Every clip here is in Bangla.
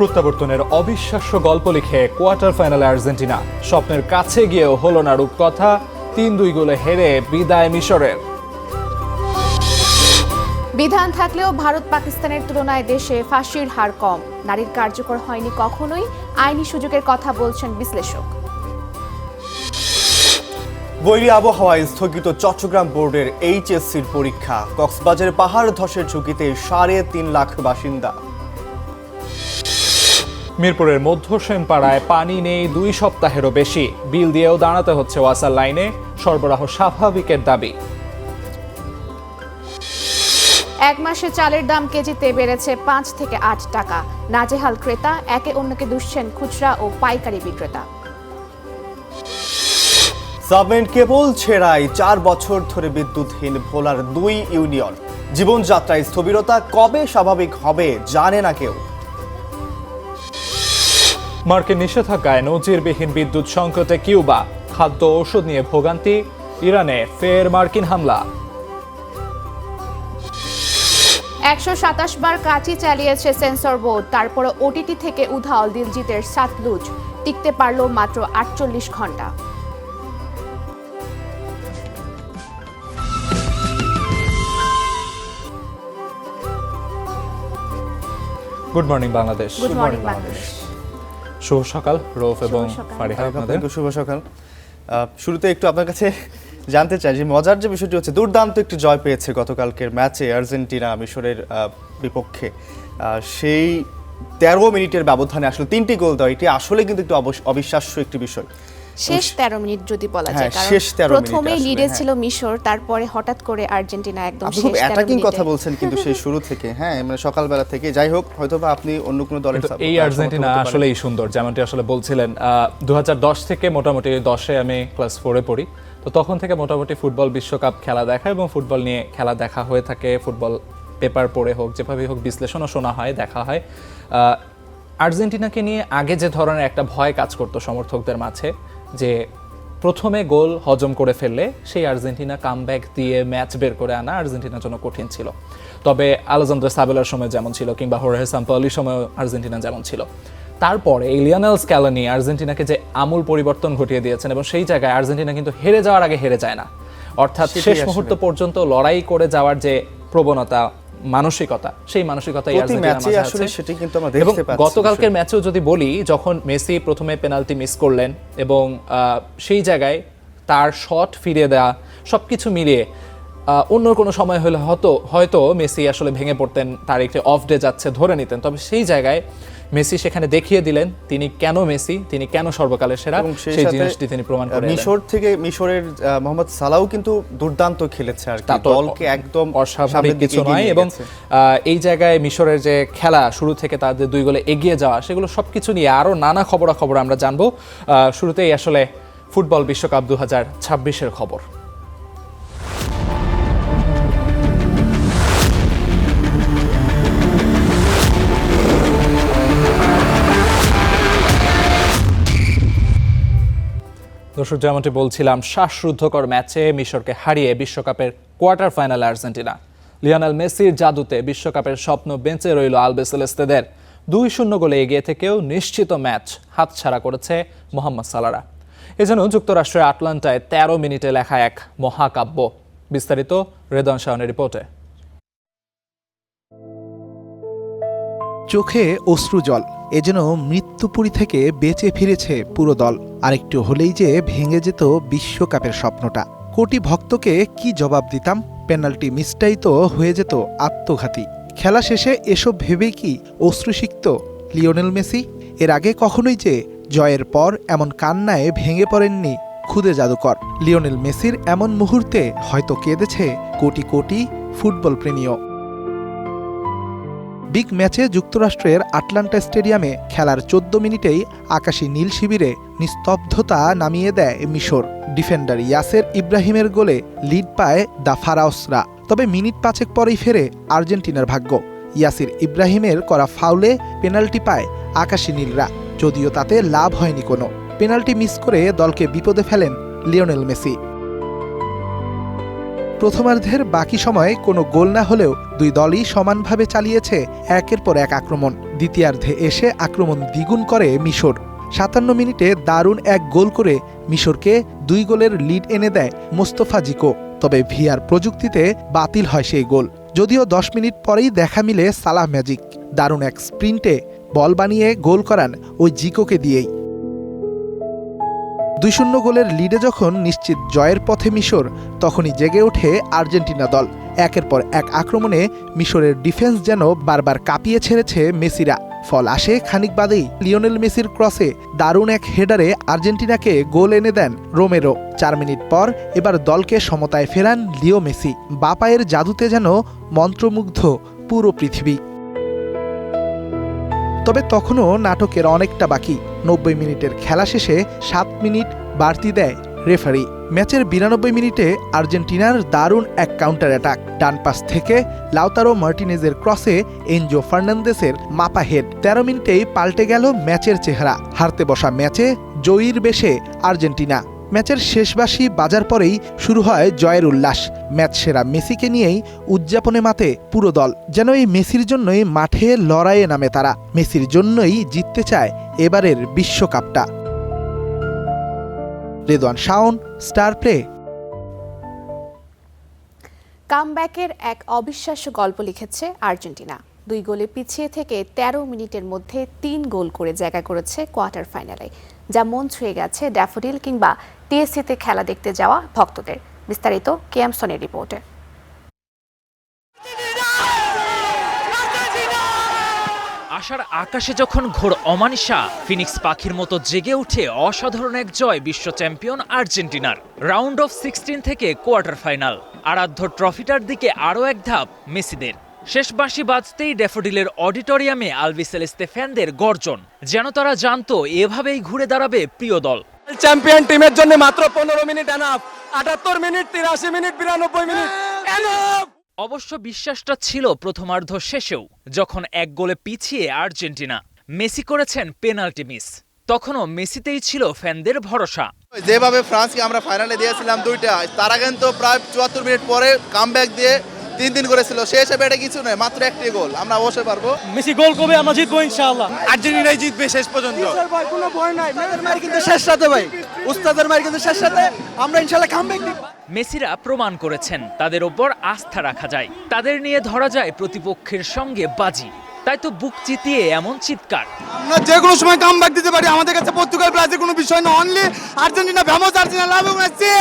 প্রত্যাবর্তনের অবিশ্বাস্য গল্প লিখে কোয়ার্টার ফাইনালে আর্জেন্টিনা। স্বপ্নের কাছে গিয়েও হলো না রূপকথা, ৩-২ গোলে হেরে বিদায় মিশরের। বিধান থাকলেও ভারত পাকিস্তানের তুলনায় দেশে ফাঁসির হার কম। নারীর কার্যকর হয়নি কখনোই, আইনি সুযোগের কথা বলছেন বিশ্লেষক। বৈরী আবহাওয়ায় স্থগিত চট্টগ্রাম বোর্ডের এইচএসসির পরীক্ষা। কক্সবাজারের পাহাড় ধসের ঝুঁকিতে ৩.৫ লাখ বাসিন্দা। মিরপুরের মধ্য সেনপাড়ায় পানি নেই ২ সপ্তাহেরও বেশি, বিল দিয়েও দাঁড়াতে হচ্ছে ওয়াসার লাইনে, সরবরাহ স্বাভাবিকের দাবি। এক মাসে চালের দাম কেজিতে বেড়েছে ৫ থেকে ৮ টাকা। নাজেহাল ক্রেতা, একে অন্যকে দুষছেন খুচরা ও পাইকারি বিক্রেতা। সাবমেরিন কেবল ছেড়ায় ৪ বছর ধরে বিদ্যুৎহীন ভোলার ২ ইউনিয়ন। জীবনযাত্রায় স্থবিরতা, কবে স্বাভাবিক হবে জানে না কেউ। মার্কিন নিষেধাজ্ঞায় নজিরবিহীন বিদ্যুৎ সংকটে কিউবা, খাদ্য ঔষধ নিয়ে ভোগান্তি, ইরানে ফের মার্কিন হামলা। ১২৭ বার কাঠি চালিয়েছে সেন্সর বোর্ড, তারপরে ওটিটি থেকে উধাও দিলজিতের সাতলুজ, টিকতে পারল মাত্র ৪৮ ঘন্টা। Good morning Bangladesh. Good morning Bangladesh. শুভ সকাল রৌফ এবং ফারিহা, আপনাদের শুভ সকাল। শুরুতে একটু আপনার কাছে জানতে চাই যে মজার যে বিষয়টি হচ্ছে, দুর্দান্ত একটি জয় পেয়েছে গতকালকের ম্যাচে আর্জেন্টিনা মিশরের বিপক্ষে। সেই ১৩ মিনিটের ব্যবধানে আসলে ৩টি গোল দেওয়া, এটি আসলে কিন্তু একটু অবিশ্বাস্য একটি বিষয়। শেষ ১৩ মিনিট যদি বলা যায়, কারণ প্রথমে লিডে ছিল মিশর, তারপরে হঠাৎ করে আর্জেন্টিনা একদম শেষ ১৩ মিনিটে। অ্যাটাকিং কথা বলছেন কিন্তু সেই শুরু থেকে, হ্যাঁ, মানে সকালবেলা থেকে। যাই হোক, হয়তোবা আপনি অন্য কোনো দলের সাপোর্টার। এই আর্জেন্টিনা আসলেই সুন্দর, যেমনটি আসলে বলছিলেন। ২০১০ থেকে মোটামুটি 10-এ আমি ক্লাস 4-এ পড়ি, তো তখন থেকে মোটামুটি ফুটবল বিশ্বকাপ খেলা দেখা এবং ফুটবল নিয়ে খেলা দেখা হয়ে থাকে। ফুটবল পেপার পড়ে হোক, যেভাবেই হোক, বিশ্লেষণও শোনা হয়, দেখা হয়। আর্জেন্টিনাকে নিয়ে আগে যে ধরনের একটা ভয় কাজ করতো সমর্থকদের মাঝে, যে প্রথমে গোল হজম করে ফেললে সেই আর্জেন্টিনা কামব্যাক দিয়ে ম্যাচ বের করে আনা আর্জেন্টিনার জন্য কঠিন ছিল। তবে আলেজান্দ্রো সাবেলার সময় যেমন ছিল, কিংবা হোর্হে সাম্পাওলির সময় আর্জেন্টিনা যেমন ছিল, তারপরে লিওনেল স্ক্যালোনি আর্জেন্টিনাকে যে আমূল পরিবর্তন ঘটিয়ে দিয়েছেন, এবং সেই জায়গায় আর্জেন্টিনা কিন্তু হেরে যাওয়ার আগে হেরে যায় না, অর্থাৎ শেষ মুহূর্ত পর্যন্ত লড়াই করে যাওয়ার যে প্রবণতা, মানসিকতা, সেই মানসিকতাই আর্জেন্টিনার মাঝে আছে। সেটি কিন্তু আমরা দেখতে পাচ্ছি। গতকালকের ম্যাচেও যদি বলি, যখন মেসি প্রথমে পেনাল্টি মিস করলেন এবং সেই জায়গায় তার শট ফিরিয়ে দেওয়া, সবকিছু মিলিয়ে অন্য কোনো সময় হলে হয়তো মেসি আসলে ভেঙে পড়তেন, তার একটি অফ ডে যাচ্ছে ধরে নিতেন। তবে সেই জায়গায় মেসি সেখানে দেখিয়ে দিলেন তিনি কেন মেসি, তিনি কেন সর্বকালের সেরা, সেই জিনিসটি তিনি প্রমাণ করে। মিশরের মোহাম্মদ সালাহও কিন্তু দুর্দান্ত খেলেছে, আর কি দলকে একদম অস্বাভাবিক কিছু নয়। এবং এই জায়গায় মিশরের যে খেলা, শুরু থেকে তাদের 2 গোলে এগিয়ে যাওয়া, সেগুলো সবকিছু নিয়ে আরো নানা খবরাখবর আমরা জানবো। শুরুতেই আসলে ফুটবল বিশ্বকাপ 2026-এর খবর। দর্শক, যেমনটি বলছিলাম, শ্বাসরুদ্ধকর ম্যাচে মিশরকে হারিয়ে বিশ্বকাপের কোয়ার্টার ফাইনালে আর্জেন্টিনা। লিওনেল মেসির জাদুতে বিশ্বকাপের স্বপ্ন বেঁচে রইল আলবিসেলেস্তেদের। 2-0 গোলে এগিয়ে থেকেও নিশ্চিত ম্যাচ হাতছাড়া করেছে মোহাম্মদ সালাহরা। এজন্য যুক্তরাষ্ট্রের আটলান্টায় 13 মিনিটে লেখা এক মহাকাব্য। বিস্তারিত রেদন শাওনের রিপোর্টে। চোখে অশ্রুজল, এজন্য মৃত্যুপুরী থেকে বেঁচে ফিরেছে পুরো দল। আরেকটু হলেই যে ভেঙে যেত বিশ্বকাপের স্বপ্নটা। কোটি ভক্তকে কি জবাব দিতাম? পেনাল্টি মিসটাই তো হয়ে যেত আত্মঘাতী। খেলা শেষে এসব ভেবেই কি অশ্রুসিক্ত লিওনেল মেসি? এর আগে কখনোই যে জয়ের পর এমন কান্নায় ভেঙে পড়েননি খুদে জাদুকর। লিওনেল মেসির এমন মুহূর্তে হয়তো কেঁদেছে কোটি কোটি ফুটবল প্রেমীও। বিগ ম্যাচে যুক্তরাষ্ট্রের আটলান্টা স্টেডিয়ামে খেলার 14 মিনিটেই আকাশী নীল শিবিরে নিস্তব্ধতা নামিয়ে দেয় মিশর। ডিফেন্ডার ইয়াসের ইব্রাহিমের গোলে লিড পায় দ্য ফারাওসরা। তবে মিনিট 5 পরেই ফেরে আর্জেন্টিনার ভাগ্য। ইয়াসির ইব্রাহিমের করা ফাউলে পেনাল্টি পায় আকাশী নীলরা, যদিও তাতে লাভ হয়নি কোনো। পেনাল্টি মিস করে দলকে বিপদে ফেলেন লিওনেল মেসি। প্রথমার্ধের বাকি সময়ে কোনো গোল না হলেও দুই দলই সমানভাবে চালিয়েছে একের পর এক আক্রমণ। দ্বিতীয়ার্ধে এসে আক্রমণ দ্বিগুণ করে মিশর। ৫৭ মিনিটে দারুণ এক গোল করে মিশরকে ২ গোলের লিড এনে দেয় মোস্তফা জিকো। তবে ভিআর প্রযুক্তিতে বাতিল হয় সেই গোল। যদিও ১০ মিনিট পরেই দেখা মিলে সালাহ ম্যাজিক দারুণ এক স্প্রিন্টে বল বানিয়ে গোল করান ওই জিকোকে দিয়েই। ২-০ গোলের লিডে যখন নিশ্চিত জয়ের পথে মিশর, তখনই জেগে ওঠে আর্জেন্টিনা দল। একের পর এক আক্রমণে মিশরের ডিফেন্স যেন বারবার কাঁপিয়ে ছেড়েছে মেসিরা। ফল আসে খানিক বাদেই লিওনেল মেসির ক্রসে দারুণ এক হেডারে আর্জেন্টিনাকে গোল এনে দেন রোমেরো। ৪ মিনিট পর এবার দলকে সমতায় ফেরান লিও মেসি। বাঁ পায়ের জাদুতে যেন মন্ত্রমুগ্ধ পুরো পৃথিবী। তবে তখনও নাটকের অনেকটা বাকি। ৯০ মিনিটের খেলা শেষে ৭ মিনিট বাড়তি দেয় রেফারি। ম্যাচের ৯২ মিনিটে আর্জেন্টিনার দারুণ এক কাউন্টার অ্যাটাক। ডান পাশ থেকে লাউতারো মার্টিনেজের ক্রসে এনজো ফার্নান্দেসের মাপা হেড। ১৩ মিনিটেই পাল্টে গেল ম্যাচের চেহারা। হারতে বসা ম্যাচে জয়ীর বেশে আর্জেন্টিনা। ম্যাচের শেষ বাঁশি বাজার পরেই শুরু হয় জয়ের উল্লাস। ম্যাচ সেরা মেসিকে নিয়েই উদযাপনে মাতে পুরো দল। যেন এই মেসির জন্যই মাঠে লড়াইয়ে নামে তারা। মেসির জন্যই জিততে চায় এবারের বিশ্বকাপটা। Redwan Shaon, star play. কামব্যাকের এক অবিশ্বাস্য গল্প লিখেছে আর্জেন্টিনা। ২ গোলে পিছিয়ে থেকে ১৩ মিনিটের মধ্যে ৩ গোল করে জায়গা করেছে কোয়ার্টার ফাইনালে, যা মন ছুঁয়ে গেছে ড্যাফোডিল কিংবা টিএসসিতে খেলা দেখতে যাওয়া ভক্তদের। বিস্তারিত কেএমসনের রিপোর্টে। আশার আকাশে যখন ঘোর অমানিসা, ফিনিক্স পাখির মতো জেগে উঠে অসাধারণ এক জয় বিশ্ব চ্যাম্পিয়ন আর্জেন্টিনার। রাউন্ড অফ 16 থেকে কোয়ার্টার ফাইনাল, আরাধ্য ট্রফিটার দিকে আরও এক ধাপ মেসিদের। শেষ বাঁশি বাজতেই ড্যাফোডিলের অডিটোরিয়ামে আলবিসেলেস্তে ফ্যানদের গর্জন, যেন তারা জানতো এভাবেই ঘুরে দাঁড়াবে প্রিয় দল। চ্যাম্পিয়ন টিমের জন্য মাত্র ১৫ minute enough, ৭৮ minute, ৮৩ minute, ৯২ minute enough. অবশ্য বিশ্বাসটা ছিল প্রথমার্ধ শেষেও, যখন ১ গোলে পিছিয়ে আর্জেন্টিনা। মেসি করেছেন পেনাল্টি মিস, তখনও মেসিতেই ছিল ফ্যানদের ভরসা। যেভাবে ফ্রান্সকে আমরা ফাইনালে দিয়েছিলাম ২টা, তারা কিন্তু প্রায় ৭৪ মিনিট পরে কামব্যাক দিয়ে ৩-৩ করেছিল। সে হিসেবে এটা কিছু নয়, মাত্র একটি গোল, আমরা অবশ্যই পারবো। মেসি গোল করবে, আমরা জিতবো ইনশাআল্লাহ। আর্জেন্টিনাই জিতবে শেষ পর্যন্ত। ভাই কোনো ভয় নাই, মেয়েদের মার কিন্তু শেষ রাতে ভাই, উস্তাদের মার কিন্তু শেষ রাতে, আমরা ইনশাআল্লাহ কামব্যাক দিব। মেসিরা প্রমাণ করেছেন তাদের ওপর আস্থা রাখা যায়, তাদের নিয়ে ধরা যায় প্রতিপক্ষের সঙ্গে বাজি। তাই তো বুক চিতিয়ে এমন চিৎকার। আমরা যে কোনো সময় কামব্যাক দিতে পারি, আমাদের কাছে পর্তুগাল ব্রাজিল কোনো বিষয় না, only Argentina famous, Argentina love you Messi,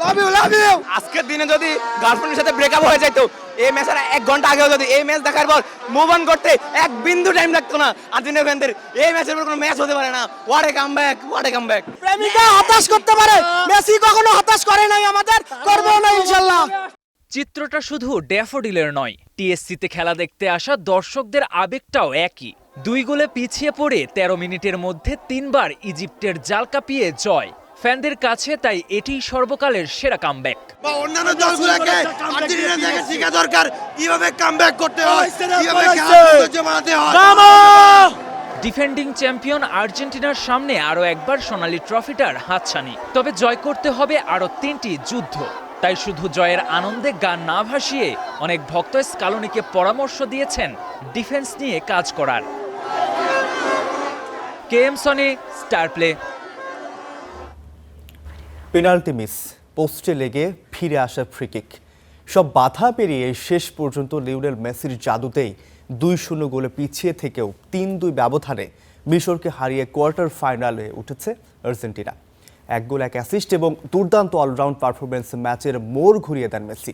love you love you. আজকের দিনে যদি গার্লফ্রেন্ডের সাথে ব্রেকআপ হয়ে যেত, এই ম্যাচের ১ ঘন্টা আগেও যদি এই ম্যাচ দেখার পর মুভ অন করতে ১ বিন্দু টাইম লাগতো না আর্জেন্টিনা ফ্যানদের, এই ম্যাচের পর কোনো ম্যাচ হতে পারে না। What a comeback, what a comeback. প্রেমিকা হতাশ করতে পারে, মেসি কখনো হতাশ করে নাই, আমাদের করবো না ইনশাআল্লাহ। চিত্রটা শুধু ড্যাফোডিলের নয়, টিএসসিতে খেলা দেখতে আসা দর্শকদের আবেগটাও একই। ২ গোলে পিছিয়ে পড়ে ১৩ মিনিটের মধ্যে ৩ বার ইজিপ্টের জাল কাঁপিয়ে জয়। ফ্যানদের কাছে তাই এটিই সর্বকালের সেরা কামব্যাক। অন্যান্য দলগুলোকে আর্জেন্টিনা থেকে শেখা দরকার, কিভাবে কামব্যাক করতে হয়, কিভাবে খেলা জমাতে হয়। ডিফেন্ডিং চ্যাম্পিয়ন আর্জেন্টিনার সামনে আরও একবার সোনালী ট্রফিটার হাতছানি। তবে জয় করতে হবে আরও ৩টি যুদ্ধ। তাই শুধু জয়ের আনন্দে গান না ভাসিয়ে অনেক ভক্ত স্কালোনিকে পরামর্শ দিয়েছেন ডিফেন্স নিয়ে কাজ করার। কেএমসনে, স্টার প্লে। পেনাল্টি মিস, পোস্টে লেগে ফিরে আসা ফ্রিকিক, সব বাধা পেরিয়ে শেষ পর্যন্ত লিওনেল মেসির জাদুতেই ২-০ গোলে পিছিয়ে থেকেও ৩-২ ব্যবধানে মিশরকে হারিয়ে কোয়ার্টার ফাইনালে উঠেছে আর্জেন্টিনা। ১ গোল ১ অ্যাসিস্ট এবং দুর্দান্ত অলরাউন্ড পারফরমেন্স ম্যাচের মোড় ঘুরিয়ে দেন মেসি।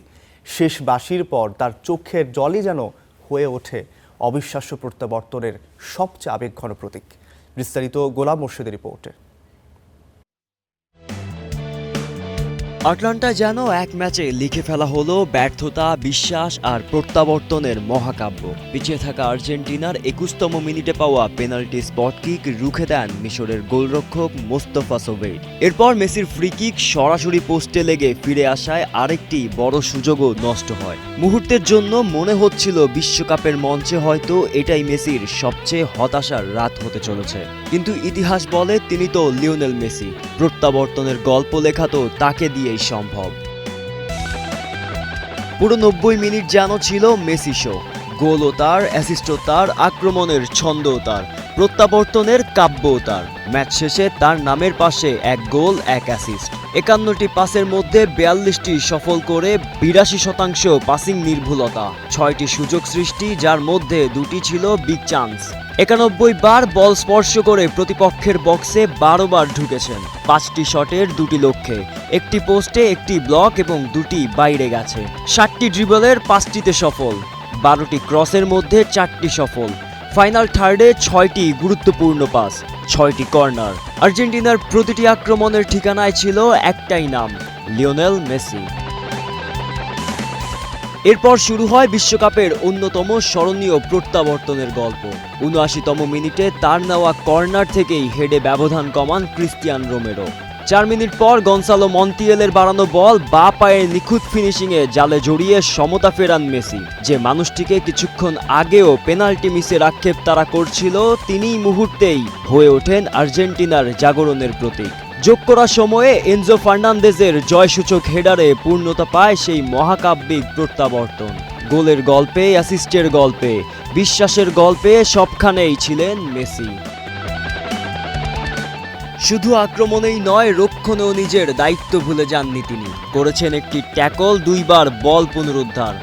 শেষ বাঁশির পর তার চোখের জলই যেন হয়ে ওঠে অবিশ্বাস্য প্রত্যাবর্তনের সবচেয়ে আবেগঘন প্রতীক। বিস্তারিত গোলাম মোর্শেদের রিপোর্টে। আটলান্টা যেন এক ম্যাচে লিখে ফেলা হলো ব্যর্থতা, বিশ্বাস আর প্রত্যাবর্তনের মহাকাব্য। পিছিয়ে থাকা আর্জেন্টিনার ২১তম মিনিটে পাওয়া পেনাল্টি স্পট কিক রুখে দেন মিশরের গোলরক্ষক মোস্তফা সোবেইর। এরপর মেসির ফ্রি কিক সরাসরি পোস্টে লেগে ফিরে আসায় আরেকটি বড় সুযোগও নষ্ট হয়। মুহূর্তের জন্য মনে হচ্ছিল বিশ্বকাপের মঞ্চে হয়তো এটাই মেসির সবচেয়ে হতাশার রাত হতে চলেছে। কিন্তু ইতিহাস বলে তিনি তো লিওনেল মেসি, প্রত্যাবর্তনের গল্প লেখা তো তাকে দিয়েই সম্ভব। পুরো 90 মিনিট যেন ছিল মেসি শো। গোলও তার, অ্যাসিস্টও তার, আক্রমণের ছন্দও তার, প্রত্যাবর্তনের কাব্যও তার। ম্যাচ শেষে তার নামের পাশে 1 গোল 1 অ্যাসিস্ট। 51টি পাসের মধ্যে 42টি সফল করে 82% পাসিং নির্ভুলতা, 6টি সুযোগ সৃষ্টি যার মধ্যে 2টি ছিল বিগ চান্স। 91 বার বল স্পর্শ করে প্রতিপক্ষের বক্সে 12 বার ঢুকেছেন। 5টি শটের 2টি লক্ষ্যে, 1টি পোস্টে, 1টি ব্লক এবং 2টি বাইরে গেছে। 60টি ড্রিবলের 5টিতে সফল, 12টি ক্রসের মধ্যে 4টি সফল। ফাইনাল থার্ডে 6টি গুরুত্বপূর্ণ পাস, 6টি কর্নার। আর্জেন্টিনার প্রতিটি আক্রমণের ঠিকানায় ছিল একটাই নাম, লিওনেল মেসি। এরপর শুরু হয় বিশ্বকাপের অন্যতম স্মরণীয় প্রত্যাবর্তনের গল্প। ৭৯তম মিনিটে তার নেওয়া কর্নার থেকেই হেডে ব্যবধান কমান ক্রিস্টিয়ান রোমেরো। 4 মিনিট পর গনসালো মন্টিয়েলের বাড়ানো বল বাঁ পায়ের নিখুঁত ফিনিশিংয়ে জালে জড়িয়ে সমতা ফেরান মেসি। যে মানুষটিকে কিছুক্ষণ আগেও পেনাল্টি মিসের আক্ষেপ তারা করছিল, তিনিই মুহূর্তেই হয়ে ওঠেন আর্জেন্টিনার জাগরণের প্রতীক। যোগ করা সময়ে এনজো ফার্নান্দেজের জয়সূচক হেডারে পূর্ণতা পায় সেই মহাকাব্যিক প্রত্যাবর্তন। গোলের গল্পে, অ্যাসিস্টের গল্পে, বিশ্বাসের গল্পে সবখানেই ছিলেন মেসি। শুধু আক্রমণেই নয়, রক্ষণেও নিজের দায়িত্ব ভুলে যাননি তিনি। করেছেন একটি ট্যাকল, 2 বার বল পুনরুদ্ধার।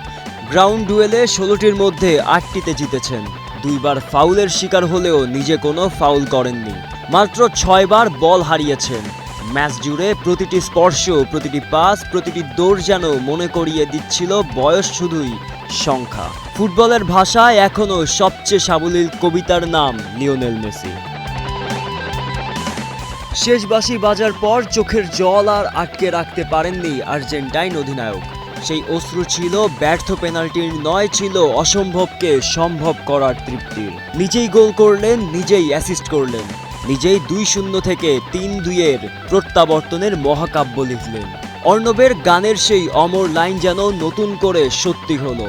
গ্রাউন্ড ডুয়েলে 16টির মধ্যে 8টিতে জিতেছেন। 2 বার ফাউলের শিকার হলেও নিজে কোনো ফাউল করেননি। মাত্র 6 বার বল হারিয়েছেন। ম্যাচ জুড়ে প্রতিটি স্পর্শ, প্রতিটি পাস, প্রতিটি দৌড় যেন মনে করিয়ে দিচ্ছিল বয়স শুধুই সংখ্যা। ফুটবলের ভাষায় এখনও সবচেয়ে সাবলীল কবিতার নাম লিওনেল মেসি। শেষ বাঁশি বাজার পর চোখের জল আর আটকে রাখতে পারেননি আর্জেন্টাইন অধিনায়ক। সেই অশ্রু ছিল ব্যর্থ পেনাল্টির নয়, ছিল অসম্ভবকে সম্ভব করার তৃপ্তির। নিজেই গোল করলেন, নিজেই অ্যাসিস্ট করলেন, নিজেই 2-0 থেকে 3-2-এর প্রত্যাবর্তনের মহাকাব্য লিখলেন। অর্ণবের গানের সেই অমর লাইন যেন নতুন করে সত্যি হলো,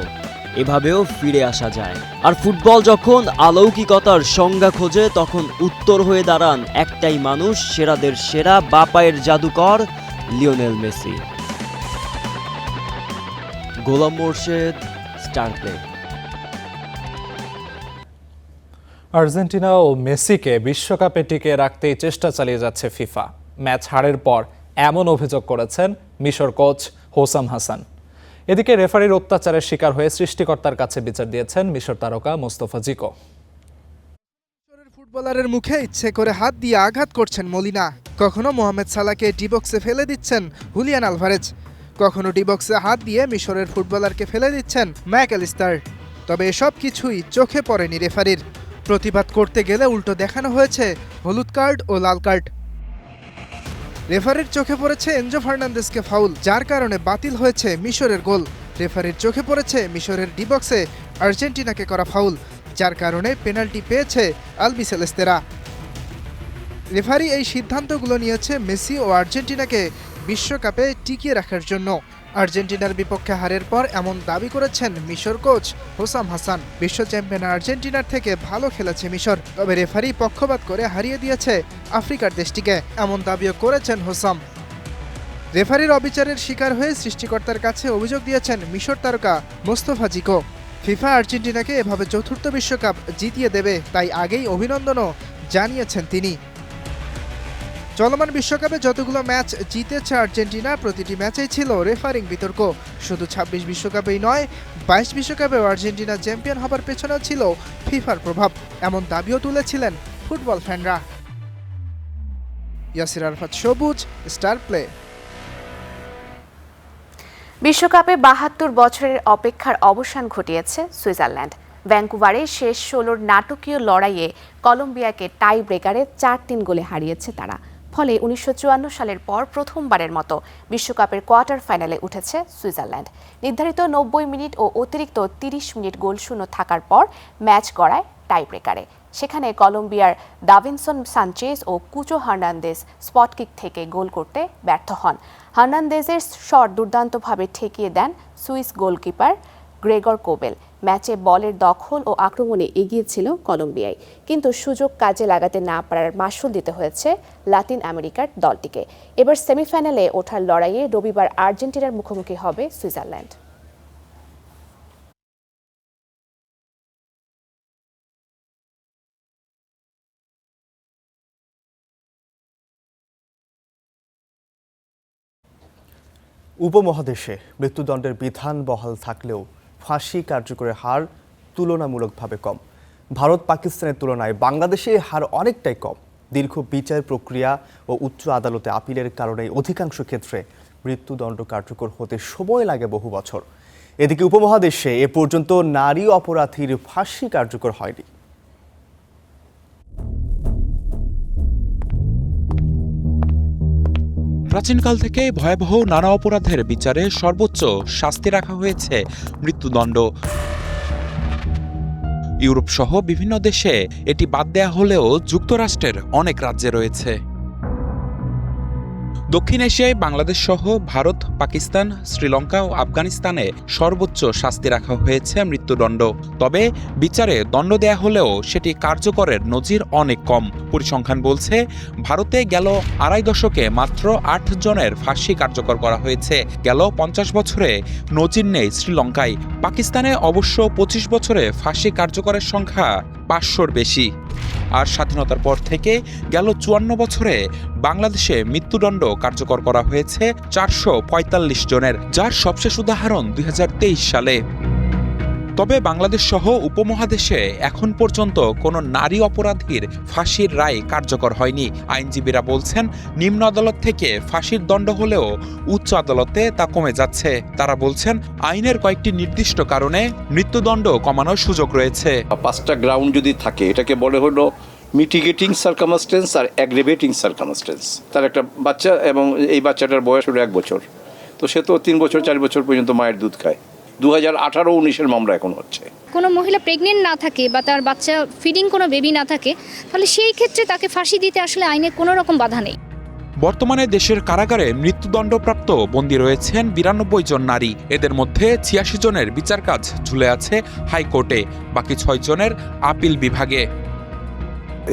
এভাবেও ফিরে আসা যায়। আর ফুটবল যখন অলৌকিকতার সংজ্ঞা খোঁজে, তখন উত্তর হয়ে দাঁড়ান একটাই মানুষ, সেরাদের সেরা, বাঁ পায়ের জাদুকর লিওনেল মেসি। গোলাম মোর্শেদ, স্টার প্লে। আর্জেন্টিনা ও মেসিকে বিশ্বকাপে টিকে রাখতেই চেষ্টা চালিয়ে যাচ্ছে ফিফা। ম্যাচ হারের পর এমন অভিযোগ করেছেন মিশর কোচ হোসাম হাসান। এদিকে রেফারির অত্যাচারের শিকার হয়ে সৃষ্টিকর্তার কাছে বিচার দিয়েছেন মিশর তারকা মোস্তফা জিকো। ফুটবলারের মুখে ইচ্ছে করে হাত দিয়ে আঘাত করছেন মলিনা, কখনো মোহামেদ সালাহকে ডিবক্সে ফেলে দিচ্ছেন হুলিয়ান আলভারেজ, কখনো ডিবক্সে হাত দিয়ে মিশরের ফুটবলারকে ফেলে দিচ্ছেন ম্যাকঅ্যালিস্টার। তবে এসব কিছুই চোখে পড়েনি রেফারির। প্রতিবাদ করতে গেলে উল্টো দেখানো হয়েছে হলুদ কার্ড ও লাল কার্ড। রেফারির চোখে পড়েছে এনজো ফার্নান্দেজকে ফাউল, যার কারণে বাতিল হয়েছে মিশরের গোল। রেফারির চোখে পড়েছে মিশরের ডিবক্সে আর্জেন্টিনাকে করা ফাউল, যার কারণে পেনাল্টি পেয়েছে আলবিসেলেস্তেরা। রেফারি এই সিদ্ধান্তগুলো নিয়েছে মেসি ও আর্জেন্টিনাকে বিশ্বকাপে টিকিয়ে রাখার জন্য। আর্জেন্টিনার বিপক্ষে হারের পর এমন দাবি করেছেন মিশর কোচ হোসাম হাসান। বিশ্ব চ্যাম্পিয়ন আর্জেন্টিনার থেকে ভালো খেলেছে মিশর, তবে রেফারি পক্ষপাত করে হারিয়ে দিয়েছে আফ্রিকার দেশটিকে, এমন দাবিও করেছেন হোসাম। রেফারির অবিচারের শিকার হয়ে সৃষ্টিকর্তার কাছে অভিযোগ দিয়েছেন মিশর তারকা মোস্তফা জিকো। ফিফা আর্জেন্টিনাকে এভাবে চতুর্থ বিশ্বকাপ জিতিয়ে দেবে, তাই আগেই অভিনন্দনও জানিয়েছেন তিনি। চলমান বিশ্বকাপে যতগুলো ম্যাচ জিতেছে আর্জেন্টিনা, প্রতিটি ম্যাচেই ছিল রেফারিং বিতর্ক। শুধু 26 বিশ্বকাপেই নয়, 22 বিশ্বকাপেও আর্জেন্টিনা চ্যাম্পিয়ন হবার পেছনে ছিল ফিফার প্রভাব, এমন দাবিও তুলেছিলেন ফুটবল ফ্যানরা। ইয়াসির আরাফাত সবুজ, স্টার প্লে। বিশ্বকাপে 72 বছরের অপেক্ষার অবসান ঘটিয়েছে সুইজারল্যান্ড। ভ্যাঙ্কুভারে শেষ 16-র নাটকীয় লড়াইয়ে কলম্বিয়াকে টাই ব্রেকারে 4-3 গোলে হারিয়েছে তারা। ফলে 1954 সালের পর প্রথমবারের মতো বিশ্বকাপের কোয়ার্টার ফাইনালে উঠেছে সুইজারল্যান্ড। নির্ধারিত 90 মিনিট ও অতিরিক্ত 30 মিনিট গোলশূন্য থাকার পর ম্যাচ গড়ায় টাই ব্রেকারে। সেখানে কলম্বিয়ার দাভিনসন সানচেজ ও কুচো হার্নান্দেজ স্পট কিক থেকে গোল করতে ব্যর্থ হন। হার্নান্দেজের শট দুর্দান্তভাবে ঠেকিয়ে দেন সুইস গোলকিপার গ্রেগর কোবেল। ম্যাচে বলের দখল ও আক্রমণে এগিয়ে ছিল কলম্বিয়ায়, কিন্তু সুযোগ কাজে লাগাতে না পারার মাশুল দিতে হয়েছে লাতিন আমেরিকার দলটিকে। এবার সেমিফাইনালে ওঠার লড়াইয়ে রবিবার আর্জেন্টিনার মুখোমুখি হবে সুইজারল্যান্ড। উপমহাদেশে মৃত্যুদণ্ডের বিধান বহাল থাকলেও ফাঁসি কার্যকরের হার তুলনামূলকভাবে কম। ভারত পাকিস্তানের তুলনায় বাংলাদেশে হার অনেকটাই কম। দীর্ঘ বিচার প্রক্রিয়া ও উচ্চ আদালতে আপিলের কারণে অধিকাংশ ক্ষেত্রে মৃত্যুদণ্ড কার্যকর হতে সময় লাগে বহু বছর। এদিকে উপমহাদেশে এ পর্যন্ত নারী অপরাধীর ফাঁসি কার্যকর হয়নি। প্রাচীনকাল থেকে ভয়াবহ নানা অপরাধের বিচারে সর্বোচ্চ শাস্তি রাখা হয়েছে মৃত্যুদণ্ড। ইউরোপ সহ বিভিন্ন দেশে এটি বাদ দেয়া হলেও যুক্তরাষ্ট্রের অনেক রাজ্যে রয়েছে। দক্ষিণ এশিয়ায় বাংলাদেশ সহ ভারত, পাকিস্তান, শ্রীলঙ্কা ও আফগানিস্তানে সর্বোচ্চ শাস্তি রাখা হয়েছে মৃত্যুদণ্ড। তবে বিচারে দণ্ড দেয়া হলেও সেটি কার্যকরের নজির অনেক কম। পরিসংখ্যান বলছে ভারতে গেল আড়াই দশকে মাত্র ৮ জনের ফাঁসি কার্যকর করা হয়েছে। গেল ৫০ বছরে নজির নেই শ্রীলঙ্কায়। পাকিস্তানে অবশ্য ২৫ বছরে ফাঁসি কার্যকরের সংখ্যা ৫০০-র বেশি। আর স্বাধীনতার পর থেকে গেল ৫৪ বছরে বাংলাদেশে মৃত্যুদণ্ড কার্যকর করা হয়েছে ৪৪৫ জনের, যার সবশেষ উদাহরণ ২০২৩ সালে। তবে বাংলাদেশ সহ উপমহাদেশে এখন পর্যন্ত কোনো নারী অপরাধীর ফাঁসির রায় কার্যকর হয়নি। আইনজীবীরা বলছেন নিম্ন আদালত থেকে ফাঁসির দণ্ড হলেও উচ্চ আদালতে তা কমে যাচ্ছে। তারা বলছেন আইনের কয়েকটি নির্দিষ্ট কারণে মৃত্যুদণ্ড কমানোর সুযোগ রয়েছে। 5টা গ্রাউন্ড যদি থাকে, এটাকে বলে হলো মিটিগেটিং সার্কামস্টেন্স আর অ্যাগ্রেভেটিং সার্কামস্টেন্স। তার একটা বাচ্চা এবং এই বাচ্চাটার বয়স হলো 1 বছর, তো সে তো 3 বছর 4 বছর পর্যন্ত মায়ের দুধ খায়। 2018-19 মামলা এখন হচ্ছে। কোনো মহিলা প্রেগনেন্ট না থাকে বা তার বাচ্চা ফিডিং কোনো বেবি না থাকে, তাহলে সেই ক্ষেত্রে তাকে ফাঁসি দিতে আসলে আইনে কোনো রকম বাধা নেই। বর্তমানে দেশের কারাগারে মৃত্যুদণ্ডপ্রাপ্ত বন্দী রয়েছেন 92 জন নারী। এদের মধ্যে 86 জনের বিচার কাজ ঝুলে আছে হাইকোর্টে, বাকি 6 জনের আপিল বিভাগে।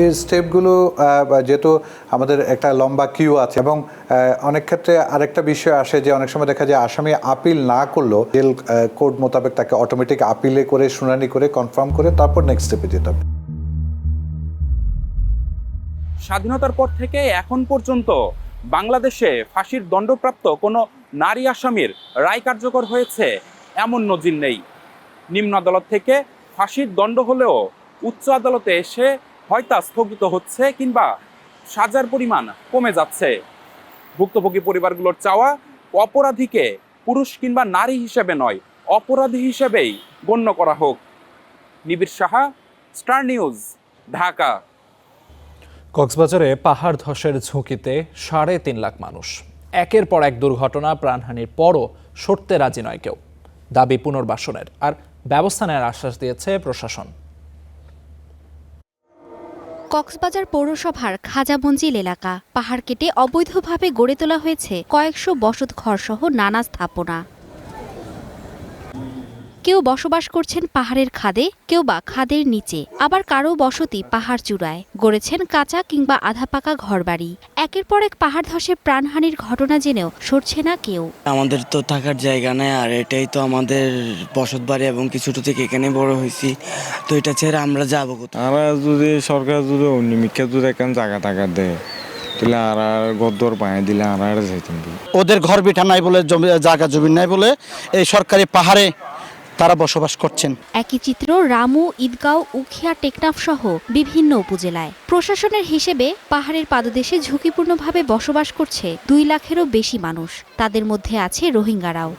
এই স্টেপগুলো যেহেতু আমাদের একটা লম্বা কিউ আছে এবং অনেক ক্ষেত্রে আরেকটা বিষয় আসে যে অনেক সময় দেখা যায় আসামি আপিল না করলেও জেল কোড মোতাবেক তাকে অটোমেটিক আপিলে করে শুনানি করে কনফার্ম করে তারপর নেক্সট স্টেপে যেতে হবে। স্বাধীনতার পর থেকে এখন পর্যন্ত বাংলাদেশে ফাঁসির দণ্ডপ্রাপ্ত কোনো নারী আসামির রায় কার্যকর হয়েছে এমন নজির নেই। নিম্ন আদালত থেকে ফাঁসির দণ্ড হলেও উচ্চ আদালতে এসে হয়তো স্থগিত হচ্ছে কিংবা সাজার পরিমাণ কমে যাচ্ছে। ভুক্তভোগী পরিবারগুলোর চাওয়া অপরাধীকে পুরুষ কিংবা নারী হিসেবে নয়, অপরাধী হিসেবেই গণ্য করা হোক। নিবিড় সাহা, স্টার নিউজ, ঢাকা। কক্সবাজারে পাহাড় ধসের ঝুঁকিতে ৩.৫ লাখ মানুষ। একের পর এক দুর্ঘটনা, প্রাণহানির পরও সরতে রাজি নয় কেউ। দাবি পুনর্বাসনের আর ব্যবস্থা নেওয়ার আশ্বাস দিয়েছে প্রশাসন। কক্সবাজার পৌরসভার খাজামঞ্জিল এলাকা পাহাড় কেটে অবৈধভাবে গড়ে তোলা হয়েছে কয়েকশো বসত ঘরসহ নানা স্থাপনা। কেউ বসবাস করছেন পাহাড়ের খাদে, কেউ বা খাদের নিচে, আবার কারো বসতি পাহাড় চূড়ায় গড়েছেন কাঁচা কিংবা আধা পাকা ঘরবাড়ি। একের পর এক পাহাড় ধসে প্রাণহানির ঘটনা জেনেও সরছে না কেউ। আমাদের তো থাকার জায়গা নেই, আর এটাই তো আমাদের বসত বাড়ি এবং কিছুটা থেকে এখানে বড় হয়েছি, তো এটা ছেড়ে আমরা যাবো কোথায়? আমরা যদি সরকার যদি অন্যমিকা যদি এখন জায়গা টাকা দেয় তাহলে আর গদ্দর পায়ে দিলে আর যাইতাম। ওদের ঘর বিঠা নাই বলে, জায়গা জমি নাই বলে এই সরকারি পাহাড়ে তারা বসবাস করছেন। একই চিত্র রামু, ঈদগাঁও, উখিয়া, টেকনাফ সহ বিভিন্ন উপজেলায়। প্রশাসনের হিসেবে পাহাড়ের পাদদেশে ঝুঁকিপূর্ণভাবে বসবাস করছে 2 লাখেরও বেশি মানুষ। তাদের মধ্যে আছে রোহিঙ্গারাও।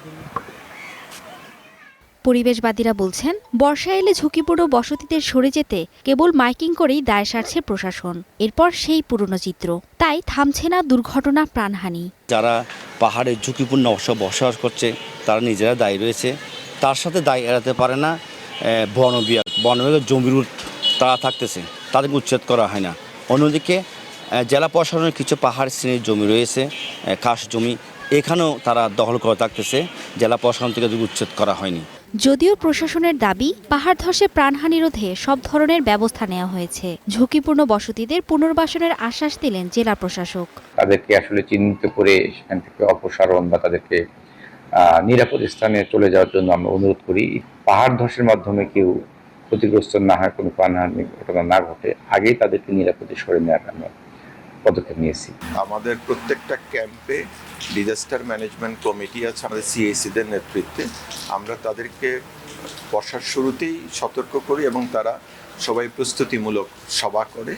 পরিবেশবাদীরা বলছেন বর্ষা এলে ঝুঁকিপূর্ণ বসতিদের সরে যেতে কেবল মাইকিং করেই দায় সারছে প্রশাসন। এরপর সেই পুরনো চিত্র, তাই থামছে না দুর্ঘটনা, প্রাণহানি। যারা পাহাড়ে ঝুঁকিপূর্ণ বসবাস করছে তারা নিজেরা দায়ী রয়েছে, তার সাথে দায় এড়াতে পারে না বন বিভাগের জমির তারা থাকতেছে, তাদেরকে উচ্ছেদ করা হয় না। অন্যদিকে জেলা প্রশাসনের কিছু পাহাড় শ্রেণীর জমি রয়েছে, খাস জমি, এখানেও তারা দখল করে থাকতেছে, জেলা প্রশাসন থেকে উচ্ছেদ করা হয়নি। যদিও প্রশাসনের দাবি পাহাড় ধসে প্রাণহানি রোধে সব ধরনের ব্যবস্থা নেওয়া হয়েছে। ঝুঁকিপূর্ণ বসতিদের পুনর্বাসনের আশ্বাস দিলেন জেলা প্রশাসক। তাদেরকে আসলে চিহ্নিত করে সেখান থেকে অপসারণ বা তাদেরকে নিরাপদ স্থানে চলে যাওয়ার জন্য আমরা অনুরোধ করি। পাহাড় ধসের মাধ্যমে কেউ ক্ষতিগ্রস্ত না হয়, কোনো প্রাণহানি ঘটনা না ঘটে, আগেই তাদেরকে নিরাপদে সরে নেওয়ার আমরা পদক্ষেপ নিয়েছি। আমাদের প্রত্যেকটা ক্যাম্পে ডিজাস্টার ম্যানেজমেন্ট কমিটি আছে আমাদের সিএসিদের নেতৃত্বে। আমরা তাদেরকে বর্ষার শুরুতেই সতর্ক করি এবং তারা সবাই প্রস্তুতিমূলক সভা করে।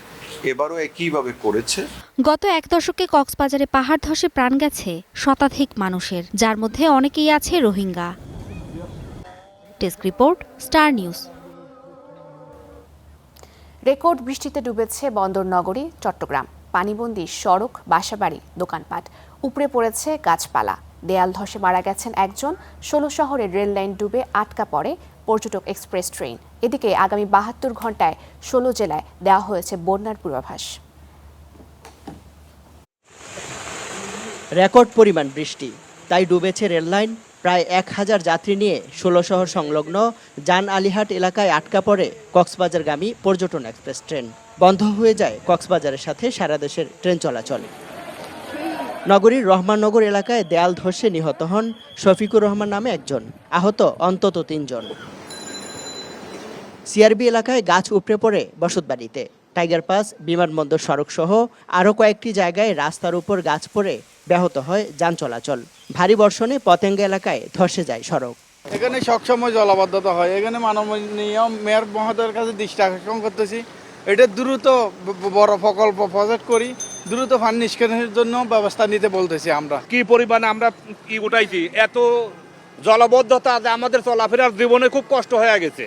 এবারও একইভাবে করেছে। গত এক দশকে কক্সবাজারে পাহাড় ধসে প্রাণ গেছে শতাধিক মানুষের, যার মধ্যে অনেকেই আছে Rohingya. Desk report, star news. Record বৃষ্টিতে ডুবেছে বন্দর নগরী চট্টগ্রাম। পানিবন্দী সড়ক, বাসাবাড়ি, দোকানপাট, উপড়ে পড়েছে গাছপালা। দেয়াল ধসে মারা গেছেন একজন। ১৬ শহরের রেল লাইন ডুবে আটকা পড়ে পর্যটক এক্সপ্রেস ট্রেন। এদিকে আগামী ৭২ ঘন্টায় ১৬ জেলায় দেওয়া হয়েছে বন্যার পূর্বাভাস। রেকর্ড পরিমাণ বৃষ্টি, তাই ডুবেছে রেললাইন। প্রায় ১,০০০ যাত্রী নিয়ে ১৬ শহর সংলগ্ন জান আলীহাট এলাকায় আটকা পড়ে কক্সবাজারগামী পর্যটন এক্সপ্রেস ট্রেন। বন্ধ হয়ে যায় কক্সবাজারের সাথে সারা দেশের ট্রেন চলাচল। নগরীর রহমাননগর এলাকায় দেয়াল ধসে নিহত হন শফিকুর রহমান নামে একজন, আহত অন্তত ৩ জন। সিআরবি এলাকায় গাছ উপড়ে পড়ে বসতবাড়িতে। টাইগার পাস, বিমানবন্দর সড়ক সহ আরও কয়েকটি জায়গায় রাস্তার উপর গাছ পড়ে ব্যাহত হয় যান চলাচল। ভারী বর্ষণে পতেঙ্গা এলাকায় ধসে যায় সড়ক। এখানে সবসময় জলাবদ্ধতা হয়। এখানে মাননীয় মেয়র মহোদয়ের কাছে দৃষ্টি আকর্ষণ করতেছি, এটা দ্রুত বড় প্রকল্প প্রজেক্ট করি, দ্রুত পানি নিষ্কাশনের জন্য ব্যবস্থা নিতে বলতেছি। আমরা কি পরিমাণে আমরা কি উঠাইছি, এত জলাবদ্ধতা আমাদের চলাফেরার জীবনে খুব কষ্ট হয়ে গেছে।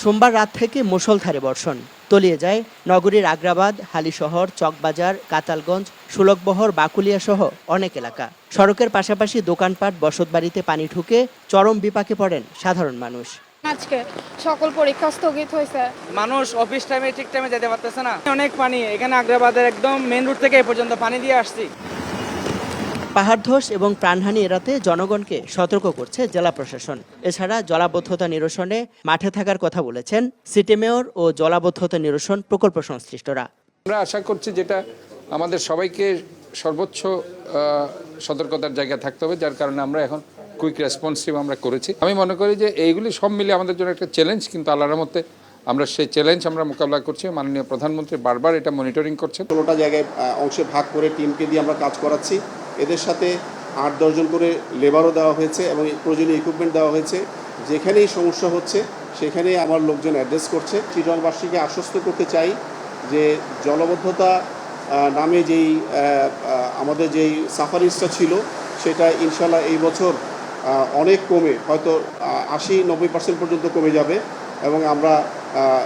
সোমবার রাত থেকে মুষলধারে বর্ষণ, তলিয়ে যায় নগরীর আগ্রাবাদ, হালিশহর, চকবাজার, কাতালগঞ্জ, সুলকবহর, বাকুলিয়া সহ অনেক এলাকা। সড়কের পাশাপাশি দোকানপাট, বসতবাড়িতে পানি ঢুকে চরম বিপাকে পড়েন সাধারণ মানুষ। আজকে সকল পরীক্ষা স্থগিত হয়েছে, মানুষ অফিস টাইমে ঠিক টাইমে যেতে পারতেছে না। অনেক পানি এখানে আগ্রাবাদের একদম মেন রুট থেকে এই পর্যন্ত পানি দিয়ে আসছি। পাহাড় ধস এবং প্রাণহানি এড়াতে জনগণকে সতর্ক করছে জেলা প্রশাসন। এছাড়া জলাবদ্ধতা নিরসনে মাঠে থাকার কথা বলেছেন সিটি মেয়র ও জলাবদ্ধতা নিরসন প্রকল্প সংশ্লিষ্টরা। আমরা আশা করছি যেটা আমাদের সবাইকে সর্বোচ্চ সতর্কতার জায়গায় থাকতে হবে, যার কারণে আমরা এখন কুইক রেসপন্সিভ আমরা করেছি। আমি মনে করি যে এইগুলি সব মিলে আমাদের জন্য একটা চ্যালেঞ্জ, কিন্তু আল্লাহর মধ্যে আমরা সেই চ্যালেঞ্জ আমরা মোকাবিলা করছি। মাননীয় প্রধানমন্ত্রী বারবার এটা মনিটরিং করছেন। 16টা জায়গায় অংশে ভাগ করে টিমকে দিয়ে আমরা কাজ করাচ্ছি। এদের সাথে 8-10 জন করে লেবারও দেওয়া হয়েছে এবং প্রয়োজনীয় ইকুইপমেন্ট দেওয়া হয়েছে। যেখানেই সমস্যা হচ্ছে সেখানেই আমার লোকজন অ্যাড্রেস করছে। চিটলবাসীকে আশ্বস্ত করতে চাই যে জলবদ্ধতা নামে যেই আমাদের যেই সাফারিংসটা ছিল সেটা ইনশাল্লাহ এই বছর অনেক কমে, হয়তো 80-90% পর্যন্ত কমে যাবে এবং আমরা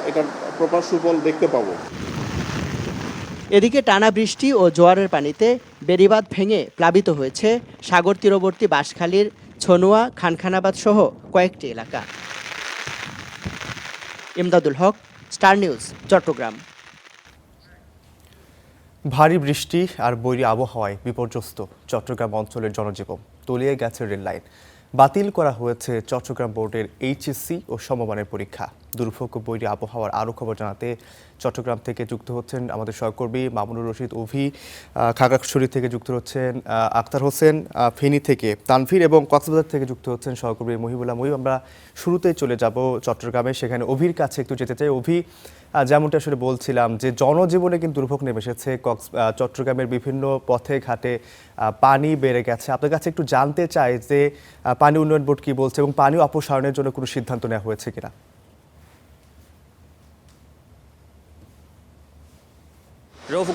এটার প্রপার সুফল দেখতে পাবো। এদিকে টানা বৃষ্টি ও জোয়ারের পানিতে বেড়িবাঁধ ভেঙে প্লাবিত হয়েছে সাগর তীরবর্তী বাঁশখালীর ছনুয়া, খানখানাবাদ সহ কয়েকটি এলাকা। ইমদাদুল হক, স্টার নিউজ, চট্টগ্রাম। ভারী বৃষ্টি আর বৈরী আবহাওয়ায় বিপর্যস্ত চট্টগ্রাম অঞ্চলের জনজীবন। তলিয়ে গেছে রেল লাইন। বাতিল করা হয়েছে চট্টগ্রাম বোর্ডের এইচএসসি ও সমমানের পরীক্ষা। দুর্ভোগ ও বৈরী আবহাওয়ার আরও খবর জানাতে চট্টগ্রাম থেকে যুক্ত হচ্ছেন আমাদের সহকর্মী মামুনুর রশিদ অভি, খাগড়াছড়ি থেকে যুক্ত হচ্ছেন আখতার হোসেন, ফেনী থেকে তানভীর এবং কক্সবাজার থেকে যুক্ত হচ্ছেন সহকর্মী মহিবুল্লাহ মহিব। আমরা শুরুতেই চলে যাব চট্টগ্রামে, সেখানে অভির কাছে একটু যেতে চাই। অভি, যেমনটা আসলে বলছিলাম যে জনজীবনে কিন্তু দুর্ভোগ নেমে এসেছে। চট্টগ্রামের বিভিন্ন পথে ঘাটে পানি বেড়ে গেছে। আপনার কাছে একটু জানতে চাই যে পানি উন্নয়ন বোর্ড কী বলছে এবং পানি অপসারণের জন্য কোনো সিদ্ধান্ত নেওয়া হয়েছে কিনা।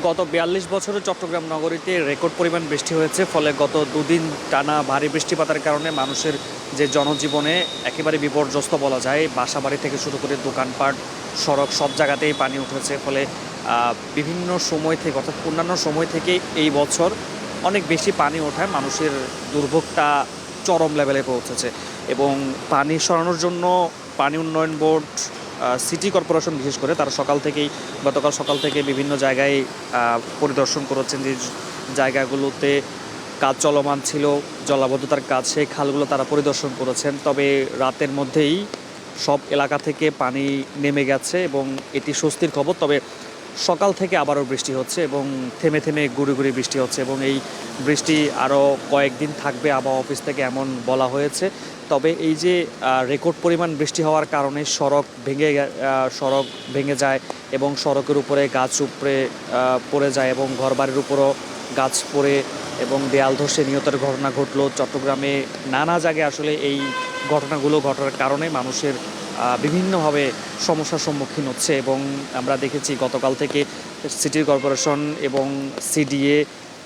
গত ৪২ বছরে চট্টগ্রাম নগরীতে রেকর্ড পরিমাণ বৃষ্টি হয়েছে, ফলে গত দুদিন টানা ভারী বৃষ্টিপাতের কারণে মানুষের যে জনজীবনে একেবারে বিপর্যস্ত বলা যায়। বাসাবাড়ি থেকে শুরু করে দোকানপাট, সড়ক সব জায়গাতেই পানি উঠেছে। ফলে বিভিন্ন সময় থেকে, অর্থাৎ অন্যান্য সময় থেকে এই বছর অনেক বেশি পানি ওঠায় মানুষের দুর্ভোগটা চরম লেভেলে পৌঁছেছে। এবং পানি সরানোর জন্য পানি উন্নয়ন বোর্ড, সিটি কর্পোরেশন বিশেষ করে তারা গতকাল সকাল থেকে বিভিন্ন জায়গায় পরিদর্শন করেছেন। যে জায়গাগুলোতে কাজ চলমান ছিল, জলাবদ্ধতার কাজ, সেই খালগুলো তারা পরিদর্শন করেছেন। তবে রাতের মধ্যেই সব এলাকা থেকে পানি নেমে গেছে এবং এটি স্বস্তির খবর। তবে সকাল থেকে আবারও বৃষ্টি হচ্ছে এবং থেমে থেমে গুঁড়ি গুঁড়ি বৃষ্টি হচ্ছে এবং এই বৃষ্টি আরও কয়েকদিন থাকবে আবহাওয়া অফিস থেকে এমন বলা হয়েছে। তবে এই যে রেকর্ড পরিমাণ বৃষ্টি হওয়ার কারণে সড়ক ভেঙে যায় এবং সড়কের উপরে গাছ উপড়ে পড়ে যায় এবং ঘরবাড়ির উপরও গাছ পড়ে এবং দেয়াল ধসে নিহতের ঘটনা ঘটলো। চট্টগ্রামে নানা জায়গায় আসলে এই ঘটনাগুলো ঘটার কারণে মানুষের বিভিন্নভাবে সমস্যার সম্মুখীন হচ্ছে এবং আমরা দেখেছি গতকাল থেকে সিটি কর্পোরেশন এবং সিডিএ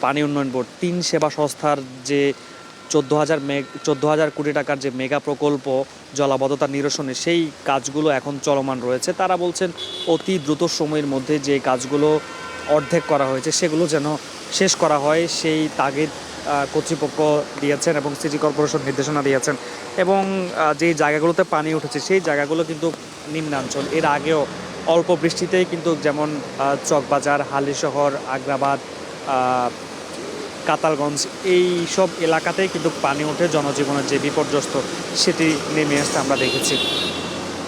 পানি উন্নয়ন বোর্ড 3 সেবা সংস্থার যে 14,000 কোটি টাকার যে মেগা প্রকল্প জলাবদ্ধতা নিরসনে সেই কাজগুলো এখন চলমান রয়েছে। তারা বলছেন অতি দ্রুত সময়ের মধ্যে যে কাজগুলো অর্ধেক করা হয়েছে সেগুলো যেন শেষ করা হয় সেই তাগিদ কর্তৃপক্ষ দিয়েছেন এবং সিটি কর্পোরেশন নির্দেশনা দিয়েছেন এবং যেই জায়গাগুলোতে পানি উঠেছে সেই জায়গাগুলো কিন্তু নিম্নাঞ্চল। এর আগেও অল্প বৃষ্টিতেই কিন্তু যেমন চকবাজার, হালিশহর, আগ্রাবাদ, কাতালগঞ্জ এই সব এলাকাতেই কিন্তু পানি ওঠে, জনজীবনের যে বিপর্যস্ত সেটি নেমে আসতে আমরা দেখেছি।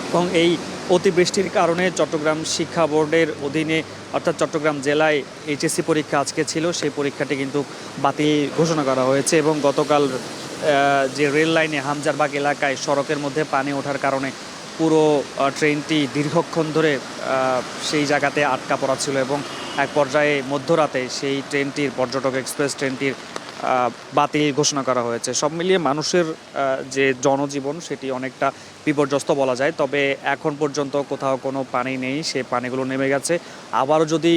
এবং এই অতিবৃষ্টির কারণে চট্টগ্রাম শিক্ষা বোর্ডের অধীনে অর্থাৎ চট্টগ্রাম জেলায় এইচএসসি পরীক্ষা আজকে ছিল, সেই পরীক্ষাটি কিন্তু বাতিল ঘোষণা করা হয়েছে এবং গতকাল যে রেল লাইনে হামজারবাগ এলাকায় সড়কের মধ্যে পানি ওঠার কারণে পুরো ট্রেনটি দীর্ঘক্ষণ ধরে সেই জায়গাতে আটকা পড়া ছিল এবং এক পর্যায়ে মধ্যরাতে সেই ট্রেনটির পর্যটক এক্সপ্রেস ট্রেনটির বাতিল ঘোষণা করা হয়েছে। সব মিলিয়ে মানুষের যে জনজীবন সেটি অনেকটা বিপর্যস্ত বলা যায়। তবে এখন পর্যন্ত কোথাও কোনো পানি নেই, সেই পানিগুলো নেমে গেছে। আবারও যদি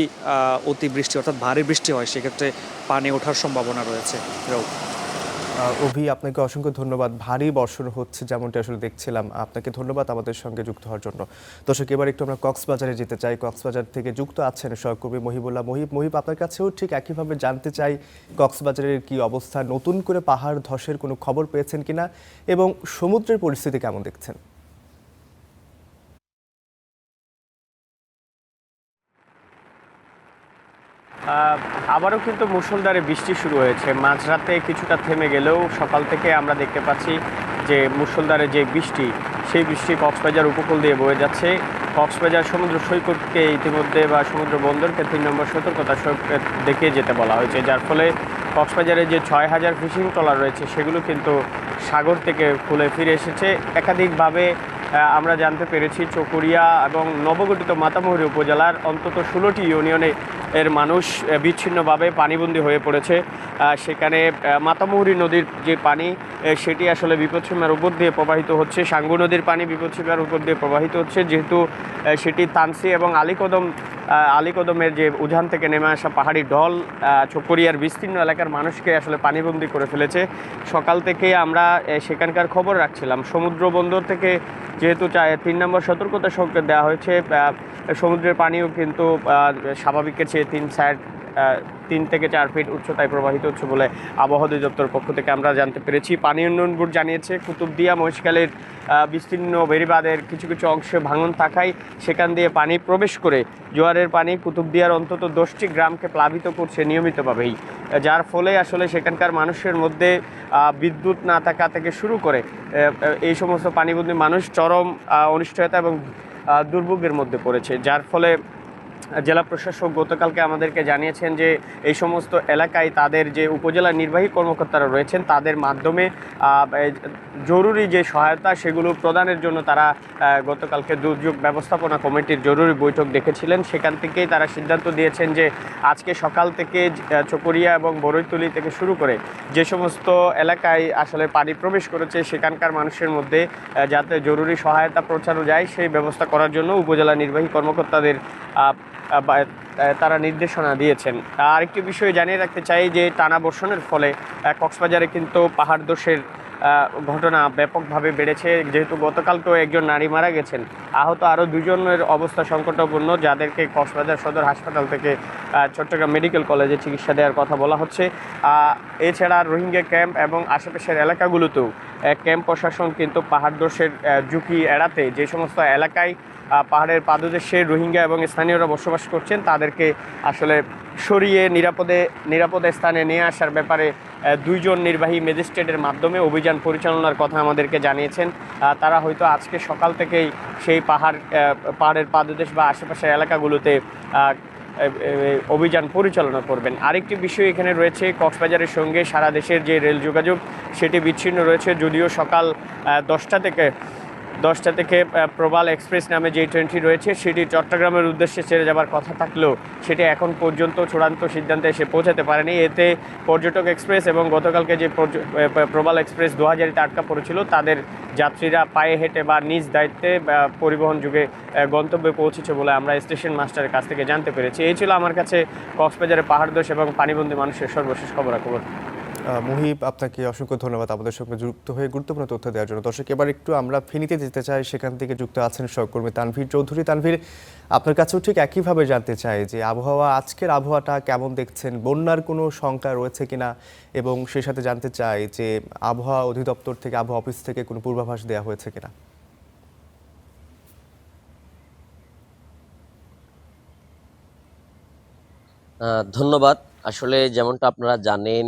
অতিবৃষ্টি অর্থাৎ ভারী বৃষ্টি হয় সেক্ষেত্রে পানি ওঠার সম্ভাবনা রয়েছে। অভি, আপনাকে অসংখ্য ধন্যবাদ। ভারী বর্ষণ হচ্ছে যেমনটি আসলে দেখছিলাম, আপনাকে ধন্যবাদ আমাদের সঙ্গে যুক্ত হওয়ার জন্য। দর্শক, এবার একটু আমরা কক্সবাজারে যেতে চাই। কক্সবাজার থেকে যুক্ত আছেন সহকর্মী মহিবুল্লাহ। মহিব, আপনার কাছেও ঠিক একইভাবে জানতে চাই কক্সবাজারের কি অবস্থা, নতুন করে পাহাড় ধসের কোনো খবর পেয়েছেন কিনা এবং সমুদ্রের পরিস্থিতি কেমন দেখছেন? আবারও কিন্তু মুষলধারে বৃষ্টি শুরু হয়েছে। মাঝরাতে কিছুটা থেমে গেলেও সকাল থেকে আমরা দেখতে পাচ্ছি যে মুষলধারে যে বৃষ্টি, সেই বৃষ্টি কক্সবাজার উপকূল দিয়ে বয়ে যাচ্ছে। কক্সবাজার সমুদ্র সৈকতকে ইতিমধ্যে বা সমুদ্র বন্দরকে 3 নম্বর সতর্কতা সৈকত দেখিয়ে যেতে বলা হয়েছে, যার ফলে কক্সবাজারে যে 6,000 ফিশিং ট্রলার রয়েছে সেগুলো কিন্তু সাগর থেকে খুলে ফিরে এসেছে। একাধিকভাবে আমরা জানতে পেরেছি চকরিয়া এবং নবগঠিত মাতামুহুরী উপজেলার অন্তত 16টি ইউনিয়নে এর মানুষ বিচ্ছিন্নভাবে পানিবন্দী হয়ে পড়েছে। সেখানে মাতামুহুরী নদীর যে পানি সেটি আসলে বিপদসীমার উপর দিয়ে প্রবাহিত হচ্ছে। সাঙ্গু নদীর পানি বিপদসীমার উপর দিয়ে প্রবাহিত হচ্ছে, যেহেতু সেটি তানসি এবং আলীকদমের যে উজান থেকে নেমে আসা পাহাড়ি ঢল চকরিয়ার বিস্তীর্ণ এলাকার মানুষকে আসলে পানিবন্দী করে ফেলেছে। সকাল থেকে আমরা সেখানকার খবর রাখছিলাম। সমুদ্র বন্দর থেকে যেহেতু 3 নম্বর সতর্কতা সংকেত দেওয়া হয়েছে, সমুদ্রের পানিও কিন্তু স্বাভাবিকের চেয়ে 3 থেকে 4 ফিট উচ্চতায় প্রবাহিত হচ্ছে বলে আবহাওয়া অধিদপ্তর পক্ষ থেকে আমরা জানতে পেরেছি। পানি উন্নয়ন বোর্ড জানিয়েছে কুতুবদিয়া মহেশখালীর বিস্তীর্ণ বেড়িবাঁধের কিছু কিছু অংশে ভাঙন থাকায় সেখান দিয়ে পানি প্রবেশ করে জোয়ারের পানি কুতুবদিয়ার অন্তত 10টি গ্রামকে প্লাবিত করছে নিয়মিতভাবেই, যার ফলে আসলে সেখানকার মানুষের মধ্যে বিদ্যুৎ না থাকা থেকে শুরু করে এই সমস্ত পানিবন্দী মানুষ চরম অনিশ্চয়তা এবং দুর্ভোগের মধ্যে পড়েছে। যার ফলে জেলা প্রশাসক গতকালকে আমাদেরকে জানিয়েছেন যে এই সমস্ত এলাকায় তাদের যে উপজেলা নির্বাহী কর্মকর্তারা রয়েছেন তাদের মাধ্যমে জরুরি যে সহায়তা সেগুলো প্রদানের জন্য তারা গতকালকে দুর্যোগ ব্যবস্থাপনা কমিটির জরুরি বৈঠক ডেকেছিলেন। সেখান থেকেই তারা সিদ্ধান্ত দিয়েছেন যে আজকে সকাল থেকে চকরিয়া এবং বরৈতলী থেকে শুরু করে যে সমস্ত এলাকায় আসলে পানি প্রবেশ করেছে সেখানকার মানুষের মধ্যে যাতে জরুরি সহায়তা পৌঁছানো যায় সেই ব্যবস্থা করার জন্য উপজেলা নির্বাহী কর্মকর্তাদের তারা নির্দেশনা দিয়েছেন। আরেকটি বিষয় জানিয়ে রাখতে চাই যে টানা বর্ষণের ফলে কক্সবাজারে কিন্তু পাহাড় ধসের ঘটনা ব্যাপকভাবে বেড়েছে। যেহেতু গতকালকেও একজন নারী মারা গেছেন, আহত আরও 2 জনের অবস্থা সংকটাপন্ন, যাদেরকে কক্সবাজার সদর হাসপাতাল থেকে চট্টগ্রাম মেডিকেল কলেজে চিকিৎসা দেওয়ার কথা বলা হচ্ছে। এছাড়া রোহিঙ্গা ক্যাম্প এবং আশেপাশের এলাকাগুলোতেও ক্যাম্প প্রশাসন কিন্তু পাহাড় ধসের ঝুঁকি এড়াতে যে সমস্ত এলাকায় পাহাড়ের পাদদেশে রোহিঙ্গা এবং স্থানীয়রা বসবাস করছেন তাদেরকে আসলে সরিয়ে নিরাপদ স্থানে নিয়ে আসার ব্যাপারে 2 জন নির্বাহী ম্যাজিস্ট্রেটের মাধ্যমে অভিযান পরিচালনার কথা আমাদেরকে জানিয়েছেন। তারা হয়তো আজকে সকাল থেকেই সেই পাহাড়ের পাদদেশ বা আশেপাশের এলাকাগুলোতে অভিযান পরিচালনা করবেন। আরেকটি বিষয় এখানে রয়েছে, কক্সবাজারের সঙ্গে সারা দেশের যে রেল যোগাযোগ সেটি বিচ্ছিন্ন রয়েছে। যদিও সকাল 10টা থেকে প্রবাল এক্সপ্রেস নামে যে ট্রেনটি রয়েছে সেটি চট্টগ্রামের উদ্দেশ্যে ছেড়ে যাবার কথা থাকলেও সেটি এখন পর্যন্ত চূড়ান্ত সিদ্ধান্তে এসে পৌঁছাতে পারেনি। এতে পর্যটক এক্সপ্রেস এবং গতকালকে যে প্রবাল এক্সপ্রেস 2000-তে আটকা পড়েছিল তাদের যাত্রীরা পায়ে হেঁটে বা নিজ দায়িত্বে পরিবহন যুগে গন্তব্যে পৌঁছেছে বলে আমরা স্টেশন মাস্টারের কাছ থেকে জানতে পেরেছি। এই ছিল আমার কাছে কক্সবাজারের পাহাড়ধস এবং পানিবন্দী মানুষের সর্বশেষ খবরাখবর। মুহিব, আপনাকে অসংখ্য ধন্যবাদ আমাদের সঙ্গে যুক্ত হয়ে গুরুত্বপূর্ণ তথ্য দেওয়ার জন্য। দর্শক, এবার একটু আমরা ফেনীতে যেতে চাই, সেখান থেকে যুক্ত আছেন সহকর্মী তানভীর চৌধুরী। তানভীর, আপনার কাছেও ঠিক একইভাবে জানতে চাই যে আজকের আবহাওয়াটা কেমন দেখছেন, বন্যার কোনো শঙ্কা রয়েছে কিনা, এবং সেই সাথে জানতে চাই যে আবহাওয়া অধিদপ্তর থেকে, আবহাওয়া অফিস থেকে কোনো পূর্বাভাস দেওয়া হয়েছে কিনা। ধন্যবাদ। আসলে যেমনটা আপনারা জানেন,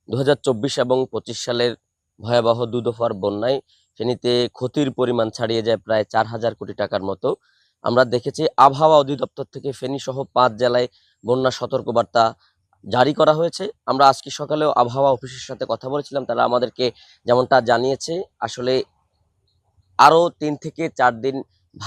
2024 এবং 25 সালের ভয়াবহ দুদফার বন্যায় ফেনীতে ক্ষতির পরিমাণ ছাড়িয়ে যায় প্রায় 4000 কোটি টাকার মতো। আমরা দেখেছি আবহাওয়া অধিদপ্তর থেকে ফেনী সহ 5 জেলায় বন্যা সতর্কবার্তা জারি করা হয়েছে। আমরা আজকে সকালেও আবহাওয়া অফিসের সাথে কথা বলেছিলাম, তারা আমাদেরকে যেমনটা জানিয়েছে আসলে আরও 3 থেকে 4 দিন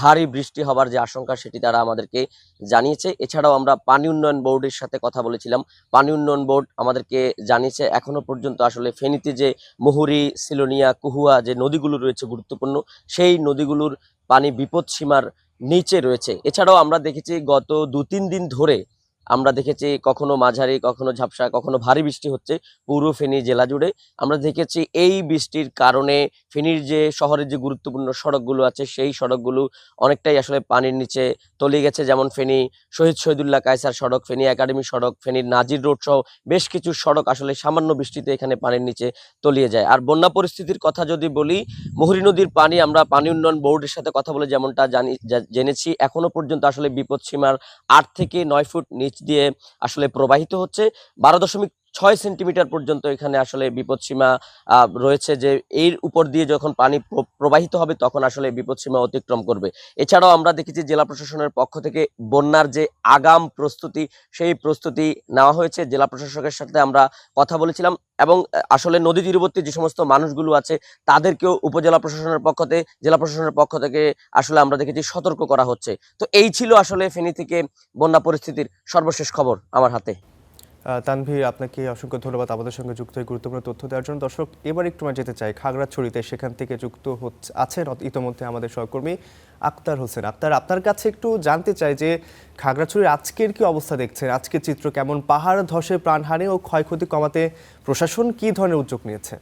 ভারী বৃষ্টি হবার যে আশঙ্কা সেটি তারা আমাদেরকে জানিয়েছে। এছাড়াও আমরা পানি উন্নয়ন বোর্ডের সাথে কথা বলেছিলাম। পানি উন্নয়ন বোর্ড আমাদেরকে জানিয়েছে এখনো পর্যন্ত আসলে ফেনীতে যে মুহুরী, সিলোনিয়া, কুহুয়া যে নদীগুলো রয়েছে গুরুত্বপূর্ণ, সেই নদীগুলোর পানি বিপদ সীমার নিচে রয়েছে। এছাড়াও আমরা দেখেছি গত 2-3 দিন ধরে আমরা দেখেছি কখনো মাঝারি, কখনো ঝাপসা, কখনো ভারী বৃষ্টি হচ্ছে পুরো ফেনী জেলা জুড়ে। আমরা দেখেছি এই বৃষ্টির কারণে ফেনীর যে শহরের যে গুরুত্বপূর্ণ সড়কগুলো আছে সেই সড়কগুলো অনেকটাই আসলে পানির নিচে তলিয়ে গেছে। যেমন ফেনী শহীদ শহীদুল্লাহ কায়সার সড়ক, ফেনী একাডেমি সড়ক, ফেনীর নাজির রোড সহ বেশ কিছু সড়ক আসলে সামান্য বৃষ্টিতে এখানে পানির নিচে তলিয়ে যায়। আর বন্যা পরিস্থিতির কথা যদি বলি, মুহুরী নদীর পানি আমরা পানি উন্নয়ন বোর্ডের সাথে কথা বলে যেমনটা জেনেছি এখনো পর্যন্ত আসলে বিপদ সীমার 8 থেকে 9 ফুট নিচ দিয়ে আসলে প্রবাহিত হচ্ছে। 12.6 সেন্টিমিটার পর্যন্ত এখানে আসলে বিপদসীমা রয়েছে, যে এর উপর দিয়ে যখন পানি প্রবাহিত হবে তখন আসলে বিপদসীমা অতিক্রম করবে। এছাড়াও আমরা দেখেছি জেলা প্রশাসনের পক্ষ থেকে বন্যার যে আগাম প্রস্তুতি সেই প্রস্তুতি নেওয়া হয়েছে। জেলা প্রশাসকের সাথে আমরা কথা বলেছিলাম এবং আসলে নদী তীরবর্তী যে সমস্ত মানুষগুলো আছে তাদেরকেও উপজেলা প্রশাসনের পক্ষ থেকে, জেলা প্রশাসনের পক্ষ থেকে আসলে আমরা দেখেছি সতর্ক করা হচ্ছে। তো এই ছিল আসলে ফেনী থেকে বন্যা পরিস্থিতির সর্বশেষ খবর আমার হাতে। তানভীর, আপনাকে অসংখ্য ধন্যবাদ আমাদের সঙ্গে যুক্ত হয়ে গুরুত্বপূর্ণ তথ্য দেওয়ার জন্য। দর্শক, এবার একটু আমরা যেতে চাই খাগড়াছড়িতে, সেখান থেকে যুক্ত আছেন ইতোমধ্যে আমাদের সহকর্মী আক্তার হোসেন। আপনার কাছে একটু জানতে চাই যে খাগড়াছড়ির আজকের কি অবস্থা দেখছেন, আজকের চিত্র কেমন, পাহাড় ধসে প্রাণহানি ও ক্ষয়ক্ষতি কমাতে প্রশাসন কি ধরনের উদ্যোগ নিয়েছে?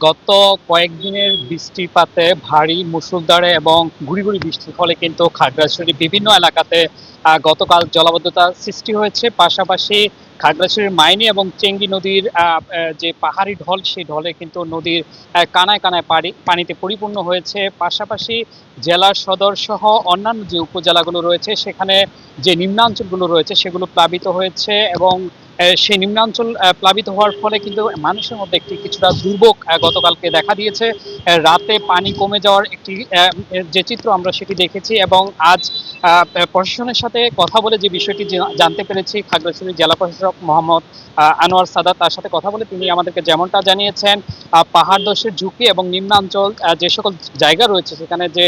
গত কয়েকদিনের বৃষ্টিপাতে ভারী মুষলধারে এবং গুড়ি গুড়ি বৃষ্টির ফলে কিন্তু খাগড়াছড়ির বিভিন্ন এলাকাতে গতকাল জলাবদ্ধতা সৃষ্টি হয়েছে। পাশাপাশি খাগড়াছড়ির মাইনী এবং চেঙ্গি নদীর যে পাহাড়ি ঢল, সেই ঢলে কিন্তু নদীর কানায় কানায় পানিতে পরিপূর্ণ হয়েছে। পাশাপাশি জেলার সদর সহ অন্যান্য যে উপজেলাগুলো রয়েছে সেখানে যে নিম্নাঞ্চলগুলো রয়েছে সেগুলো প্লাবিত হয়েছে এবং সেই নিম্নাঞ্চল প্লাবিত হওয়ার ফলে কিন্তু মানুষের মধ্যে কিছুটা দুর্ভোগ গতকালকে দেখা দিয়েছে। রাতে পানি কমে যাওয়ার একটি যে চিত্র আমরা সেটি দেখেছি এবং আজ প্রশাসনের সাথে কথা বলে যে বিষয়টি জানতে পেরেছি, খাগড়াছড়ি জেলা প্রশাসক মোহাম্মদ আনোয়ার সাদাত, তার সাথে কথা বলে তিনি আমাদেরকে যেমনটা জানিয়েছেন, পাহাড় ধসের ঝুঁকি এবং নিম্নাঞ্চল যে সকল জায়গা রয়েছে সেখানে যে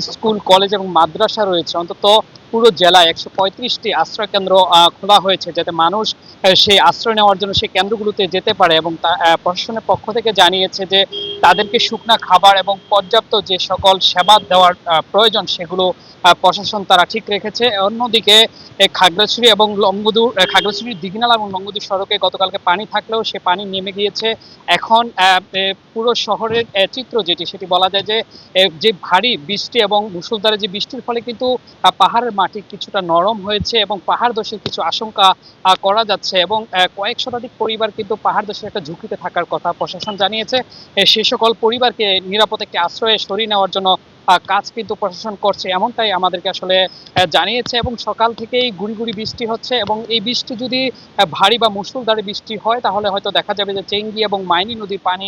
স্কুল, কলেজ এবং মাদ্রাসা রয়েছে, অন্তত পুরো জেলায় 135টি আশ্রয় কেন্দ্র খোলা হয়েছে যাতে মানুষ সেই আশ্রয় নেওয়ার জন্য সেই কেন্দ্রগুলোতে যেতে পারে এবং প্রশাসনের পক্ষ থেকে জানিয়েছে যে তাদেরকে শুকনা খাবার এবং পর্যাপ্ত যে সকল সেবা দেওয়ার প্রয়োজন সেগুলো প্রশাসন তারা ঠিক রেখেছে। অন্যদিকে খাগড়াছড়ি এবং খাগড়াছড়ির দিঘিনালা এবং লংগদু সড়কে গতকালকে পানি থাকলেও সে পানি নেমে গিয়েছে। এখন পুরো শহরের চিত্র যেটি সেটি বলা যায় যে ভারী বৃষ্টি এবং মুষলধারে যে বৃষ্টির ফলে কিন্তু পাহাড়ের মাটি কিছুটা নরম হয়েছে এবং পাহাড় ধসের কিছু আশঙ্কা করা যাচ্ছে এবং কয়েক শতাধিক পরিবার কিন্তু পাহাড় ধসের একটা ঝুঁকিতে থাকার কথা প্রশাসন জানিয়েছে। সে সকল পরিবারকে নিরাপদ একটি আশ্রয়ে সরিয়ে নেওয়ার জন্য কাজ কিন্তু প্রশাসন করছে, এমনটাই আমাদেরকে আসলে জানিয়েছে। এবং সকাল থেকেই গুড়ি গুড়ি বৃষ্টি হচ্ছে এবং এই বৃষ্টি যদি ভারী বা মুষলধারে বৃষ্টি হয় তাহলে হয়তো দেখা যাবে যে চেঙ্গি এবং মাইনী নদীর পানি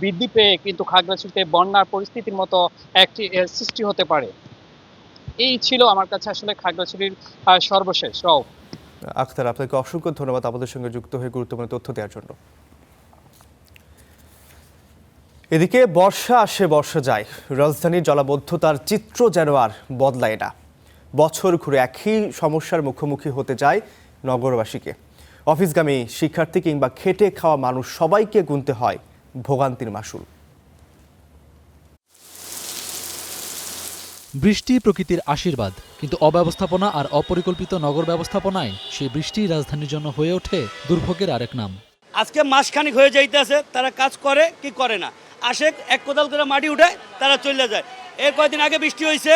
বৃদ্ধি পেয়ে কিন্তু খাগড়াছড়িতে বন্যার পরিস্থিতির মতো একটি সৃষ্টি হতে পারে। এই ছিল আমার কাছে আসলে খাগড়াছড়ির সর্বশেষ। আখতার, আপনাকে অসংখ্য ধন্যবাদ আমাদের সঙ্গে যুক্ত হয়ে গুরুত্বপূর্ণ তথ্য দেওয়ার জন্য। এদিকে বর্ষা আসে বর্ষা যায়, রাজধানীর জলাবদ্ধতার চিত্র যেন আর বদলায় না। বছর ঘুরে একই সমস্যার মুখোমুখি হতে যায় নগরবাসীকে। অফিসগামী শিক্ষার্থী কিংবা খেটে খাওয়া মানুষ সবাইকে গুনতে হয় ভোগান্তির মাসুল। বৃষ্টি প্রকৃতির আশীর্বাদ, কিন্তু অব্যবস্থাপনা আর অপরিকল্পিত নগর ব্যবস্থাপনায় সেই বৃষ্টি রাজধানীর জন্য হয়ে ওঠে দুর্ভোগের আরেক নাম। আজকে মাসখানিক হয়ে যাইতেছে, তারা কাজ করে কি করে না, আসে এক কোদাল করে মাটি উঠায় তারা চলে যায়। এর কয়েকদিন আগে বৃষ্টি হয়েছে,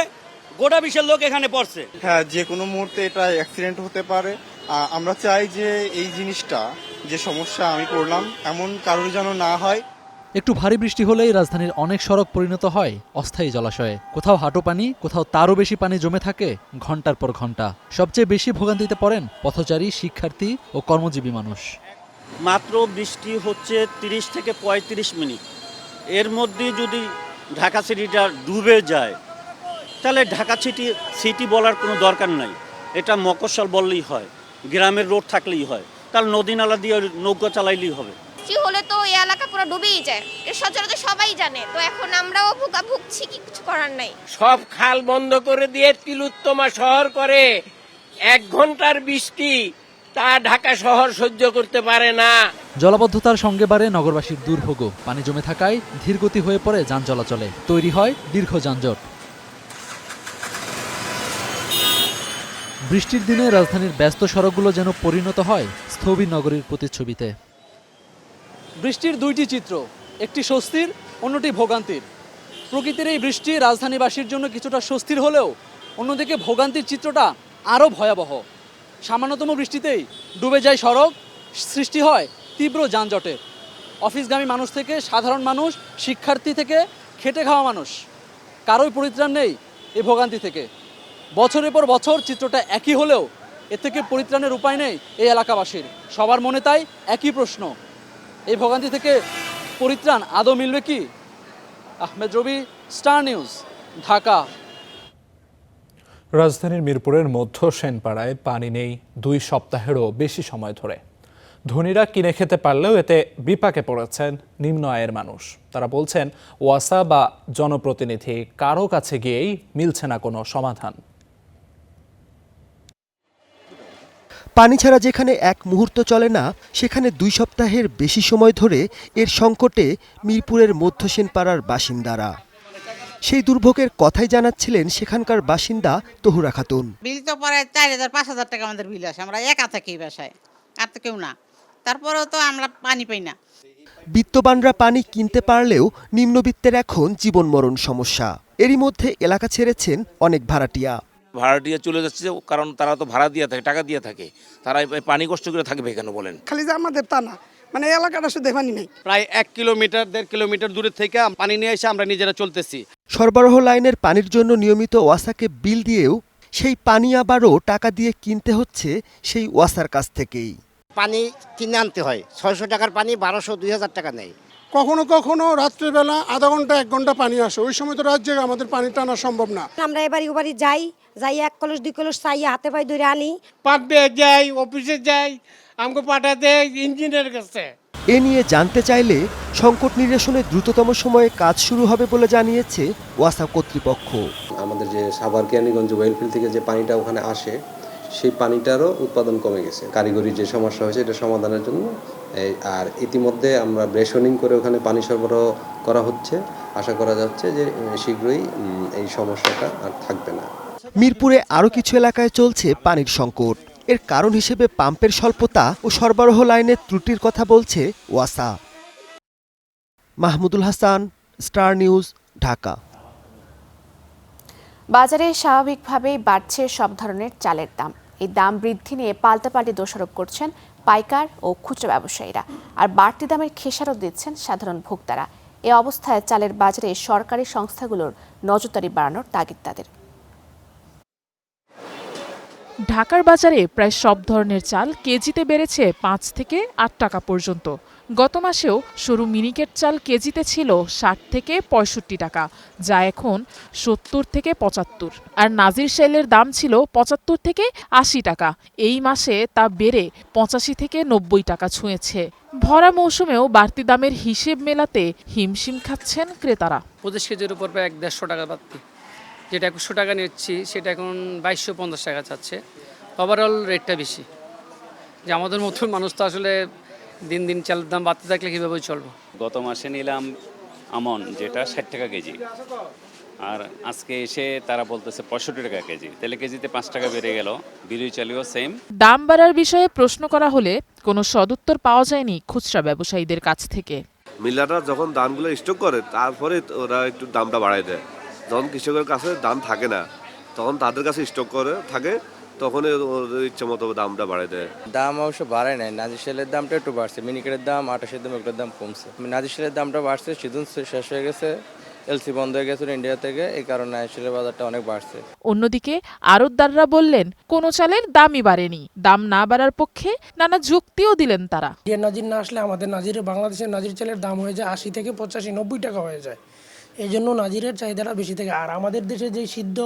গোটা বিশের লোক এখানে পড়ছে। হ্যাঁ, যে কোনো মুহূর্তে এটা অ্যাক্সিডেন্ট হতে পারে। আমরা চাই যে এই জিনিসটা, যে সমস্যা আমি পড়লাম, এমন কারোর যেন না হয়। একটু ভারী বৃষ্টি হলেই রাজধানীর অনেক সড়ক পরিণত হয় অস্থায়ী জলাশয়ে। কোথাও হাঁটু পানি, কোথাও তারও বেশি পানি জমে থাকে ঘন্টার পর ঘন্টা। সবচেয়ে বেশি ভোগান্তিতে পড়েন পথচারী, শিক্ষার্থী ও কর্মজীবী মানুষ। মাত্র বৃষ্টি হচ্ছে 30 থেকে 35 মিনিট, এর মধ্যে যদি ঢাকা সিটিটা ডুবে যায় তাহলে ঢাকা সিটি বলার কোনো দরকার নাই, এটা মফস্বল বললেই হয়, গ্রামের রোড থাকলেই হয়, তাহলে নদী নালা দিয়ে নৌকা চালাইলেই হবে। হলে তো এই এলাকা পুরো ডুবেই যায়, এর সচরাচর সবাই জানে। তো এখন আমরাও ভুগছি, কিছু করার নাই। সব খাল বন্ধ করে দিয়ে তিলোত্তমা শহর করে 1 ঘন্টার বৃষ্টি তা ঢাকা শহর সহ্য করতে পারে না। জলাবদ্ধতার সঙ্গে বাড়ে নগরবাসীর দুর্ভোগ। পানি জমে থাকায় ধীরগতি হয়ে পড়ে যান চলাচলে, তৈরি হয় দীর্ঘ যানজট। বৃষ্টির দিনে রাজধানীর ব্যস্ত সড়কগুলো যেন পরিণত হয় স্থবির নগরীর প্রতিচ্ছবিতে। বৃষ্টির দুইটি চিত্র, একটি স্বস্তির, অন্যটি ভোগান্তির। প্রকৃতির এই বৃষ্টি রাজধানীবাসীর জন্য কিছুটা স্বস্তির হলেও অন্যদিকে ভোগান্তির চিত্রটা আরও ভয়াবহ। সামান্যতম বৃষ্টিতেই ডুবে যায় সড়ক, সৃষ্টি হয় তীব্র যানজটের। অফিসগামী মানুষ থেকে সাধারণ মানুষ, শিক্ষার্থী থেকে খেটে খাওয়া মানুষ, কারোই পরিত্রাণ নেই এই ভোগান্তি থেকে। বছরের পর বছর চিত্রটা একই হলেও এর থেকে পরিত্রাণের উপায় নেই এই এলাকাবাসীর। সবার মনে তাই একই প্রশ্ন, এই ভোগান্তি থেকে পরিত্রাণ আদৌ মিলবে কি? আহমেদ রবি, স্টার নিউজ, ঢাকা। রাজধানীর মিরপুরের মধ্য সেনপাড়ায় পানি নেই 2 সপ্তাহেরও বেশি সময় ধরে। ধনীরা কিনে খেতে পারলেও এতে বিপাকে পড়েছেন নিম্ন আয়ের মানুষ। তারা বলছেন ওয়াসা বা জনপ্রতিনিধি কারো কাছে গিয়েই মিলছে না কোনো সমাধান। পানি ছাড়া যেখানে এক মুহূর্ত চলে না, সেখানে 2 সপ্তাহের বেশি সময় ধরে এর সংকটে মিরপুরের মধ্য সেনপাড়ার বাসিন্দারা। সেই দুর্ভোগের কথাই জানাচ্ছিলেন সেখানকার বাসিন্দা তহুরা খাতুন। বিল তো পরে 4000-5000 টাকা আমাদের বিল আসে, আমরা একা থাকি বাসায়, আর তো কেউ না, তারপরেও তো আমরা পানি পাই না। বিত্তবানরা পানি কিনতে পারলেও নিম্নবিত্তের এখন জীবন মরণ সমস্যা। এরই মধ্যে এলাকা ছেড়েছেন অনেক ভাড়াটিয়া। ভাড়াটিয়া চলে যাচ্ছে কারণ তারা তো ভাড়া দিয়ে থাকে, টাকা দিয়ে থাকে, তারা পানি কষ্ট করে থাকবে কেন বলেন? খালি যে আমাদের তা না, মানে এলাকাটা শুধু পানি নেই। প্রায় 1 কিলোমিটার 1.5 কিলোমিটার দূরে থেকে পানি নিয়ে এসে আমরা নিজেরা চলতেছি। সরবরাহ লাইনের পানির জন্য নিয়মিত ওয়াসাকে বিল দিয়েও সেই পানি আবারও টাকা দিয়ে কিনতে হচ্ছে সেই ওয়াসার কাছ থেকেই। পানি কিনে আনতে হয়, 600 টাকার পানি 1200-2000 টাকা নেয়। কখনো কখনো রাত্রিবেলা আধা ঘন্টা 1 ঘন্টা পানি আসে, ওই সময় তো রাত জেগে আমাদের পানি টানা সম্ভব না। আমরা এবারে ওবারে যাই 1 কলস 2 কলস চাই হাতে পাই ধরে আনি। পাঠবে যাই, অফিসে যাই, আমাকে পাঠাতে ইঞ্জিনিয়ার কাছে। এ নিয়ে জানতে চাইলে সংকট নিরসনে দ্রুততম সময়ে কাজ শুরু হবে বলে জানিয়েছে ওয়াসা কর্তৃপক্ষ। আমাদের যে সাভার কেরানীগঞ্জ ওয়েলফিল্ড থেকে যে পানিটা ওখানে আসে, সেই পানিটারও উৎপাদন কমে গেছে। কারিগরি যে সমস্যা হয়েছে এটা সমাধানের জন্য আর ইতিমধ্যে আমরা ব্রেশনিং করে ওখানে পানি সরবরাহ করা হচ্ছে। আশা করা যাচ্ছে যে শীঘ্রই এই সমস্যাটা আর থাকবে না। মিরপুরে আরও কিছু এলাকায় চলছে পানির সংকট। এর কারণ হিসেবে পাম্পের স্বল্পতা ও সরবরাহ লাইনের ত্রুটির কথা বলছে ওয়াসা। Mahmudul Hasan, star news, Dhaka. বাজারে স্বাভাবিকভাবেই বাড়ছে সব ধরনের চালের দাম। এই দাম বৃদ্ধি নিয়ে পাল্টাপাল্টি দোষারোপ করছেন পাইকার ও খুচরা ব্যবসায়ীরা, আর বাড়তি দামের খেসারত দিচ্ছেন সাধারণ ভোক্তারা। এ অবস্থায় চালের বাজারে সরকারি সংস্থাগুলোর নজরদারি বাড়ানোর তাগিদ তাদের। ঢাকার বাজারে প্রায় সব ধরনের চাল কেজিতে বেড়েছে ৫ থেকে ৮ টাকা পর্যন্ত। গত মাসেও সরু মিনিকেট চাল কেজিতে ছিল ৬০ থেকে ৬৫ টাকা, যা এখন ৭০ থেকে ৭৫। আর নাজির শাইলের দাম ছিল ৭৫ থেকে ৮০ টাকা। এই মাসে তা বেড়ে ৮৫ থেকে ৯০ টাকা ছুঁয়েছে। ভরা মৌসুমেও বাড়তি দামের হিসেব মেলাতে হিমশিম খাচ্ছেন ক্রেতারা। ২৫ কেজির উপর প্রায় ১৫০ টাকা বাড়তি, যেটা ২১০০ টাকা নিচ্ছি সেটা এখন ২২৫০ টাকা চাচ্ছে। ওভারঅল রেটটা বেশি, যে আমাদের মতো মানুষ তো আসলে দিন দিন চালের দাম বাড়তে থাকলে কীভাবে চলবো। গত মাসে নিলাম আমন, যেটা ৬০ টাকা কেজি, আর আজকে এসে তারা বলতেছে ৬৫ টাকা কেজি, তাহলে কেজিতে ৫ টাকা বেড়ে গেল। বিরুই চালেও সেম। দাম বাড়ার বিষয়ে প্রশ্ন করা হলে কোনো সদুত্তর পাওয়া যায়নি খুচরা ব্যবসায়ীদের কাছ থেকে। মিলাররা যখন ধানগুলো স্টক করে তারপরে ওরা একটু দামটা বাড়ায় দেয়। যখন কৃষকের কাছে ধান থাকে না তখন তাদের কাছে স্টক করে থাকে, তখন ইচ্ছে মতো দামটা বাড়ায় দেয়। দাম অবশ্য বাড়ায় নাই, নাজির শাইলের দামটা একটু বাড়ছে, মিনিকেটের দাম ২৮-এর দাম একটার দাম কমছে। নাজির শাইলের দামটা বাড়ছে, সিজন শেষ হয়ে গেছে, এলসি বন্ধ হয়ে গেছে ইন্ডিয়া থেকে, এই কারণে নাজির শাইলের বাজারটা অনেক বাড়ছে। অন্যদিকে আড়তদাররা বললেন কোনো চালের দামই বাড়েনি। দাম না বাড়ার পক্ষে নানা যুক্তিও দিলেন তারা। নাজির না আসলে আমাদের বাংলাদেশের নাজির চালের দাম হয়ে যায় ৮০ থেকে ৮৫-৯০ টাকা হয়ে যায়। এই জন্য নাজিরের চাহিদাটা বেশি থাকে। আর আমাদের দেশে যে সিদ্ধ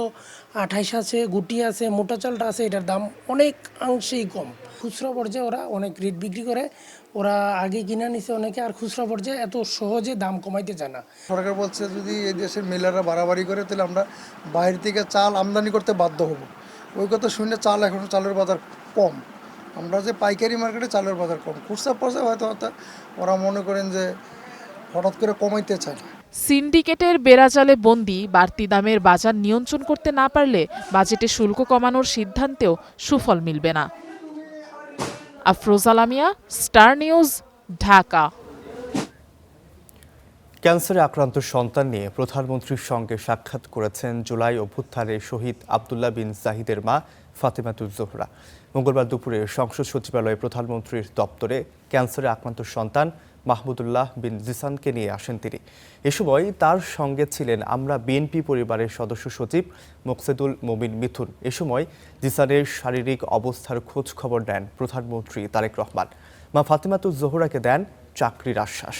২৮ আছে, গুটি আছে, মোটা চালটা আছে, এটার দাম অনেক অংশেই কম। খুচরা পর্যায়ে ওরা অনেক রেট বিক্রি করে, ওরা আগে কিনে নিছে অনেকে, আর খুচরা পর্যায়ে এত সহজে দাম কমাইতে চায় না। সরকার বলছে যদি এই দেশের মিলাররা বাড়াবাড়ি করে তাহলে আমরা বাইরে থেকে চাল আমদানি করতে বাধ্য হব। ওই কথা শুনে এখন চালের বাজার কম। আমরা যে পাইকারি মার্কেটে চালের বাজার কম, খুচরা পর্যায়ে হয়তো ওরা মনে করেন যে হঠাৎ করে কমাইতে চায়। সিন্ডিকেটের বেড়াজালে বন্দী বাড়তি দামের বাজার নিয়ন্ত্রণ করতে না পারলে বাজেটে শুল্ক কমানোর সিদ্ধান্তেও সুফল মিলবে না। Afroza Lamia, star news, Dhaka. ক্যান্সারে আক্রান্ত সন্তান নিয়ে প্রধানমন্ত্রীর সঙ্গে সাক্ষাৎ করেছেন জুলাই অভ্যুত্থানে শহীদ আব্দুল্লাহ বিন জাহিদের মা ফাতেমাতুজ জোহরা। মঙ্গলবার দুপুরে সংসদ সচিবালয়ে প্রধানমন্ত্রীর দপ্তরে ক্যান্সারে আক্রান্ত সন্তান মাহমুদুল্লাহ বিন জিসানকে নিয়ে আসেন তিনি। এ সময় তার সঙ্গে ছিলেন আমরা বিএনপি পরিবারের সদস্য সচিব মোকসেদুল মমিন মিথুন। এ সময় জিসানের শারীরিক অবস্থার খোঁজ খবর নেন প্রধানমন্ত্রী তারেক রহমান। মা ফাতেমাতুজ জোহরাকে দেন চাকরির আশ্বাস।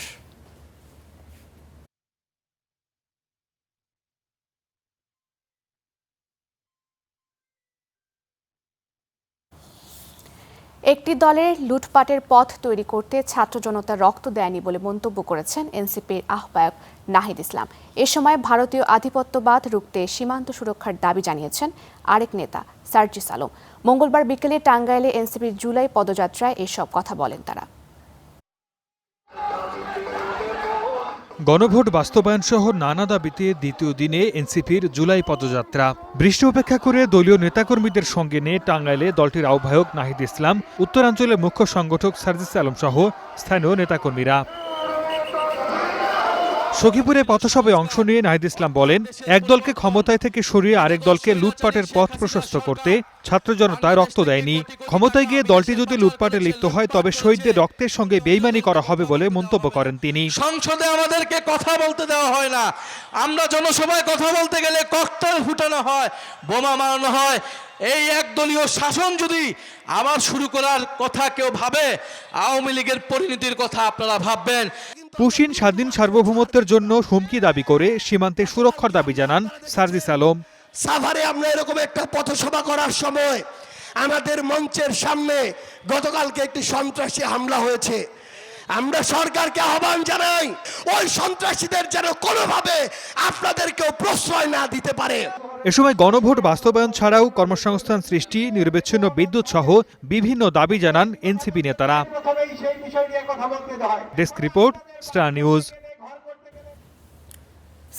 একটি দলের লুটপাটের পথ তৈরি করতে ছাত্র জনতা রক্ত দেয়নি বলে মন্তব্য করেছেন এনসিপির আহ্বায়ক নাহিদ ইসলাম। এ সময় ভারতীয় আধিপত্যবাদ রুখতে সীমান্ত সুরক্ষার দাবি জানিয়েছেন আরেক নেতা সার্জিস আলম। মঙ্গলবার বিকেলে টাঙ্গাইলে এনসিপির জুলাই পদযাত্রায় এসব কথা বলেন তারা। গণভোট বাস্তবায়ন সহ নানা দাবিতে দ্বিতীয় দিনে এনসিপির জুলাই পদযাত্রা। বৃষ্টি উপেক্ষা করে দলীয় নেতাকর্মীদের সঙ্গে নিয়ে টাঙ্গাইলে দলটির আহ্বায়ক নাহিদ ইসলাম, উত্তরাঞ্চলের মুখ্য সংগঠক সার্জিস আলম সহ স্থানীয় নেতাকর্মীরা। সখীপুরে পথসভায় অংশ নিয়ে নাহিদ ইসলাম বলেন, এক দলকে ক্ষমতায় থেকে সরিয়ে আরেক দলকে লুটপাটের পথ প্রশস্ত করতে ছাত্র জনতা রক্ত দেয়নি। ক্ষমতায় গিয়ে দলটি যদি লুটপাটে লিপ্ত হয় তবে শহীদদের রক্তের সঙ্গে বেইমানি করা হবে বলে মন্তব্য করেন তিনি। সংসদে আমাদেরকে কথা বলতে দেওয়া হয় না, আমরা জনসভায় কথা বলতে গেলে ককটেল ফুটানো হয়, বোমা মারানো হয়। এই একদলীয় শাসন যদি আবার শুরু করার কথা কেউ ভাবে, আওয়ামী লীগের পরিণতির কথা আপনারা ভাববেন। পুশিন স্বাধীন সার্বভৌমত্বের জন্য হুমকি দাবি করে সীমান্তে সুরক্ষার দাবি জানান সার্জিস আলম। সাভারে আমরা এরকম একটা পথসভা করার সময় আমাদের মঞ্চের সামনে গতকালকে একটি সন্ত্রাসী হামলা হয়েছে। আমরা সরকারকে আহ্বান জানাই, ওই সন্ত্রাসীদের যেন কোনোভাবে আপনাদেরকেও প্রশ্রয় না দিতে পারে। এ সময় গণভোট বাস্তবায়ন ছাড়াও কর্মসংস্থান সৃষ্টি, নিরবিচ্ছিন্ন বিদ্যুৎ সহ বিভিন্ন দাবি জানান এনসিপি নেতারা। Desk report, star news.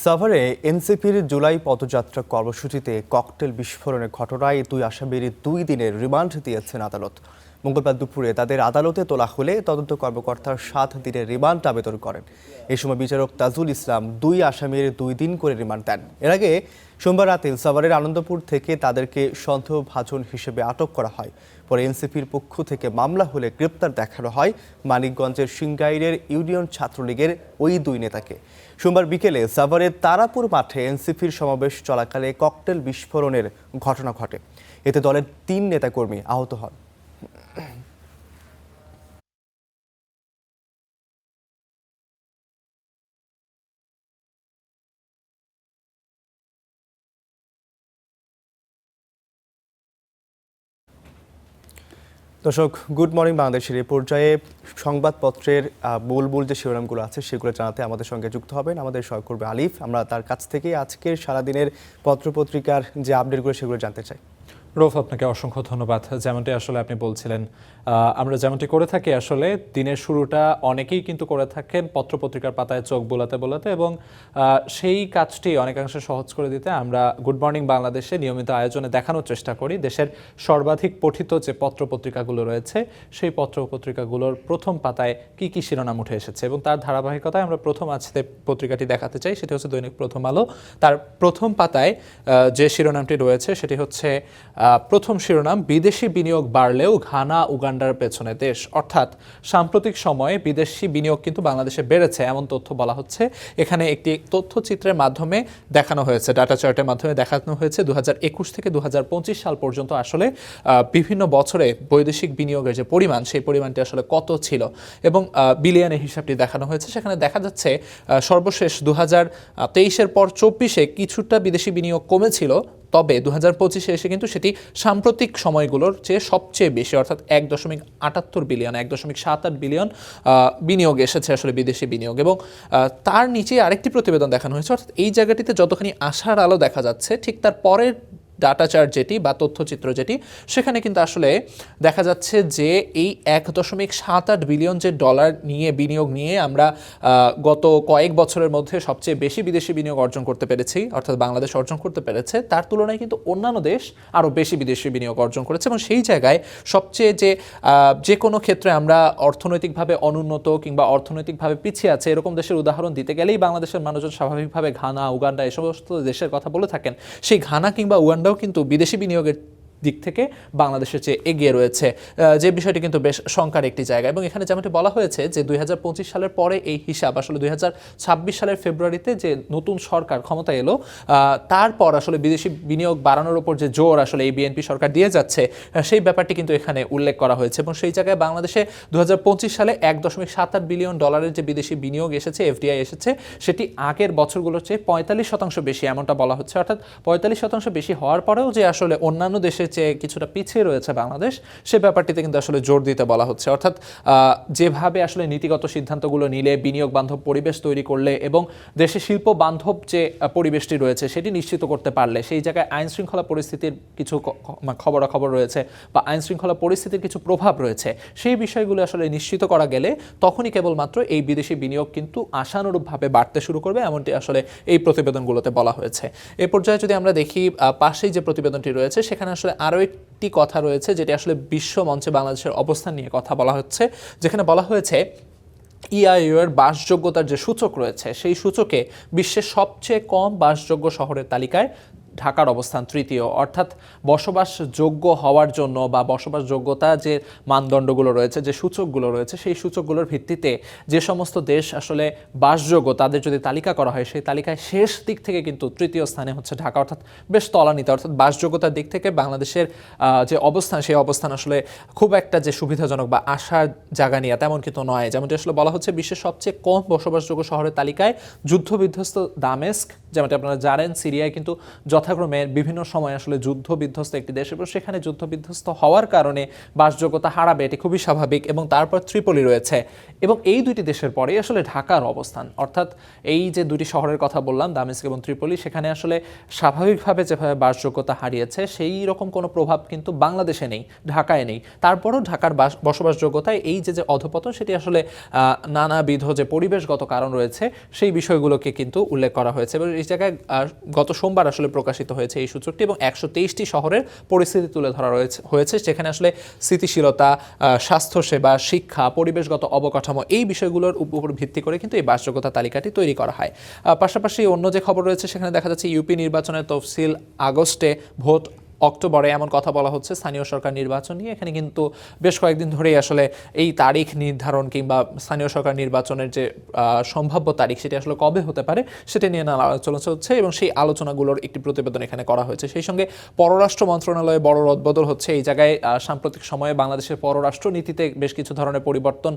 সাভারে এনসিপির জুলাই পদযাত্রা কর্মসূচিতে ককটেল বিস্ফোরণের ঘটনায় দুই আসামির 2 দিনের রিমান্ড দিয়েছেন আদালত। মঙ্গলবার দুপুরে তাদের আদালতে তোলা হলে তদন্ত কর্মকর্তা 7 দিনের রিমান্ড আবেদন করেন। এ সময় বিচারক তাজুল ইসলাম 2 আসামির 2 দিন করে রিমান্ড দেন। এর আগে সোমবার রাতে সাভারের আনন্দপুর থেকে তাদেরকে সন্দেহভাজন হিসেবে আটক করা হয়। পরে এনসিপির পক্ষ থেকে মামলা হলে গ্রেপ্তার দেখানো হয় মানিকগঞ্জের সিংগাইরের ইউনিয়ন ছাত্রলীগের ওই 2 নেতাকে। সোমবার বিকেলে সাভারের তারাপুর মাঠে এনসিপির সমাবেশ চলাকালে ককটেল বিস্ফোরণের ঘটনা ঘটে। এতে দলের 3 নেতাকর্মী আহত হন। দর্শক, গুড মর্নিং বাংলাদেশের এই পর্যায়ে সংবাদপত্রের মূল যে শিরোনামগুলো আছে সেগুলো জানাতে আমাদের সঙ্গে যুক্ত হবেন আমাদের সহকর্মী আলিফ। আমরা তার কাছ থেকে আজকের সারাদিনের পত্রপত্রিকার যে আপডেটগুলো সেগুলো জানতে চাই। রৌফ, আপনাকে অসংখ্য ধন্যবাদ। যেমনটি আসলে আপনি বলছিলেন, আমরা যেমনটি করে থাকি আসলে দিনের শুরুটা অনেকেই কিন্তু করে থাকেন পত্রপত্রিকার পাতায় চোখ বোলাতে বোলাতে, এবং সেই কাজটি অনেকাংশে সহজ করে দিতে আমরা গুড মর্নিং বাংলাদেশে নিয়মিত আয়োজনে দেখানোর চেষ্টা করি দেশের সর্বাধিক পঠিত যে পত্রপত্রিকাগুলো রয়েছে সেই পত্রপত্রিকাগুলোর প্রথম পাতায় কি কি শিরোনাম উঠে এসেছে, এবং তার ধারাবাহিকতায় আমরা প্রথম আজকে পত্রিকাটি দেখাতে চাই। সেটি হচ্ছে দৈনিক প্রথম আলো। তার প্রথম পাতায় যে শিরোনামটি রয়েছে সেটি হচ্ছে প্রথম শিরোনাম, বিদেশি বিনিয়োগ বাড়লেও ঘানা উগান্ডার পেছনে দেশ। অর্থাৎ সাম্প্রতিক সময়ে বিদেশি বিনিয়োগ কিন্তু বাংলাদেশে বেড়েছে এমন তথ্য বলা হচ্ছে। এখানে একটি তথ্যচিত্রের মাধ্যমে দেখানো হয়েছে, ডাটা চার্টের মাধ্যমে দেখানো হয়েছে 2021 থেকে 2025 সাল পর্যন্ত আসলে বিভিন্ন বছরে বৈদেশিক বিনিয়োগের যে পরিমাণ সেই পরিমাণটি আসলে কত ছিল, এবং বিলিয়নের হিসাবটি দেখানো হয়েছে। সেখানে দেখা যাচ্ছে সর্বশেষ 2023-এর পর 24-এ কিছুটা বিদেশি বিনিয়োগ কমেছিল, তবে 2025-এ এসে কিন্তু সেটি সাম্প্রতিক সময়গুলোর চেয়ে সবচেয়ে বেশি, অর্থাৎ 1.78 বিলিয়ন 1.78 বিলিয়ন বিনিয়োগ এসেছে আসলে বিদেশি বিনিয়োগ। এবং তার নিচে আরেকটি প্রতিবেদন দেখানো হয়েছে, অর্থাৎ এই জায়গাটিতে যতখানি আশার আলো দেখা যাচ্ছে ঠিক তার পরের ডাটা চার্ট যেটি বা তথ্যচিত্র যেটি, সেখানে কিন্তু আসলে দেখা যাচ্ছে যে এই 1.78 বিলিয়ন যে ডলার নিয়ে বিনিয়োগ নিয়ে আমরা গত কয়েক বছরের মধ্যে সবচেয়ে বেশি বিদেশি বিনিয়োগ অর্জন করতে পেরেছি, অর্থাৎ বাংলাদেশ অর্জন করতে পেরেছে, তার তুলনায় কিন্তু অন্যান্য দেশ আরও বেশি বিদেশি বিনিয়োগ অর্জন করেছে। এবং সেই জায়গায় সবচেয়ে যে কোনো ক্ষেত্রে আমরা অর্থনৈতিকভাবে অনুন্নত কিংবা অর্থনৈতিকভাবে পিছিয়ে আছে এরকম দেশের উদাহরণ দিতে গেলেই বাংলাদেশের মানুষজন স্বাভাবিকভাবে ঘানা, উগান্ডা এই সমস্ত দেশের কথা বলে থাকেন। সেই ঘানা কিংবা উগান্ডা কিন্তু বিদেশি বিনিয়োগের দিক থেকে বাংলাদেশের চেয়ে এগিয়ে রয়েছে, যে বিষয়টি কিন্তু বেশ শঙ্কার একটি জায়গা। এবং এখানে যেমনটি বলা হয়েছে যে 2025 সালের পরে এই হিসাব আসলে 2026 সালের ফেব্রুয়ারিতে যে নতুন সরকার ক্ষমতা এলো তারপর আসলে বিদেশি বিনিয়োগ বাড়ানোর উপর যে জোর আসলে এই বিএনপি সরকার দিয়ে যাচ্ছে সেই ব্যাপারটি কিন্তু এখানে উল্লেখ করা হয়েছে। এবং সেই জায়গায় বাংলাদেশে 2025 সালে 1.78 বিলিয়ন ডলারের যে বিদেশি বিনিয়োগ এসেছে, এফডিআই এসেছে, সেটি আগের বছরগুলোর চেয়ে 45% বেশি এমনটা বলা হচ্ছে। অর্থাৎ 45% বেশি হওয়ার পরেও যে আসলে অন্যান্য দেশের চেয়ে কিছুটা পিছিয়ে রয়েছে বাংলাদেশ, সে ব্যাপারটিতে কিন্তু আসলে জোর দিতে বলা হচ্ছে। অর্থাৎ যেভাবে আসলে নীতিগত সিদ্ধান্তগুলো নিলে, বিনিয়োগ বান্ধব পরিবেশ তৈরি করলে এবং দেশে শিল্প বান্ধব যে পরিবেশটি রয়েছে সেটি নিশ্চিত করতে পারলে, সেই জায়গায় আইন শৃঙ্খলা পরিস্থিতির কিছু খবরাখবর রয়েছে বা আইন শৃঙ্খলা পরিস্থিতির কিছু প্রভাব রয়েছে, সেই বিষয়গুলো আসলে নিশ্চিত করা গেলে তখনই কেবলমাত্র এই বিদেশি বিনিয়োগ কিন্তু আশানুরূপভাবে বাড়তে শুরু করবে, এমনটি আসলে এই প্রতিবেদনগুলোতে বলা হয়েছে। এ পর্যায়ে যদি আমরা দেখি পাশেই যে প্রতিবেদনটি রয়েছে সেখানে আসলে আরও একটি কথা রয়েছে যেটি আসলে বিশ্ব মঞ্চে বাংলাদেশের অবস্থান নিয়ে কথা বলা হচ্ছে, যেখানে বলা হয়েছে ইআইইউ এর বাসযোগ্যতার যে সূচক রয়েছে সেই সূচকে বিশ্বের সবচেয়ে কম বাসযোগ্য শহরের তালিকায় ঢাকার অবস্থান তৃতীয়। অর্থাৎ বসবাসযোগ্য হওয়ার জন্য বা বসবাসযোগ্যতা যে মানদণ্ডগুলো রয়েছে, যে সূচকগুলো রয়েছে, সেই সূচকগুলোর ভিত্তিতে যে সমস্ত দেশ আসলে বাসযোগ্য তাদের যদি তালিকা করা হয় সেই তালিকায় শেষ দিক থেকে কিন্তু তৃতীয় স্থানে হচ্ছে ঢাকা, অর্থাৎ বেশ তলানিতে। অর্থাৎ বাসযোগ্যতার দিক থেকে বাংলাদেশের যে অবস্থান সেই অবস্থান আসলে খুব একটা যে সুবিধাজনক বা আশার জায়গা নিয়ে তেমন কিন্তু নয়। যেমনটি আসলে বলা হচ্ছে বিশ্বের সবচেয়ে কম বসবাসযোগ্য শহরের তালিকায় যুদ্ধবিধ্বস্ত দামেস্ক, যেমনটি আপনারা জানেন সিরিয়ায় কিন্তু যথাক্রমে বিভিন্ন সময় আসলে যুদ্ধ বিধ্বস্ত একটি দেশ, এবং সেখানে যুদ্ধ বিধ্বস্ত হওয়ার কারণে বাসযোগ্যতা হারাবে, এটি খুবই স্বাভাবিক। এবং তারপর ত্রিপলি রয়েছে, এবং এই দুটি দেশের পরেই আসলে ঢাকার অবস্থান। অর্থাৎ এই যে দুটি শহরের কথা বললাম দামেস্ক এবং ত্রিপলি, সেখানে আসলে স্বাভাবিকভাবে যেভাবে বাসযোগ্যতা হারিয়েছে সেই রকম কোনো প্রভাব কিন্তু বাংলাদেশে নেই, ঢাকায় নেই। তারপরও ঢাকার বসবাসযোগ্যতায় এই যে অধপতন সেটি আসলে নানাবিধ যে পরিবেশগত কারণ রয়েছে সেই বিষয়গুলোকে কিন্তু উল্লেখ করা হয়েছে। এবং এই জায়গায় গত সোমবার আসলে প্রকাশিত হয়েছে এই সূচকটি এবং 123টি শহরের পরিস্থিতি তুলে ধরা হয়েছে যেখানে আসলে স্থিতিশীলতা, স্বাস্থ্যসেবা, শিক্ষা, পরিবেশগত অবকাঠামো এই বিষয়গুলোর উপর ভিত্তি করে কিন্তু এই বাসযোগ্যতা তালিকাটি তৈরি করা হয়। পাশাপাশি অন্য যে খবর রয়েছে সেখানে দেখা যাচ্ছে ইউপি নির্বাচনের তফসিল আগস্টে, ভোট অক্টোবরে, এমন কথা বলা হচ্ছে। স্থানীয় সরকার নির্বাচন নিয়ে এখানে কিন্তু বেশ কয়েকদিন ধরেই আসলে এই তারিখ নির্ধারণ কিংবা স্থানীয় সরকার নির্বাচনের যে সম্ভাব্য তারিখ সেটি আসলে কবে হতে পারে সেটা নিয়ে আলোচনা চলছে এবং সেই আলোচনাগুলোর একটি প্রতিবেদন এখানে করা হয়েছে। সেই সঙ্গে পররাষ্ট্র মন্ত্রণালয়ে বড় রদবদল হচ্ছে। এই জায়গায় সাম্প্রতিক সময়ে বাংলাদেশের পররাষ্ট্র নীতিতে বেশ কিছু ধরনের পরিবর্তন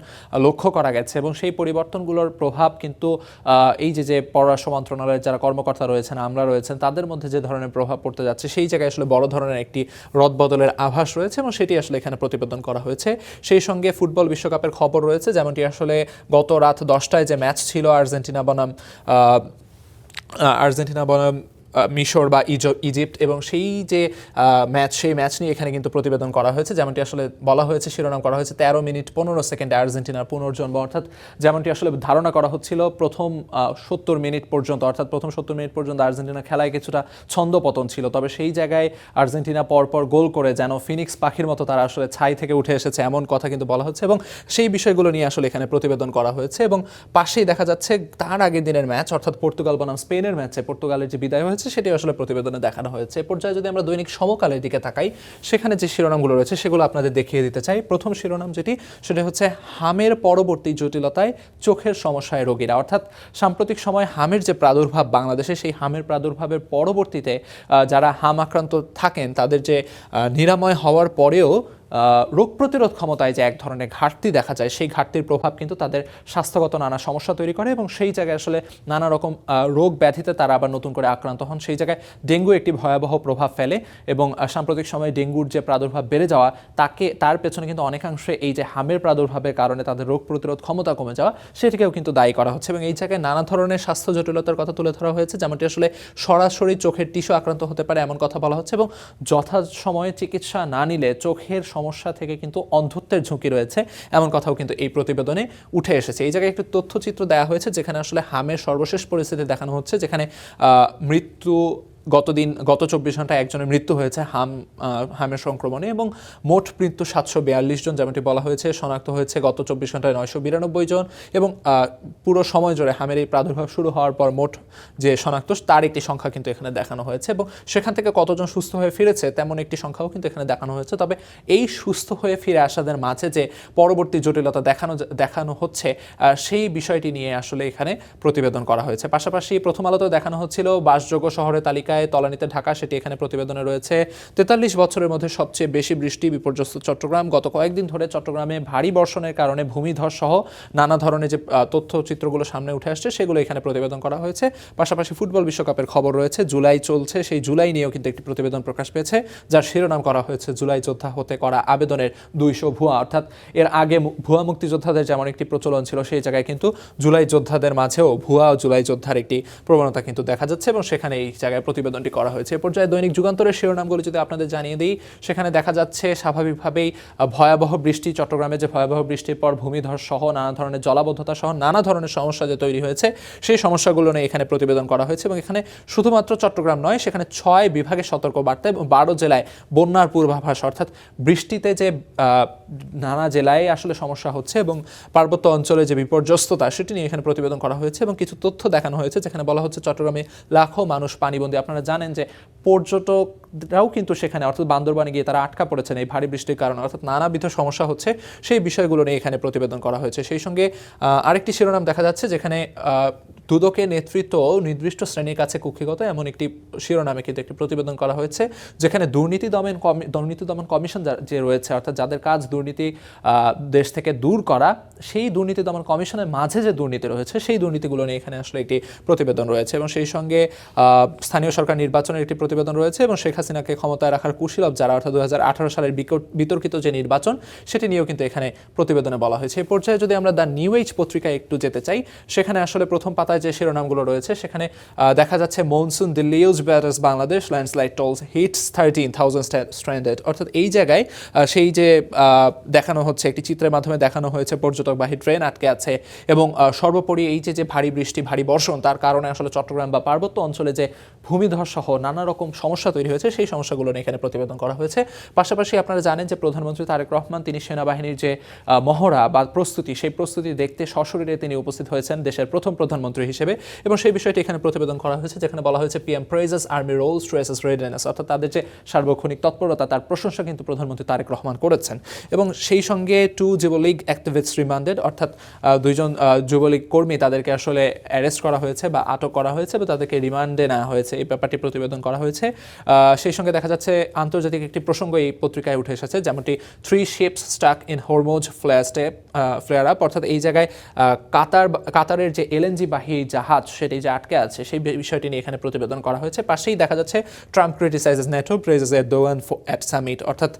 লক্ষ্য করা গেছে এবং সেই পরিবর্তনগুলোর প্রভাব কিন্তু এই যে পররাষ্ট্র মন্ত্রণালয়ের যারা কর্মকর্তা রয়েছেন, আমরা রয়েছেন, তাদের মধ্যে যে ধরনের প্রভাব পড়তে যাচ্ছে সেই জায়গায় আসলে বড় ধরনের একটি রদবদলের আভাস রয়েছে এবং সেটি আসলে এখানে প্রতিবেদন করা হয়েছে। সেই সঙ্গে ফুটবল বিশ্বকাপের খবর রয়েছে, যেমনটি আসলে গত রাত 10টায় যে ম্যাচ ছিল আর্জেন্টিনা বনাম মিশর বা ইজিপ্ট এবং সেই যে সেই ম্যাচ নিয়ে এখানে কিন্তু প্রতিবেদন করা হয়েছে। যেমনটি আসলে বলা হয়েছে, শিরোনাম করা হয়েছে 13 মিনিট 15 সেকেন্ডে আর্জেন্টিনার পুনর্জন্ম, অর্থাৎ যেমনটি আসলে ধারণা করা হচ্ছিল প্রথম 70 মিনিট পর্যন্ত, অর্থাৎ প্রথম 70 মিনিট পর্যন্ত আর্জেন্টিনা খেলায় কিছুটা ছন্দপতন ছিল, তবে সেই জায়গায় আর্জেন্টিনা পরপর গোল করে যেন ফিনিক্স পাখির মতো তারা আসলে ছাই থেকে উঠে এসেছে এমন কথা কিন্তু বলা হচ্ছে এবং সেই বিষয়গুলো নিয়ে আসলে এখানে প্রতিবেদন করা হয়েছে। এবং পাশেই দেখা যাচ্ছে তার আগের দিনের ম্যাচ, অর্থাৎ পর্তুগাল বনাম স্পেনের ম্যাচে পর্তুগালের যে বিদায় হয়েছে সেটি আসলে প্রতিবেদনে দেখানো হয়েছে। এ পর্যায়ে যদি আমরা দৈনিক সমকালের দিকে তাকাই, সেখানে যে শিরোনামগুলো রয়েছে সেগুলো আপনাদের দেখিয়ে দিতে চাই। প্রথম শিরোনাম যেটি, সেটা হচ্ছে হামের পরবর্তী জটিলতায় চোখের সমস্যায় রোগীরা, অর্থাৎ সাম্প্রতিক সময় হামের যে প্রাদুর্ভাব বাংলাদেশে, সেই হামের প্রাদুর্ভাবের পরবর্তীতে যারা হাম আক্রান্ত থাকেন তাদের যে নিরাময় হওয়ার পরেও রোগ প্রতিরোধ ক্ষমতায় যে এক ধরনের ঘাটতি দেখা যায়, সেই ঘাটতির প্রভাব কিন্তু তাদের স্বাস্থ্যগত নানা সমস্যা তৈরি করে এবং সেই জায়গায় আসলে নানা রকম রোগ ব্যাধিতে তারা আবার নতুন করে আক্রান্ত হন। সেই জায়গায় ডেঙ্গু একটি ভয়াবহ প্রভাব ফেলে এবং সাম্প্রতিক সময়ে ডেঙ্গুর যে প্রাদুর্ভাব বেড়ে যাওয়া, তার পেছনে কিন্তু অনেকাংশে এই যে হামের প্রাদুর্ভাবের কারণে তাদের রোগ প্রতিরোধ ক্ষমতা কমে যাওয়া, সেটিকেও কিন্তু দায়ী করা হচ্ছে এবং এই জায়গায় নানা ধরনের স্বাস্থ্য জটিলতার কথা তুলে ধরা হয়েছে। যেমনটি আসলে সরাসরি চোখের টিস্যু আক্রান্ত হতে পারে এমন কথা বলা হচ্ছে এবং যথাসময়ে চিকিৎসা না নিলে চোখের সমস্যা থেকে কিন্তু অন্ধত্বের ঝুঁকি রয়েছে এমন কথাও কিন্তু এই প্রতিবেদনে উঠে এসেছে। এই জায়গায় একটু তথ্যচিত্র দেওয়া হয়েছে যেখানে আসলে হামের সর্বশেষ পরিস্থিতি দেখানো হচ্ছে, যেখানে গত 24 ঘন্টায় একজনের মৃত্যু হয়েছে হামের সংক্রমণে এবং মোট মৃত্যু 742 জন যেমনটি বলা হয়েছে। শনাক্ত হয়েছে গত 24 ঘন্টায় 992 জন এবং পুরো সময় জুড়ে হামের এই প্রাদুর্ভাব শুরু হওয়ার পর মোট যে শনাক্ত তার একটি সংখ্যা কিন্তু এখানে দেখানো হয়েছে এবং সেখান থেকে কতজন সুস্থ হয়ে ফিরেছে তেমন একটি সংখ্যাও কিন্তু এখানে দেখানো হয়েছে। তবে এই সুস্থ হয়ে ফিরে আসাদের মাঝে যে পরবর্তী জটিলতা দেখানো হচ্ছে সেই বিষয়টি নিয়ে আসলে এখানে প্রতিবেদন করা হয়েছে। পাশাপাশি প্রথম আলোতে দেখানো হচ্ছিল বাসযোগ্য শহরের তালিকা তলানিতে ঢাকা, সেটি এখানে প্রতিবেদনে রয়েছে। 43 বছরের মধ্যে সবচেয়ে বেশি বৃষ্টি, বিপর্যস্ত চট্টগ্রাম। গত কয়েকদিন ধরে চট্টগ্রামে ভারী বর্ষণের কারণে ভূমিধস সহ নানা ধরনের যে তথ্যচিত্রগুলো সামনে উঠে আসছে সেগুলো এখানে প্রতিবেদন করা হয়েছে। পাশাপাশি ফুটবল বিশ্বকাপের খবর রয়েছে, জুলাই চলছে, সেই জুলাই নিয়েও কিন্তু একটি প্রতিবেদন প্রকাশ পেয়েছে যার শিরোনাম করা হয়েছে জুলাই যোদ্ধা হতে করা আবেদনের 200 ভুয়া, অর্থাৎ এর আগে ভুয়া মুক্তিযোদ্ধাদের যেমন একটি প্রচলন ছিল সেই জায়গায় কিন্তু জুলাই যোদ্ধাদের মাঝেও ভুয়া জুলাই যোদ্ধার একটি প্রবণতা কিন্তু দেখা যাচ্ছে এবং সেখানে এই জায়গায় প্রতিবেদনটি করা হয়েছে। এ পর্যায়ে দৈনিক যুগান্তরের শিরোনামগুলো যদি আপনাদের জানিয়ে দিই, সেখানে দেখা যাচ্ছে স্বাভাবিকভাবেই ভয়াবহ বৃষ্টি, চট্টগ্রামে যে ভয়াবহ বৃষ্টির পর ভূমিধস সহ নানা ধরনের জলাবদ্ধতা সহ নানা ধরনের সমস্যা যে তৈরি হয়েছে সেই সমস্যাগুলো নিয়ে এখানে প্রতিবেদন করা হয়েছে এবং এখানে শুধুমাত্র চট্টগ্রাম নয়, সেখানে 6 বিভাগে সতর্কবার্তা এবং 12 জেলায় বন্যার পূর্বাভাস, অর্থাৎ বৃষ্টিতে যে নানা জেলায় আসলে সমস্যা হচ্ছে এবং পার্বত্য অঞ্চলে যে বিপর্যস্ততা সেটি নিয়ে এখানে প্রতিবেদন করা হয়েছে এবং কিছু তথ্য দেখানো হয়েছে যেখানে বলা হচ্ছে চট্টগ্রামে লাখো মানুষ পানিবন্দী। আপনারা জানেন যে পর্যটকরাও কিন্তু সেখানে, অর্থাৎ বান্দরবানে গিয়ে তারা আটকা পড়েছেন এই ভারী বৃষ্টির কারণে, অর্থাৎ নানাবিধ সমস্যা হচ্ছে, সেই বিষয়গুলো নিয়ে এখানে প্রতিবেদন করা হয়েছে। সেই সঙ্গে আরেকটি শিরোনাম দেখা যাচ্ছে যেখানে দুদকের নেতৃত্ব নির্দিষ্ট শ্রেণীর কাছে কুক্ষিগত এমন একটি শিরোনামে কিন্তু একটি প্রতিবেদন করা হয়েছে যেখানে দুর্নীতি দমন কমিশন যে রয়েছে, অর্থাৎ যাদের কাজ দুর্নীতি দেশ থেকে দূর করা, সেই দুর্নীতি দমন কমিশনের মাঝে যে দুর্নীতি রয়েছে সেই দুর্নীতিগুলো নিয়ে এখানে আসলে একটি প্রতিবেদন রয়েছে এবং সেই সঙ্গে স্থানীয় সরকার নির্বাচনের একটি প্রতিবেদন রয়েছে এবং শেখ হাসিনাকে ক্ষমতায় রাখার কুশীলব যারা, অর্থাৎ 2018 সালের বিতর্কিত যে নির্বাচন সেটি নিয়েও কিন্তু এখানে প্রতিবেদনে বলা হয়েছে। এই পর্যায়ে যদি আমরা দ্য নিউ এজ পত্রিকায় একটু যেতে চাই, সেখানে আসলে প্রথম পাতায় পাতায় যে শিরোনামগুলো রয়েছে সেখানে দেখা যাচ্ছে monsoon Delhi use batters Bangladesh landslide tolls hits 13,000 stranded. অর্থাৎ এই জায়গায় সেই যে দেখানো হচ্ছে, একটি চিত্রের মাধ্যমে দেখানো হয়েছে পর্যটকবাহী ট্রেন আটকে আছে এবং সর্বোপরি এই যে ভারী বৃষ্টি ভারী বর্ষণ, তার কারণে আসলে চট্টগ্রাম বা পার্বত্য অঞ্চলে যে ভূমিধস সহ নানা রকম সমস্যা তৈরি হয়েছে সেই সমস্যাগুলো নিয়ে এখানে প্রতিবেদন করা হয়েছে। পাশাপাশি আপনারা জানেন যে প্রধানমন্ত্রী তারেক রহমান তিনি সেনাবাহিনীর যে মহড়া বা প্রস্তুতি, সেই প্রস্তুতি দেখতে সশরীরে তিনি উপস্থিত হয়েছেন দেশের প্রথম প্রধানমন্ত্রী হিসেবে এবং সেই বিষয়টি এখানে প্রতিবেদন করা হয়েছে, যেখানে বলা হয়েছে PM praises army role stresses readiness, অর্থাৎ তাদের যে সার্বক্ষণিক তৎপরতা তার প্রশংসা কিন্তু প্রধানমন্ত্রী তারেক রহমান করেছেন। এবং সেই সঙ্গে 2 যুবলীগ অ্যাক্টিভিস্ট রিমান্ডেড, অর্থাৎ 2জন যুবলীগ কর্মী তাদেরকে আসলে অ্যারেস্ট করা হয়েছে বা আটক করা হয়েছে বা তাদেরকে রিমান্ডে নেওয়া হয়েছে, এই ব্যাপারটি প্রতিবেদন করা হয়েছে। সেই সঙ্গে দেখা যাচ্ছে আন্তর্জাতিক একটি প্রসঙ্গ এই পত্রিকায় উঠে এসেছে, যেমনটি 3 ships stuck in Hormuz flare up, অর্থাৎ এই জায়গায় কাতারের যে এলএনজি বাহী জাহাজ সেটি যে আটকে আছে সেই বিষয়টি নিয়ে এখানে প্রতিবেদন করা হয়েছে। পাশেই দেখা যাচ্ছে Trump criticises NATO praises Erdogan at summit, অর্থাৎ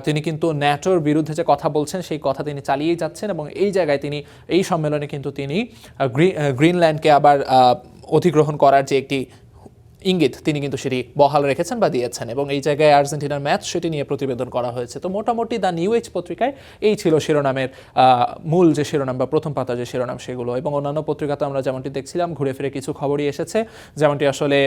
তিনি কিন্তু ন্যাটোর বিরুদ্ধে যে কথা বলছেন সেই কথা তিনি চালিয়েই যাচ্ছেন এবং এই জায়গায় তিনি এই সম্মেলনে কিন্তু তিনি গ্রিনল্যান্ডকে আবার অধিগ্রহণ করার যে একটি ইঙ্গিত তিনি কিন্তু সেটি বহাল রেখেছেন বা দিয়েছেন এবং এই জায়গায় আর্জেন্টিনার ম্যাচ সেটি নিয়ে প্রতিবেদন করা হয়েছে। তো মোটামুটি দ্য নিউ এজ পত্রিকায় এই ছিল শিরোনামের মূল যে শিরোনাম বা প্রথম পাতা যে শিরোনাম সেগুলো, এবং অন্যান্য পত্রিকাতে আমরা যেমনটি দেখছিলাম ঘুরে ফিরে কিছু খবরই এসেছে, যেমনটি আসলে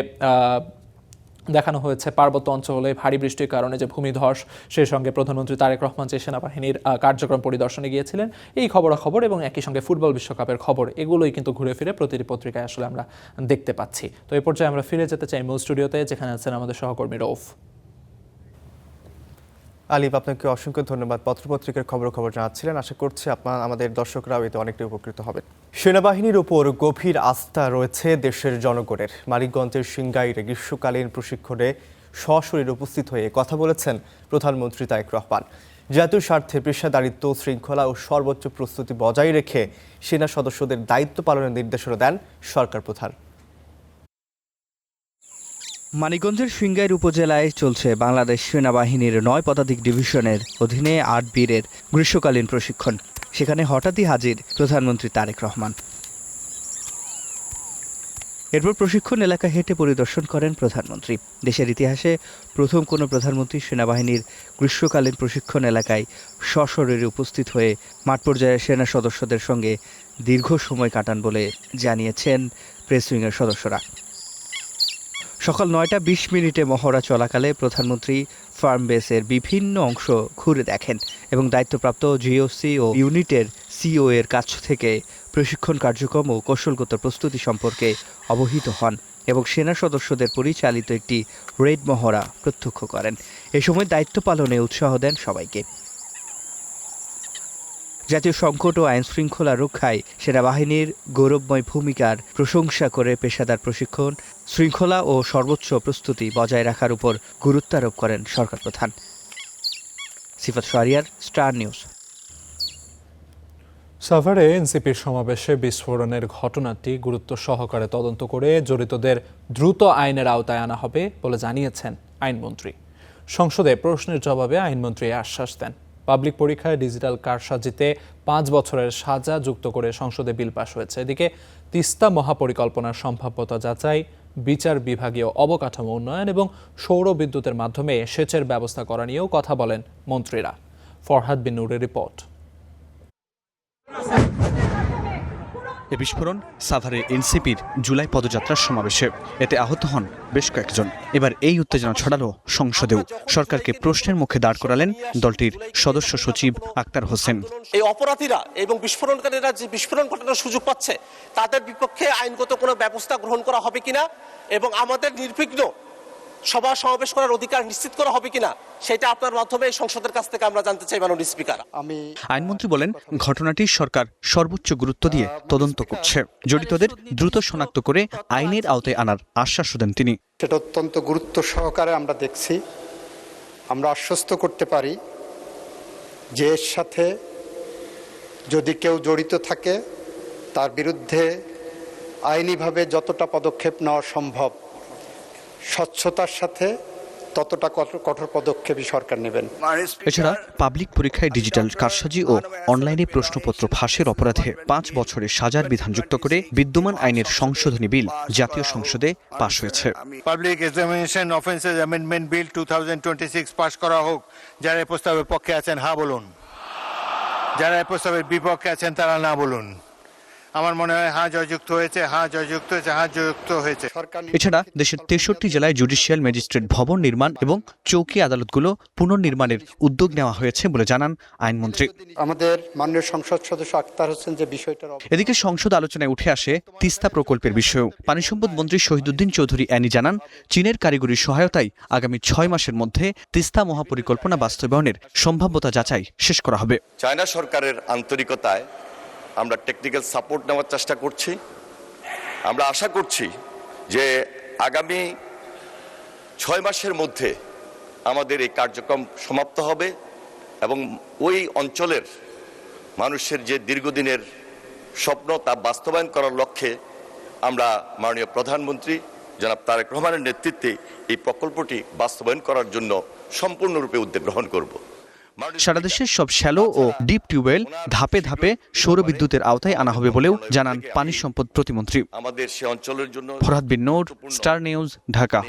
দেখানো হয়েছে পার্বত্য অঞ্চলে ভারী বৃষ্টির কারণে যে ভূমিধস, সেই সঙ্গে প্রধানমন্ত্রী তারেক রহমান যে সেনাবাহিনীর কার্যক্রম পরিদর্শনে গিয়েছিলেন এই খবরাখবর এবং একই সঙ্গে ফুটবল বিশ্বকাপের খবর, এগুলোই কিন্তু ঘুরে ফিরে প্রতিটি পত্রিকায় আসলে আমরা দেখতে পাচ্ছি। তো এই পর্যায়ে আমরা ফিরে যেতে চাই মূল স্টুডিওতে, যেখানে আছেন আমাদের সহকর্মী রৌফ। আলিফ, আপনাকে অসংখ্য ধন্যবাদ। পত্রপত্রিকার খবর জানাচ্ছিলেন, আশা করছি আমাদের দর্শকরাও এতে অনেকটা উপকৃত হবেন। সেনাবাহিনীর উপর গভীর আস্থা রয়েছে দেশের জনগণের। মানিকগঞ্জের সিংগাইরে গ্রীষ্মকালীন প্রশিক্ষণে সশরীরে উপস্থিত হয়ে কথা বলেছেন প্রধানমন্ত্রী তারেক রহমান। জাতীয় স্বার্থে পেশাদারিত্ব, শৃঙ্খলা ও সর্বোচ্চ প্রস্তুতি বজায় রেখে সেনা সদস্যদের দায়িত্ব পালনের নির্দেশনা দেন সরকার প্রধান। মানিকগঞ্জের সিংগাইর উপজেলায় চলছে বাংলাদেশ সেনাবাহিনীর 9 পদাতিক ডিভিশনের অধীনে 8 বীরের গ্রীষ্মকালীন প্রশিক্ষণ। সেখানে হঠাৎই হাজির প্রধানমন্ত্রী তারেক রহমান। এরপর প্রশিক্ষণ এলাকা হেঁটে পরিদর্শন করেন প্রধানমন্ত্রী। দেশের ইতিহাসে প্রথম কোনো প্রধানমন্ত্রী সেনাবাহিনীর গ্রীষ্মকালীন প্রশিক্ষণ এলাকায় সশরীরে উপস্থিত হয়ে মাঠ পর্যায়ে সেনা সদস্যদের সঙ্গে দীর্ঘ সময় কাটান বলে জানিয়েছেন প্রেস উইংয়ের সদস্যরা। সকাল 9টা 20 মিনিটে মহড়া চলাকালে প্রধানমন্ত্রী ফার্ম বেসের বিভিন্ন অংশ ঘুরে দেখেন এবং দায়িত্বপ্রাপ্ত জিওসি ও ইউনিটের সিও এর কাছ থেকে প্রশিক্ষণ কার্যক্রম ও কৌশলগত প্রস্তুতি সম্পর্কে অবহিত হন এবং সেনা সদস্যদের পরিচালিত একটি রেড মহড়া প্রত্যক্ষ করেন। এ সময় দায়িত্ব পালনে উৎসাহ দেন সবাইকে। জাতীয় সংকট ও আইন শৃঙ্খলা রক্ষায় সেনাবাহিনীর গৌরবময় ভূমিকার প্রশংসা করে পেশাদার প্রশিক্ষণ, শৃঙ্খলা ও সর্বোচ্চ প্রস্তুতি বজায় রাখার উপর গুরুত্ব আরোপ করেন সরকার প্রধান। সিফাত শাহরিয়ার, স্টার নিউজ। সাভারে এনসিপির সমাবেশে বিস্ফোরণের ঘটনাটি গুরুত্ব সহকারে তদন্ত করে জড়িতদের দ্রুত আইনের আওতায় আনা হবে বলে জানিয়েছেন আইনমন্ত্রী। সংসদে প্রশ্নের জবাবে আইনমন্ত্রী আশ্বাস দেন। পাবলিক পরীক্ষায় ডিজিটাল কারসাজিতে 5 বছরের সাজা যুক্ত করে সংসদে বিল পাশ হয়েছে। এদিকে তিস্তা মহাপরিকল্পনার সম্ভাব্যতা যাচাই, বিচার বিভাগীয় অবকাঠামো উন্নয়ন এবং সৌর বিদ্যুতের মাধ্যমে সেচের ব্যবস্থা করা নিয়েও কথা বলেন মন্ত্রীরা। ফরহাদ বিন নূরের রিপোর্ট। এ বিস্ফোরণ সাভারের এনসিপির জুলাই পদযাত্রার সমাবেশে। এতে আহত হন বেশ কয়েকজন। এবার এই উত্তেজনা ছড়ালো সংসদেও। সরকারকে প্রশ্নের মুখে দাঁড় করালেন দলটির সদস্য সচিব আক্তার হোসেন। এই অপরাধীরা এবং বিস্ফোরণকারীরা যে বিস্ফোরণ ঘটানোর সুযোগ পাচ্ছে তাদের বিপক্ষে আইনগত কোনো ব্যবস্থা গ্রহণ করা হবে কিনা এবং আমাদের নির্বিঘ্ন সভা সমাবেশ করার অধিকার নিশ্চিত করা হবে কিনা সেটা আপনার মাধ্যমে সংসদের কাছ থেকে আমরা জানতে চাই মাননীয় স্পিকার। আইনমন্ত্রী বলেন, ঘটনাটি সরকার সর্বোচ্চ গুরুত্ব দিয়ে তদন্ত করছে। জড়িতদের দ্রুত শনাক্ত করে আইনের আওতায় আনার আশ্বাস দেন তিনি। সেটা অত্যন্ত গুরুত্ব সহকারে আমরা দেখছি। আমরা আশ্বস্ত করতে পারি যে এর সাথে যদি কেউ জড়িত থাকে তার বিরুদ্ধে আইনিভাবে যতটা পদক্ষেপ নেওয়া সম্ভব স্বচ্ছতার সাথে ততটা কঠোর পদক্ষেপই সরকার নেবেন। এছাড়া পাবলিক পরীক্ষায় ডিজিটাল কারসাজি ও অনলাইনে প্রশ্নপত্র ফাঁসের অপরাধে 5 বছরের সাজার বিধান যুক্ত করে বিদ্যমান আইনের সংশোধনী বিল জাতীয় সংসদে পাশ হয়েছে। Public examination offences amendment bill 2026 pass করা হোক। যারা এই প্রস্তাবের পক্ষে আছেন হ্যাঁ বলুন, যারা এই প্রস্তাবের বিপক্ষে আছেন তারা না বলুন। আমার মনে হয় হ্যাঁ জয়যুক্ত হয়েছে, হ্যাঁ জয়যুক্ত হয়েছে, হ্যাঁ জয়যুক্ত হয়েছে। এছাড়া দেশের 63 জেলায় জুডিশিয়াল ম্যাজিস্ট্রেট ভবন নির্মাণ এবং চৌকি আদালতগুলো পুনর্নির্মাণের উদ্যোগ নেওয়া হয়েছে বলে জানান আইনমন্ত্রী। আমাদের মাননীয় সংসদ সদস্য আক্তার হোসেন যে বিষয়টার এদিকে সংসদ আলোচনায় উঠে আসে তিস্তা প্রকল্পের বিষয়েও। পানি সম্পদ মন্ত্রী শহীদুদ্দিন চৌধুরী অ্যানি জানান, চীনের কারিগরি সহায়তায় আগামী 6 মাসের মধ্যে তিস্তা মহাপরিকল্পনা বাস্তবায়নের সম্ভাব্যতা যাচাই শেষ করা হবে। চায়না সরকারের আন্তরিকতায় আমরা টেকনিক্যাল সাপোর্ট নেওয়ার চেষ্টা করছি। আমরা আশা করছি যে আগামী 6 মাসের মধ্যে আমাদের এই কার্যক্রম সমাপ্ত হবে এবং ওই অঞ্চলের মানুষের যে দীর্ঘদিনের স্বপ্ন তা বাস্তবায়ন করার লক্ষ্যে আমরা মাননীয় প্রধানমন্ত্রী জনাব তারেক রহমানের নেতৃত্বে এই প্রকল্পটি বাস্তবায়ন করার জন্য সম্পূর্ণরূপে উদ্যোগ গ্রহণ করব। সারা দেশের সব শ্যালো ও ডিপ টিউবওয়েল ধাপে ধাপে সৌর বিদ্যুতের আওতায় আনা হবে বলেও জানান পানি সম্পদ প্রতিমন্ত্রী। আমাদের সে অঞ্চলের জন্য ফরহাদ বিন নূর, স্টার নিউজ, ঢাকা।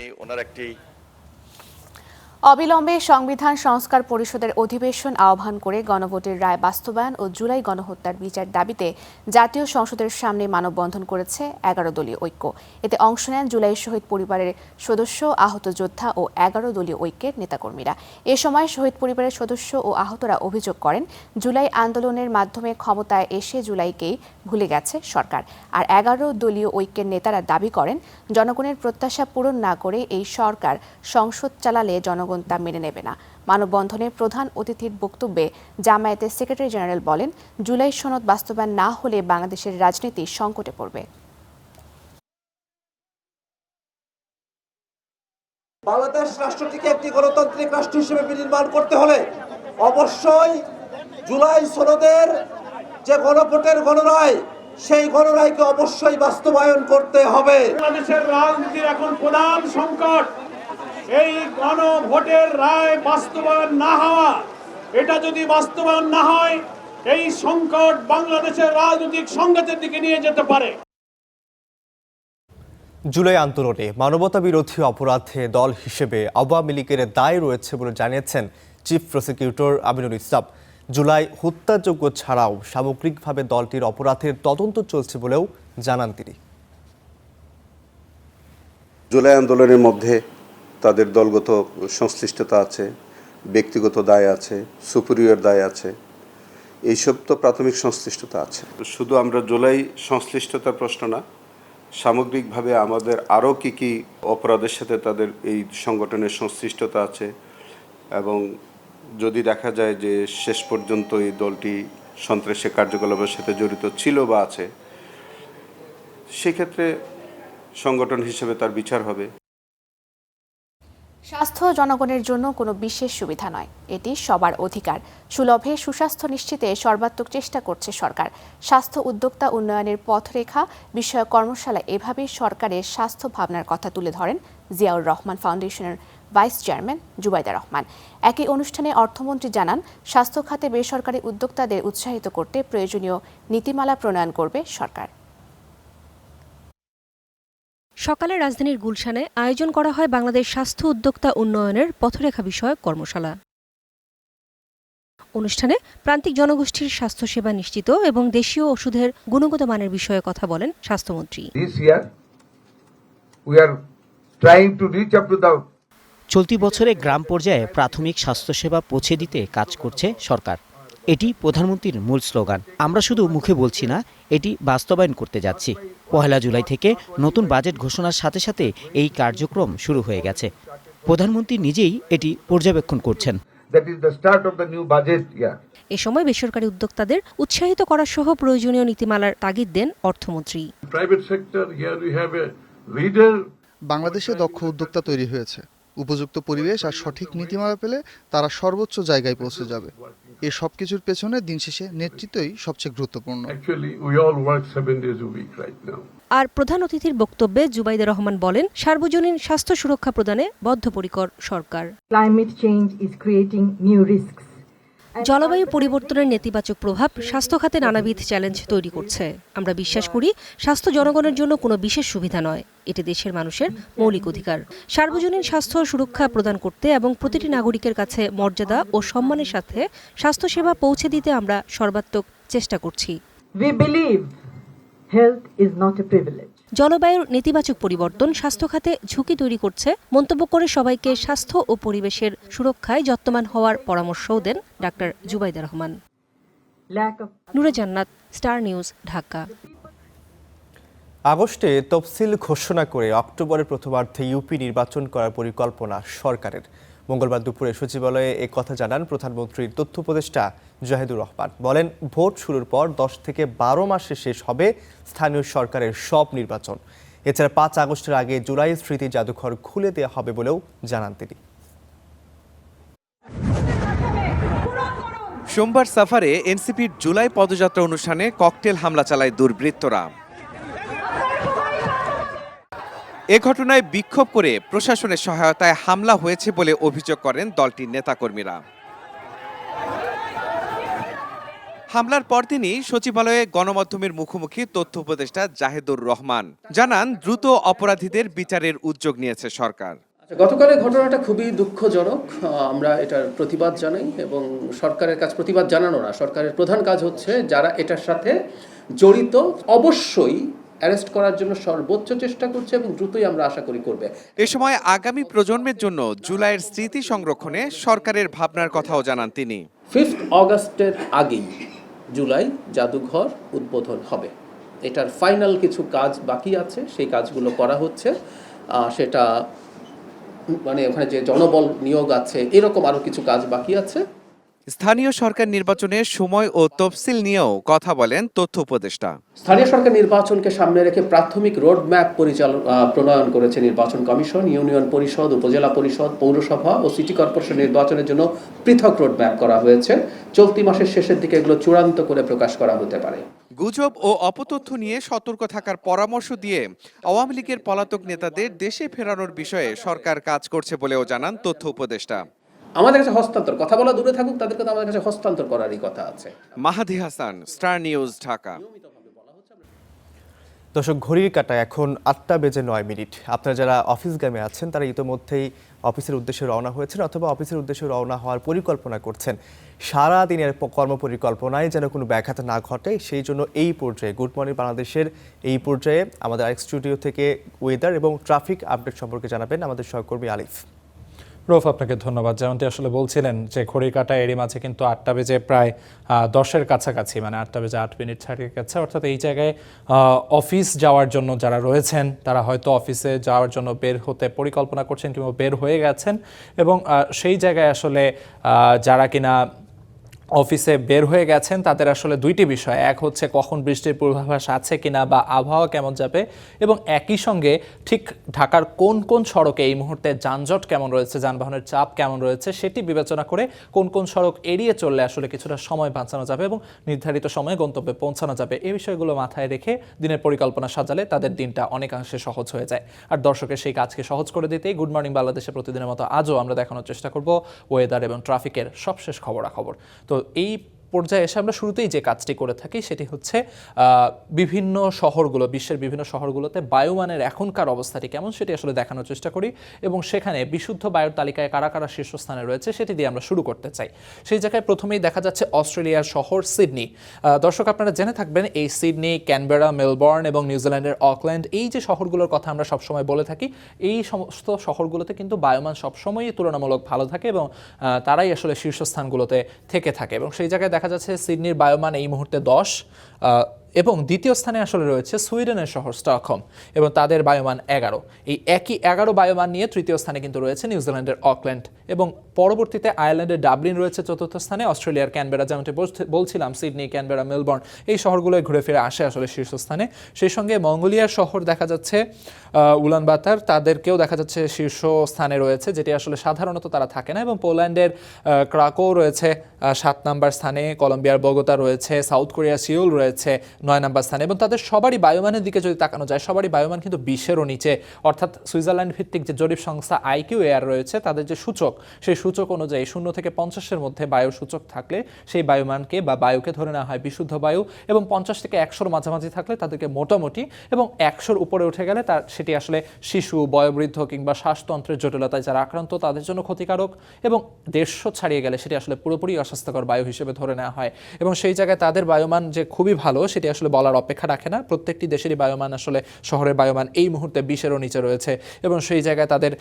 অবিলম্বে সংবিধান সংস্কার পরিষদের অধিবেশন আহ্বান করে গণভোটের রায় বাস্তবায়ন ও জুলাই গণহত্যার বিচার দাবিতে জাতীয় সংসদের সামনে মানববন্ধন করেছে 11 দলীয় ঐক্য। এতে অংশ নেন জুলাই শহীদ পরিবারের সদস্য, আহত যোদ্ধা ও 11 দলীয় ঐক্যের নেতাকর্মীরা। এ সময় শহীদ পরিবারের সদস্য ও আহতরা অভিযোগ করেন, জুলাই আন্দোলনের মাধ্যমে ক্ষমতায় এসে জুলাইকেই ভুলে গেছে সরকার। আর 11 দলীয় ঐক্যের নেতারা দাবি করেন, জনগণের প্রত্যাশা পূরণ না করে এই সরকার সংসদ চালালে জনগণ তা মেনে নেবে না। মানববন্ধনে প্রধান অতিথির বক্তব্যে জামায়াতের সেক্রেটারি জেনারেল বলেন, জুলাই সনদ বাস্তবায়ন না হলে বাংলাদেশের রাজনীতি সংকটে পড়বে। বাংলাদেশ রাষ্ট্রটিকে একটি গণতান্ত্রিক রাষ্ট্র হিসেবে বিনির্মাণ করতে হলে অবশ্যই জুলাই সনদের যে গণভোটের গণরায়, সেই গণরায়কে অবশ্যই বাস্তবায়ন করতে হবে। বাংলাদেশের রাজনীতির এখন প্রধান সংকট এই গণভোটের রায় বাস্তবায়ন না হওয়া। এটা যদি বাস্তবায়ন না হয়, এই সংকট বাংলাদেশের রাজনৈতিক সংঘাতের দিকে নিয়ে যেতে পারে। জুলাই আন্দোলনে মানবতা বিরোধী অপরাধে দল হিসেবে আওয়ামী লীগের দায় রয়েছে বলে জানিয়েছেন চিফ প্রসিকিউটর আমিনুল ইসলাম। জুলাই হত্যাযোগ্য ছাড়াও সামগ্রিকভাবে দলটির অপরাধের তদন্ত চলছে বলেও জানান তিনি। জুলাই আন্দোলনের মধ্যে তাদের দলগত সংশ্লিষ্টতা আছে, ব্যক্তিগত দায় আছে, সুপিরিয়র দায় আছে, এইসব তো প্রাথমিক সংশ্লিষ্টতা আছে। শুধু আমরা জুলাই সংশ্লিষ্টতার প্রশ্ন না, সামগ্রিকভাবে আমাদের আরও কি অপরাধের সাথে তাদের এই সংগঠনের সংশ্লিষ্টতা আছে এবং যদি দেখা যায় যে শেষ পর্যন্ত এই দলটি সন্ত্রাসী কার্যকলাপের সাথে জড়িত ছিল বা আছে, সেক্ষেত্রে সংগঠন হিসেবে তার বিচার হবে। স্বাস্থ্য জনগণের জন্য কোনো বিশেষ সুবিধা নয়, এটি সবার অধিকার। সুলভে সুস্বাস্থ্য নিশ্চিতে সর্বাত্মক চেষ্টা করছে সরকার। স্বাস্থ্য উদ্যোক্তা উন্নয়নের পথরেখা বিষয়ক কর্মশালা এভাবেই সরকারের স্বাস্থ্য ভাবনার কথা তুলে ধরেন জিয়াউর রহমান ফাউন্ডেশনের ভাইস চেয়ারম্যান জুবাইদা রহমান। একই অনুষ্ঠানে অর্থমন্ত্রী জানান, স্বাস্থ্য খাতে বেসরকারি উদ্যোক্তাদের উৎসাহিত করতে প্রয়োজনীয় নীতিমালা প্রণয়ন করবে সরকার। সকালে রাজধানীর গুলশানে আয়োজন করা হয় বাংলাদেশ স্বাস্থ্য উদ্যোক্তা উন্নয়নের পথরেখা বিষয়ক কর্মশালা। অনুষ্ঠানে প্রান্তিক জনগোষ্ঠীর স্বাস্থ্যসেবা নিশ্চিত এবং দেশীয় ওষুধের গুণগত মানের বিষয়ে কথা বলেন স্বাস্থ্যমন্ত্রী। চলতি বছরে গ্রাম পর্যায়ে প্রাথমিক স্বাস্থ্যসেবা পৌঁছে দিতে কাজ করছে সরকার। এটি প্রধানমন্ত্রীর মূল স্লোগান। আমরা শুধু মুখে বলছি না, এটি বাস্তবায়ন করতে যাচ্ছি। 1 জুলাই থেকে নতুন বাজেট ঘোষণার সাথে সাথে এই কার্যক্রম শুরু হয়ে গেছে। প্রধানমন্ত্রী নিজেই এটি পর্যবেক্ষণ করছেন। এ সময় বেসরকারি উদ্যোক্তাদের উৎসাহিত করা সহ প্রয়োজনীয় নীতিমালার তাগিদ দেন অর্থমন্ত্রী। বাংলাদেশে দক্ষ উদ্যোক্তা তৈরি হয়েছে, উপযুক্ত পরিবেশ আর সঠিক নীতিমালা পেলে তারা সর্বোচ্চ জায়গায় পৌঁছে যাবে। এই সব কিছুর পেছনে দিন শেষে নেতৃত্বই সবচেয়ে গুরুত্বপূর্ণ। আর প্রধান অতিথির বক্তব্যে জুবাইদা রহমান বলেন, সার্বজনীন স্বাস্থ্য সুরক্ষা প্রদানে বদ্ধপরিকর সরকার। Climate change is creating new risks. জলবায়ু পরিবর্তনের নেতিবাচক প্রভাব স্বাস্থ্য খাতে নানাবিধ চ্যালেঞ্জ তৈরি করছে। আমরা বিশ্বাস করি স্বাস্থ্য জনগণের জন্য কোনো বিশেষ সুবিধা নয়, এটি দেশের মানুষের মৌলিক অধিকার। সার্বজনীন স্বাস্থ্য সুরক্ষা প্রদান করতে এবং প্রতিটি নাগরিকের কাছে মর্যাদা ও সম্মানের সাথে স্বাস্থ্যসেবা পৌঁছে দিতে আমরা সর্বাত্মক চেষ্টা করছি। We believe health is not a privilege. জলবায়ুর নেতিবাচক পরিবর্তন স্বাস্থ্য খাতে ঝুঁকি তৈরি করছে মন্তব্য করে সবাইকে স্বাস্থ্য ও পরিবেশের সুরক্ষায় যত্নবান হওয়ার পরামর্শও দেন ডাক্তার জুবাইদা রহমান। নূরে জান্নাত, স্টার নিউজ, ঢাকা। আগস্টে তফসিল ঘোষণা করে অক্টোবরের প্রথমার্ধে ইউপি নির্বাচন করার পরিকল্পনা সরকারের। মঙ্গলবার দুপুরে সচিবালয়ে এ কথা জানান প্রধানমন্ত্রীর তথ্য উপদেষ্টা জাহিদুর রহমান। বলেন, ভোট শুরুর পর 10 থেকে 12 মাসে শেষ হবে স্থানীয় সরকারের সব নির্বাচন। এছাড়া 5 আগস্টের আগে জুলাই স্মৃতি জাদুঘর খুলে দেওয়া হবে বলেও জানান তিনি। সোমবার সাভারে এনসিপির জুলাই পদযাত্রা অনুষ্ঠানে ককটেল হামলা চালায় দুর্বৃত্তরা। এ ঘটনায় বিক্ষোভ করে প্রশাসনের সহায়তায় হামলা হয়েছে বলে অভিযোগ করেন দলটির নেতাকর্মীরা। হামলার পরদিনই সচিবালয়ে গণমাধ্যমের মুখোমুখি তথ্য উপদেষ্টা জাহিদুর রহমান জানান, দ্রুত অপরাধীদের বিচারের উদ্যোগ নিয়েছে সরকার। গতকালের ঘটনাটা খুবই দুঃখজনক। আমরা এটার প্রতিবাদ জানাই এবং সরকারের কাছে প্রতিবাদ জানানো না, সরকারের প্রধান কাজ হচ্ছে যারা এটার সাথে জড়িত অবশ্যই অ্যারেস্ট করার জন্য সর্বোচ্চ চেষ্টা করছে এবং দ্রুতই আমরা আশা করি করবে। এ সময় আগামী প্রজন্মের জন্য জুলাইয়ের স্মৃতি সংরক্ষণে সরকারের ভাবনার কথাও জানান তিনি। 5 আগস্টের আগেই জুলাই জাদুঘর উদ্বোধন হবে। এটার ফাইনাল কিছু কাজ বাকি আছে, সেই কাজগুলো করা হচ্ছে। সেটা মানে ওখানে যে জনবল নিয়োগ আছে, এরকম আরো কিছু কাজ বাকি আছে। স্থানীয় সরকার নির্বাচনের সময় ও তফসিল নিয়েও কথা বলেন তথ্য উপদেষ্টা। স্থানীয় সরকার নির্বাচনকে সামনে রেখে প্রাথমিক রোডম্যাপ প্রণয়ন করেছে নির্বাচন কমিশন। ইউনিয়ন পরিষদ, উপজেলা পরিষদ, পৌরসভা ও সিটি কর্পোরেশন নির্বাচনের জন্য পৃথক রোডম্যাপ করা হয়েছে। চলতি মাসের শেষের দিকে এগুলো চূড়ান্ত করে প্রকাশ করা হতে পারে। গুজব ও অপতথ্য নিয়ে সতর্ক থাকার পরামর্শ দিয়ে আওয়ামী লীগের পলাতক নেতাদের দেশে ফেরানোর বিষয়ে সরকার কাজ করছে বলেও জানান তথ্য উপদেষ্টা। আমাদের কাছে হস্তান্তর, কথা বলা দূরে থাকুক, তাদেরকে তো আমাদের কাছে হস্তান্তর করারই কথা আছে। মাহাদি হাসান, স্টার নিউজ, ঢাকা। দর্শক, ঘড়ির কাঁটায় এখন 8:09। আপনারা যারা অফিসগামী আছেন তারা ইতোমধ্যেই অফিসের উদ্দেশ্যে রওনা হয়েছেন অথবা অফিসের উদ্দেশ্যে রওনা হওয়ার পরিকল্পনা করছেন। সারা দিনের কর্মপরিকল্পনায় যেন কোনো ব্যাঘাত না ঘটে, সেই জন্য এই পর্যায়ে গুড মর্নিং বাংলাদেশের এই পর্যায়ে আমাদের আরেক স্টুডিও থেকে ওয়েদার এবং ট্রাফিক আপডেট সম্পর্কে জানাবেন আমাদের সহকর্মী আলিফ। রৌফ, আপনাকে ধন্যবাদ। যেমনটি আসলে বলছিলেন যে ঘড়ির কাঁটায় এরই মাঝে কিন্তু 8টা বেজে প্রায় 10-এর কাছাকাছি, মানে 8টা বেজে 8 মিনিট ছাড়িয়ে গেছে। অর্থাৎ এই জায়গায় অফিস যাওয়ার জন্য যারা রয়েছেন তারা হয়তো অফিসে যাওয়ার জন্য বের হতে পরিকল্পনা করছেন কিংবা বের হয়ে গেছেন, এবং সেই জায়গায় আসলে যারা কিনা অফিসে বের হয়ে গেছেন তাদের আসলে দুইটি বিষয়, এক হচ্ছে কখন বৃষ্টির পূর্বাভাস আছে কিনা বা আবহাওয়া কেমন যাবে, এবং একই সঙ্গে ঠিক ঢাকার কোন কোন সড়কে এই মুহূর্তে যানজট কেমন রয়েছে, যানবাহনের চাপ কেমন রয়েছে সেটি বিবেচনা করে কোন কোন সড়ক এড়িয়ে চললে আসলে কিছুটা সময় বাঁচানো যাবে এবং নির্ধারিত সময়ে গন্তব্যে পৌঁছানো যাবে। এই বিষয়গুলো মাথায় রেখে দিনের পরিকল্পনা সাজালে তাদের দিনটা অনেকাংশে সহজ হয়ে যায়। আর দর্শকের সেই কাজকে সহজ করে দিতেই গুড মর্নিং বাংলাদেশে প্রতিদিনের মতো আজও আমরা দেখানোর চেষ্টা করব ওয়েদার এবং ট্রাফিকের সবশেষ খবরাখবর। তো এই পর্যায়ে এসে আমরা শুরুতেই যে কাজটি করে থাকি সেটি হচ্ছে বিভিন্ন শহরগুলো, বিশ্বের বিভিন্ন শহরগুলোতে বায়ুমানের এখনকার অবস্থাটি কেমন সেটি আসলে দেখানোর চেষ্টা করি, এবং সেখানে বিশুদ্ধ বায়ুর তালিকায় কারা কারা শীর্ষস্থানে রয়েছে সেটি দিয়ে আমরা শুরু করতে চাই। সেই জায়গায় প্রথমেই দেখা যাচ্ছে অস্ট্রেলিয়ার শহর সিডনি। দর্শক, আপনারা জেনে থাকবেন এই সিডনি, ক্যানবেরা, মেলবোর্ন এবং নিউজিল্যান্ডের অকল্যান্ড, এই যে শহরগুলোর কথা আমরা সবসময় বলে থাকি, এই সমস্ত শহরগুলোতে কিন্তু বায়ুমান সবসময়ই তুলনামূলক ভালো থাকে এবং তারাই আসলে শীর্ষস্থানগুলোতে থেকে থাকে। এবং সেই জায়গায় দেখা যাচ্ছে সিডনির বায়ুমান এই মুহূর্তে 10, এবং দ্বিতীয় স্থানে আসলে রয়েছে সুইডেনের শহর স্টকহোম এবং তাদের বায়ুমান 11। এই একই 11 বায়ুমান নিয়ে তৃতীয় স্থানে কিন্তু রয়েছে নিউজিল্যান্ডের অকল্যান্ড এবং পরবর্তীতে আয়ারল্যান্ডের ডাবলিন রয়েছে চতুর্থ স্থানে, অস্ট্রেলিয়ার ক্যানবেরা, যেমনটি বলছিলাম সিডনি, ক্যানবেরা, মেলবোর্ন এই শহরগুলোয় ঘুরে ফিরে আসে আসলে শীর্ষস্থানে। সেই সঙ্গে মঙ্গোলিয়ার শহর দেখা যাচ্ছে উলানবাতার, তাদেরকেও দেখা যাচ্ছে শীর্ষ স্থানে রয়েছে, যেটি আসলে সাধারণত তারা থাকে না। এবং পোল্যান্ডের ক্রাকো রয়েছে 7 নম্বর স্থানে, কলম্বিয়ার বগোতা রয়েছে, সাউথ কোরিয়ার সিউল রয়েছে 9 নম্বর স্থানে। এবং তাদের সবারই বায়ুমানের দিকে যদি তাকানো যায়, সবারই বায়ুমান কিন্তু 20-এরও নিচে, অর্থাৎ সুইজারল্যান্ড ভিত্তিক যে জরিপ সংস্থা IQ Air রয়েছে তাদের যে সূচক, সেই সূচক অনুযায়ী 0 থেকে 50-এর মধ্যে বায়ুর সূচক থাকলে সেই বায়ুমানকে বা বায়ুকে ধরে নেওয়া হয় বিশুদ্ধ বায়ু, এবং 50 থেকে 100-র মাঝামাঝি থাকলে তাদেরকে মোটামুটি, এবং 100-র উপরে উঠে গেলে তার সেটি আসলে শিশু, বয়োবৃদ্ধ কিংবা শ্বাসতন্ত্রের জটিলতায় যারা আক্রান্ত তাদের জন্য ক্ষতিকারক, এবং 150 ছাড়িয়ে গেলে সেটি আসলে পুরোপুরি অস্বাস্থ্যকর বায়ু হিসেবে ধরে নেওয়া হয়। এবং সেই জায়গায় তাদের বায়ুমান যে খুবই ভালো সেটি আসলে বলার অপেক্ষা রাখে না। প্রত্যেকটি দেশেরই বায়ুমান আসলে, শহরের বায়ুমান এই মুহূর্তে 20-এরও নিচে রয়েছে, এবং সেই জায়গায় তাদের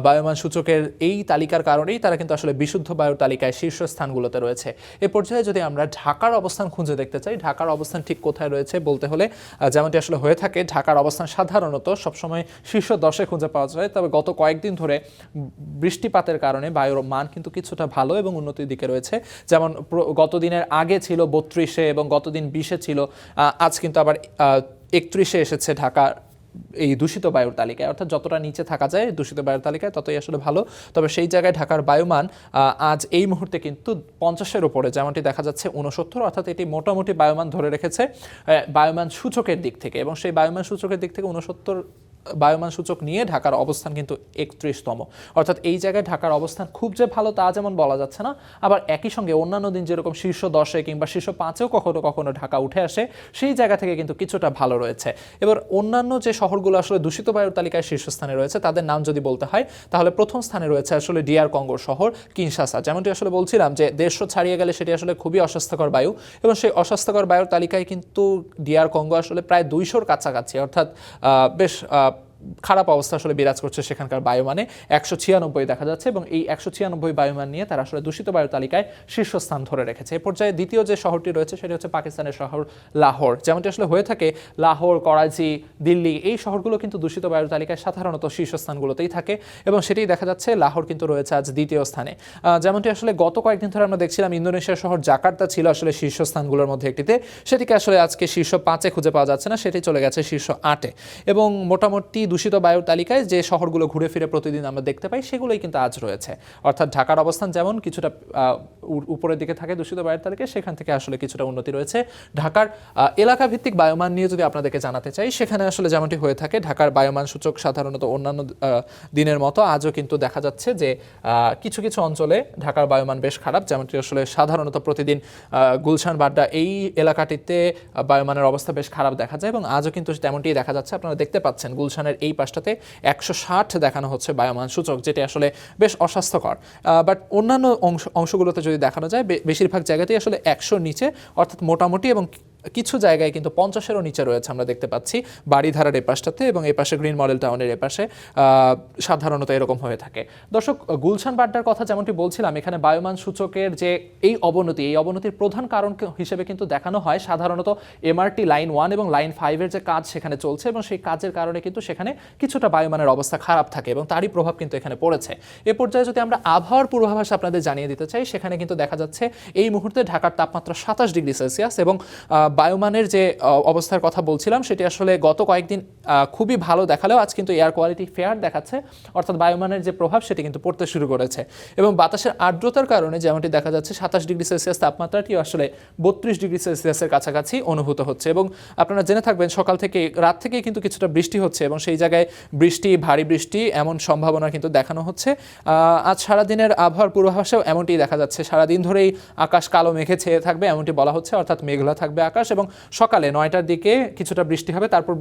বায়ুমান সূচকের এই তালিকার কারণেই তারা কিন্তু আসলে বিশুদ্ধ বায়ুর তালিকায় শীর্ষস্থানগুলোতে রয়েছে। এ পর্যায়ে যদি আমরা ঢাকার অবস্থান খুঁজে দেখতে চাই, ঢাকার অবস্থান ঠিক কোথায় রয়েছে বলতে হলে যেমনটি আসলে হয়ে থাকে, ঢাকার অবস্থান সাধারণত সবসময় শীর্ষ 10-এ খুঁজে পাওয়া যায়। তবে গত কয়েকদিন ধরে বৃষ্টিপাতের কারণে বায়ুর মান কিন্তু কিছুটা ভালো এবং উন্নতির দিকে রয়েছে। যেমন গত দিনের আগে ছিল 32-এ এবং গতদিন 20-এ ছিল, আজ কিন্তু আবার 31-এ এসেছে ঢাকা এই দূষিত বায়ুর তালিকায়। অর্থাৎ যতটা নিচে থাকা যায় দূষিত বায়ুর তালিকায় ততই আসলে ভালো। তবে সেই জায়গায় ঢাকার বায়ুমান আজ এই মুহূর্তে কিন্তু 50-এর উপরে, যেমনটি দেখা যাচ্ছে 69, অর্থাৎ এটি মোটামুটি বায়ুমান ধরে রেখেছে বায়ুমান সূচকের দিক থেকে, এবং সেই বায়ুমান সূচকের দিক থেকে 69 বায়ুমান সূচক নিয়ে ঢাকার অবস্থান কিন্তু 31তম। অর্থাৎ এই জায়গায় ঢাকার অবস্থান খুব যে ভালো তা যেমন বলা যাচ্ছে না, আবার একই সঙ্গে অন্যান্য দিন যেরকম শীর্ষ 10-এ কিংবা শীর্ষ 5-এও কখনো কখনো ঢাকা উঠে আসে, সেই জায়গা থেকে কিন্তু কিছুটা ভালো রয়েছে। এবার অন্যান্য যে শহরগুলো আসলে দূষিত বায়ুর তালিকায় শীর্ষস্থানে রয়েছে তাদের নাম যদি বলতে হয়, তাহলে প্রথম স্থানে রয়েছে আসলে DR কঙ্গোর শহর কিনশাসা। যেমনটি আসলে বলছিলাম যে 150 ছাড়িয়ে গেলে সেটি আসলে খুবই অস্বাস্থ্যকর বায়ু, এবং সেই অস্বাস্থ্যকর বায়ুর তালিকায় কিন্তু DR কঙ্গো আসলে প্রায় 200-র কাছাকাছি, অর্থাৎ বেশ খারাপ অবস্থা আসলে বিরাজ করছে সেখানকার বায়ুমানে। 196 দেখা যাচ্ছে, এবং এই 196 বায়ুমান নিয়ে তারা আসলে দূষিত বায়ু তালিকায় শীর্ষস্থান ধরে রেখেছে। এ পর্যায়ে দ্বিতীয় যে শহরটি রয়েছে সেটি হচ্ছে পাকিস্তানের শহর লাহোর। যেমনটি আসলে হয়ে থাকে, লাহোর, করাচি, দিল্লি এই শহরগুলো কিন্তু দূষিত বায়ুর তালিকায় সাধারণত শীর্ষস্থানগুলোতেই থাকে, এবং সেটাই দেখা যাচ্ছে লাহোর কিন্তু রয়েছে আজ দ্বিতীয় স্থানে। যেমনটি আসলে গত কয়েকদিন ধরে আমরা দেখছিলাম ইন্দোনেশিয়ার শহর জাকার্তা ছিল আসলে শীর্ষস্থানগুলোর মধ্যে একটিতে, সেটিকে আসলে আজকে শীর্ষ 5-এ খুঁজে পাওয়া যাচ্ছে না, সেটি চলে গেছে শীর্ষ 8-এ। এবং মোটামুটি দূষিত বায়ুর তালিকায় যে শহরগুলো ঘুরে ফিরে প্রতিদিন আমরা দেখতে পাই সেগুলোই কিন্তু আজ রয়েছে। অর্থাৎ ঢাকার অবস্থান যেমন কিছুটা উপরের দিকে থাকে দূষিত বায়ুর তালিকায়, সেখান থেকে আসলে কিছুটা উন্নতি রয়েছে। ঢাকার এলাকা ভিত্তিক বায়ুমান নিয়ে যদি আপনাদেরকে জানাতে চাই, সেখানে আসলে যেমনটি হয়ে থাকে, ঢাকার বায়ুমান সূচক সাধারণত অন্যান্য দিনের মতো আজও কিন্তু দেখা যাচ্ছে যে কিছু কিছু অঞ্চলে ঢাকার বায়ুমান বেশ খারাপ, যেমনটি আসলে সাধারণত প্রতিদিন গুলশান, বাড্ডা এই এলাকাটিতে বায়ুমানের অবস্থা বেশ খারাপ দেখা যায়, এবং আজও কিন্তু তেমনটি দেখা যাচ্ছে। আপনারা দেখতে পাচ্ছেন গুলশানের এই পাশটাতে 160 দেখানো হচ্ছে বায়ুমান সূচক, যেটি আসলে বেশ অস্বাস্থ্যকর। বাট অন্যান্য অংশগুলোতে যদি দেখানো যায়, বেশিরভাগ জায়গাতেই আসলে 100-র নিচে, অর্থাৎ মোটামুটি, এবং কিছু জায়গায় কিন্তু 50-এরও নিচে রয়েছে আমরা দেখতে পাচ্ছি বাড়িধারার এপাশটাতে, এবং এই পাশে গ্রিন মডেল টাউনের এপাশে সাধারণত এরকম হয়ে থাকে। দর্শক, গুলশান বাড্ডার কথা যেমনটি বলছিলাম, এখানে বায়ুমান সূচকের যে এই অবনতির প্রধান কারণ হিসেবে কিন্তু দেখানো হয় সাধারণত MRT লাইন 1 এবং লাইন 5-এর যে কাজ সেখানে চলছে, এবং সেই কাজের কারণে কিন্তু সেখানে কিছুটা বায়ুমানের অবস্থা খারাপ থাকে, এবং তারই প্রভাব কিন্তু এখানে পড়েছে। এ পর্যায়ে যদি আমরা আবহাওয়ার পূর্বাভাস আপনাদের জানিয়ে দিতে চাই, সেখানে কিন্তু দেখা যাচ্ছে এই মুহূর্তে ঢাকার তাপমাত্রা 27 ডিগ্রি সেলসিয়াস, এবং বায়ুমানের যে অবস্থার কথা বলছিলাম সেটি আসলে গত কয়েকদিন খুবই ভালো দেখালেও আজ কিন্তু এয়ার কোয়ালিটি ফেয়ার দেখাচ্ছে, অর্থাৎ বায়ুমানের যে প্রভাব সেটি কিন্তু পড়তে শুরু করেছে। এবং বাতাসের আর্দ্রতার কারণে যেমনটি দেখা যাচ্ছে 27 ডিগ্রি সেলসিয়াস তাপমাত্রাটি আসলে 32 ডিগ্রি সেলসিয়াসের কাছাকাছি অনুভূত হচ্ছে। এবং আপনারা জেনে থাকবেন সকাল থেকে রাত থেকেই কিন্তু কিছুটা বৃষ্টি হচ্ছে, এবং সেই জায়গায় ভারী বৃষ্টি এমন সম্ভাবনা কিন্তু দেখানো হচ্ছে। আজ সারাদিনের আবহাওয়ার পূর্বাভাসেও এমনটি দেখা যাচ্ছে, সারাদিন ধরেই আকাশ কালো মেঘে ছেয়ে থাকবে এমনটি বলা হচ্ছে, অর্থাৎ মেঘলা থাকবে আকাশ, এবং সকালে 9টার দিকে কিছুটা বৃষ্টি হবে, তারপর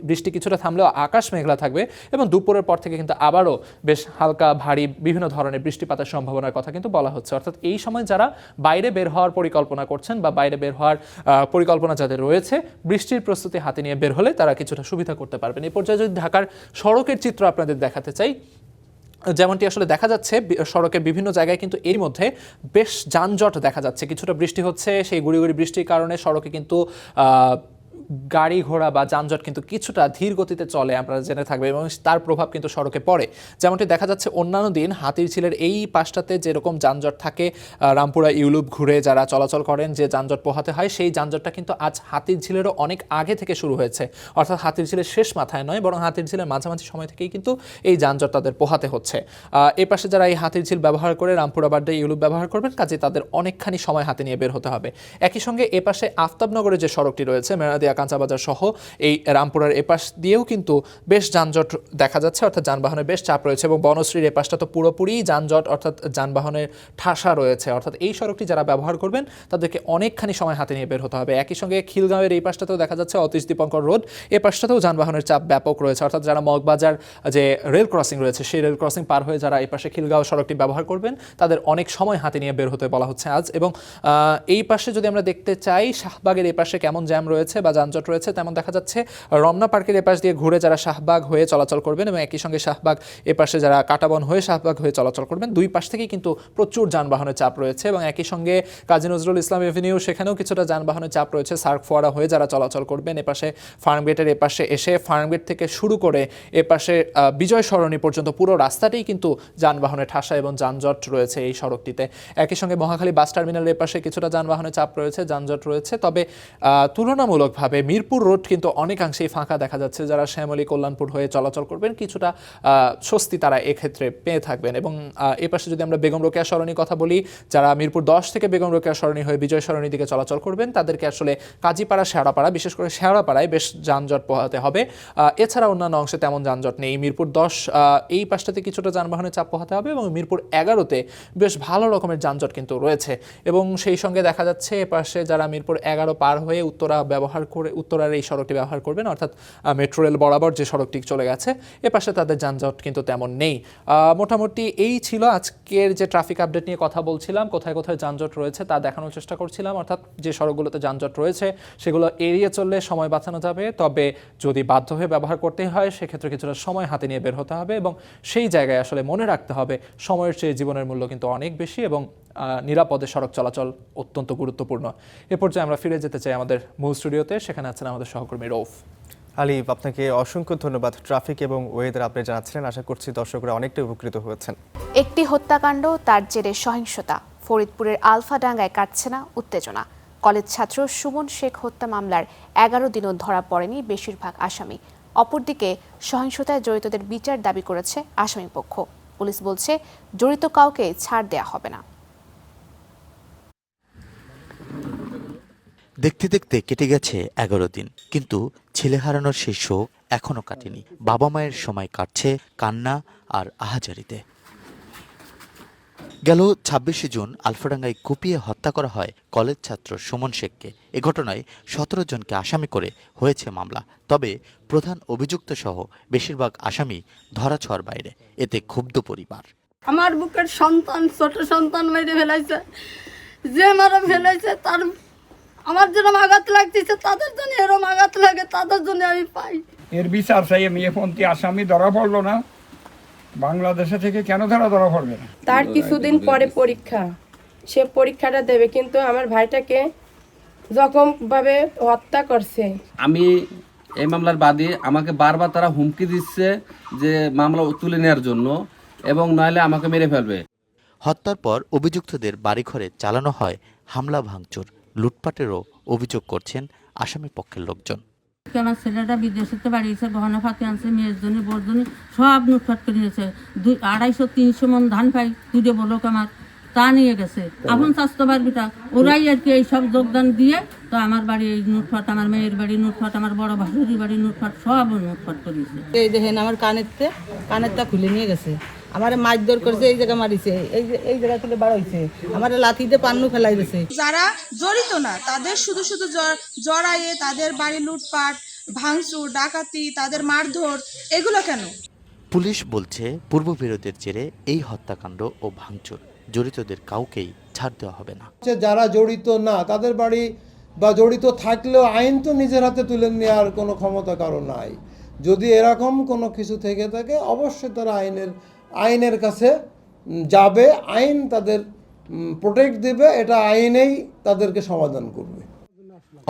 বৃষ্টি কিছুটা থামলেও আকাশ মেঘলা থাকবে, এবং দুপুরের পর থেকে কিন্তু আবারও বেশ হালকা ভারী বিভিন্ন ধরনের বৃষ্টিপাতের সম্ভাবনার কথা কিন্তু বলা হচ্ছে। অর্থাৎ এই সময় যারা বাইরে বের হওয়ার পরিকল্পনা করছেন বা বাইরে বের হওয়ার পরিকল্পনা যাদের রয়েছে, বৃষ্টির প্রস্তুতি হাতে নিয়ে বের হলে তারা কিছুটা সুবিধা করতে পারবেন। এই পর্যায়ে যদি ঢাকার সড়কের চিত্র আপনাদের দেখাতে চাই, যেমনটি আসলে দেখা যাচ্ছে সড়কের বিভিন্ন জায়গায় কিন্তু এর মধ্যে বেশ যানজট দেখা যাচ্ছে। কিছুটা বৃষ্টি হচ্ছে, সেই গুড়ি গুড়ি বৃষ্টির কারণে সড়কে কিন্তু গাড়ি ঘোড়া বা যানজট কিন্তু কিছুটা ধীর গতিতে চলে, আমরা জেনে থাকবে, এবং তার প্রভাব কিন্তু সড়কে পড়ে। যেমনটি দেখা যাচ্ছে অন্যান্য দিন হাতিরঝিলের এই পাশটাতে যেরকম যানজট থাকে, রামপুরা ইউলুপ ঘুরে যারা চলাচল করেন যে যানজট পোহাতে হয়, সেই যানজটটা কিন্তু আজ হাতিরঝিলেরও অনেক আগে থেকে শুরু হয়েছে। অর্থাৎ হাতিরঝিলের শেষ মাথায় নয়, বরং হাতিরঝিলের মাঝামাঝি সময় থেকেই কিন্তু এই যানজট তাদের পোহাতে হচ্ছে। এ পাশে যারা এই হাতিরঝিল ব্যবহার করে রামপুরা বাড্ডা ইউলুপ ব্যবহার করবেন, কাজে তাদের অনেকখানি সময় হাতে নিয়ে বের হতে হবে। একই সঙ্গে এ পাশে আফতাবনগরের যে সড়কটি রয়েছে মেরাদিয়া কাঁচাবাজার সহ এই রামপুরার এপাশ দিয়েও কিন্তু বেশ যানজট দেখা যাচ্ছে, অর্থাৎ যানবাহনের বেশ চাপ রয়েছে, এবং বনশ্রীর এপাশটা তো পুরোপুরি যানজট অর্থাৎ যানবাহনের ঠাসা রয়েছে। অর্থাৎ এই সড়কটি যারা ব্যবহার করবেন তাদেরকে অনেকখানি সময় হাতে নিয়ে বের হতে হবে। একই সঙ্গে খিলগাঁওয়ের এই পাশটাতেও দেখা যাচ্ছে অতীশ দীপঙ্কর রোড, এ পাশটাতেও যানবাহনের চাপ ব্যাপক রয়েছে। অর্থাৎ যারা মগবাজার যে রেল ক্রসিং রয়েছে সেই রেল ক্রসিং পার হয়ে যারা এই পাশে খিলগাঁও সড়কটি ব্যবহার করবেন তাদের অনেক সময় হাতে নিয়ে বের হতে বলা হচ্ছে আজ। এবং এই পাশে যদি আমরা দেখতে চাই শাহবাগের এই পাশে কেমন জ্যাম রয়েছে বা যানজট রয়েছে, তেমন দেখা যাচ্ছে রমনা পার্কের এপাশ দিয়ে ঘুরে যারা শাহবাগ হয়ে চলাচল করবেন, এবং একই সঙ্গে শাহবাগ এপাশে যারা কাটাবন হয়ে শাহবাগ হয়ে চলাচল করবেন, দুই পাশ থেকেই কিন্তু প্রচুর যানবাহনের চাপ রয়েছে। এবং একই সঙ্গে কাজী নজরুল ইসলাম এভিনিউ, সেখানেও কিছুটা যানবাহনের চাপ রয়েছে। সার্ক ফোয়ারা হয়ে যারা চলাচল করবেন, এপাশে ফার্মগেটের এপাশে এসে ফার্মগেট থেকে শুরু করে এপাশে বিজয় সরণি পর্যন্ত পুরো রাস্তাটাই কিন্তু যানবাহনের ঠাসা এবং যানজট রয়েছে এই সড়কটিতে। একই সঙ্গে মহাখালী বাস টার্মিনালের এপাশে কিছুটা যানবাহনের চাপ রয়েছে, যানজট রয়েছে। তবে তুলনামূলকভাবে মিরপুর রোড কিন্তু অনেকাংশেই ফাঁকা দেখা যাচ্ছে। যারা শ্যামলী কল্যাণপুর হয়ে চলাচল করবেন কিছুটা স্বস্তি তারা এক্ষেত্রে পেয়ে থাকবেন। এবং এপাশে যদি আমরা বেগম রোকেয়া সরণির কথা বলি, যারা মিরপুর 10 থেকে বেগম রোকেয়া সরণি হয়ে বিজয় সরণির দিকে চলাচল করবেন তাদেরকে আসলে কাজীপাড়া শেওড়াপাড়া, বিশেষ করে শেওড়াপাড়ায় বেশ যানজট পোহাতে হবে। এছাড়া অন্যান্য অংশে তেমন যানজট নেই। মিরপুর 10 এই পাশটাতে কিছুটা যানবাহনের চাপ পোহাতে হবে, এবং মিরপুর 11তে বেশ ভালো রকমের যানজট কিন্তু রয়েছে। এবং সেই সঙ্গে দেখা যাচ্ছে এপাশে যারা মিরপুর 11 পার হয়ে উত্তরার এই সড়কটি ব্যবহার করবেন, অর্থাৎ মেট্রো রেল বরাবর যে সড়কটি চলে গেছে, এপাশে তাদের যানজট কিন্তু তেমন নেই। মোটামুটি এই ছিল আজকের যে ট্রাফিক আপডেট নিয়ে কথা বলছিলাম। কোথায় কোথায় যানজট রয়েছে তা দেখানোর চেষ্টা করছিলাম। অর্থাৎ যে সড়কগুলোতে যানজট রয়েছে সেগুলো এড়িয়ে চললে সময় বাঁচানো যাবে, তবে যদি বাধ্য হয়ে ব্যবহার করতে হয় সেক্ষেত্রে কিছুটা সময় হাতে নিয়ে বের হতে হবে। এবং সেই জায়গায় আসলে মনে রাখতে হবে সময়ের চেয়ে জীবনের মূল্য কিন্তু অনেক বেশি, এবং নিরাপদে সড়ক চলাচল অত্যন্ত গুরুত্বপূর্ণ। এ পর্যায়ে আমরা ফিরে যেতে চাই আমাদের মূল স্টুডিওতে। সেখানে আছেন আমাদের সহকর্মী রৌফ। আলিফ, আপনাকে অসংখ্য ধন্যবাদ। ট্রাফিক এবং ওয়েদার আপনি জানাচ্ছিলেন, আশা করছি দর্শকরা অনেকটা উপকৃত হয়েছেন। একটি হত্যাকাণ্ড, তার জেরে সহিংসতা। ফরিদপুরের আলফাডাঙ্গায় কাটছে না উত্তেজনা। কলেজ ছাত্র সুমন শেখ হত্যা মামলার 11 দিনও ধরা পড়েনি বেশিরভাগ আসামি। অপরদিকে সহিংসতায় জড়িতদের বিচার দাবি করেছে আসামি পক্ষ। পুলিশ বলছে জড়িত কাউকে ছাড় দেয়া হবে না। দেখতে দেখতে কেটে গেছে 11 দিন, কিন্তু ছেলে হারানোর সেই শোক এখনো কাটেনি। বাবা মায়ের সময় কাটছে কান্না আর আহাজারিতে। গেল 26শে জুন আলফাডাঙ্গায় কুপিয়ে হত্যা করা হয় কলেজ ছাত্র সুমন শেখকে। এ ঘটনায় 17 জনকে আসামি করে হয়েছে মামলা। তবে প্রধান অভিযুক্ত সহ বেশিরভাগ আসামি ধরাছোঁয়ার বাইরে। এতে ক্ষুব্ধ পরিবার। আমার বুকের সন্তান, ছোট সন্তান মেরে ফেলাইছে, যে মারা ফেলাইছে তার আমার যেরকম আঘাত লাগতেছে তাদের জন্য এরকম আঘাত লাগে, তাদের জন্য আমি পাই। এর বিচার চাই। মেয়েপন্থী আসামি ধরা পড়লো না, বাংলাদেশে থেকে কেন ধরা পড়বে না? তার কিছুদিন পরে পরীক্ষা, সে পরীক্ষাটা দেবে, কিন্তু আমার ভাইটাকে যখন ভাবে হত্যা করছে। আমি এই মামলার বাদী, আমাকে বারবার তারা হুমকি দিচ্ছে যে মামলা তুলে নেওয়ার জন্য, এবং নইলে আমাকে মেরে ফেলবে। হত্যার পর অভিযুক্তদের বাড়িঘরে চালানো হয় হামলা, ভাঙচুর, লুটপাটেরও অভিযোগ করছেন আসামি পক্ষের লোকজন। আমার ছেলেটা বিদেশেতে বাড়িয়েছে, গহনা ফাঁকি আনছে, মেয়ের জন্য বোর জন্য সব লুটপাট করে নিয়েছে। 250-300 মন ধান পাই দুটো বলক আমার, তা নিয়ে গেছে। আপন স্বাস্থ্য বাড়বিটা ওরাই আর কি এই সব যোগদান দিয়ে তো আমার বাড়ি এই লুটপাট, আমার মেয়ের বাড়ি লুটপাট, আমার বড় ভাসুরির বাড়ি লুটপাট, সব লুটপাট করেছে। এই দেখেন আমার কানেরটা খুলে নিয়ে গেছে, আমার মারধর করেছে, এই জায়গা মারিছে, এই জায়গা থেকে বার হয়েছে, আমার লাঠিতে পান্নু ফেলাই দিয়েছে। যারা জড়িত না তাদের শুধু জড়াইয়ে তাদের বাড়ি লুটপাট, ভাঙচুর, ডাকাতি, তাদের মারধর, এগুলো কেন? পুলিশ বলছে পূর্ববিরোধের জেরে এই হত্যাকাণ্ড ও ভাঙচুর, জড়িতদের কাউকেই ছাড় দেওয়া হবে না। যারা জড়িত না তাদের বাড়ি বা জড়িত থাকলেও আইন তো নিজের হাতে তুলে নেওয়ার কোনো ক্ষমতা কারো নাই। যদি এরকম কোনো কিছু থেকে থাকে অবশ্যই তারা আইনের কাছে যাবে, আইন তাদের প্রোটেক্ট দেবে, এটা আইনেই তাদেরকে সমাধান করবে।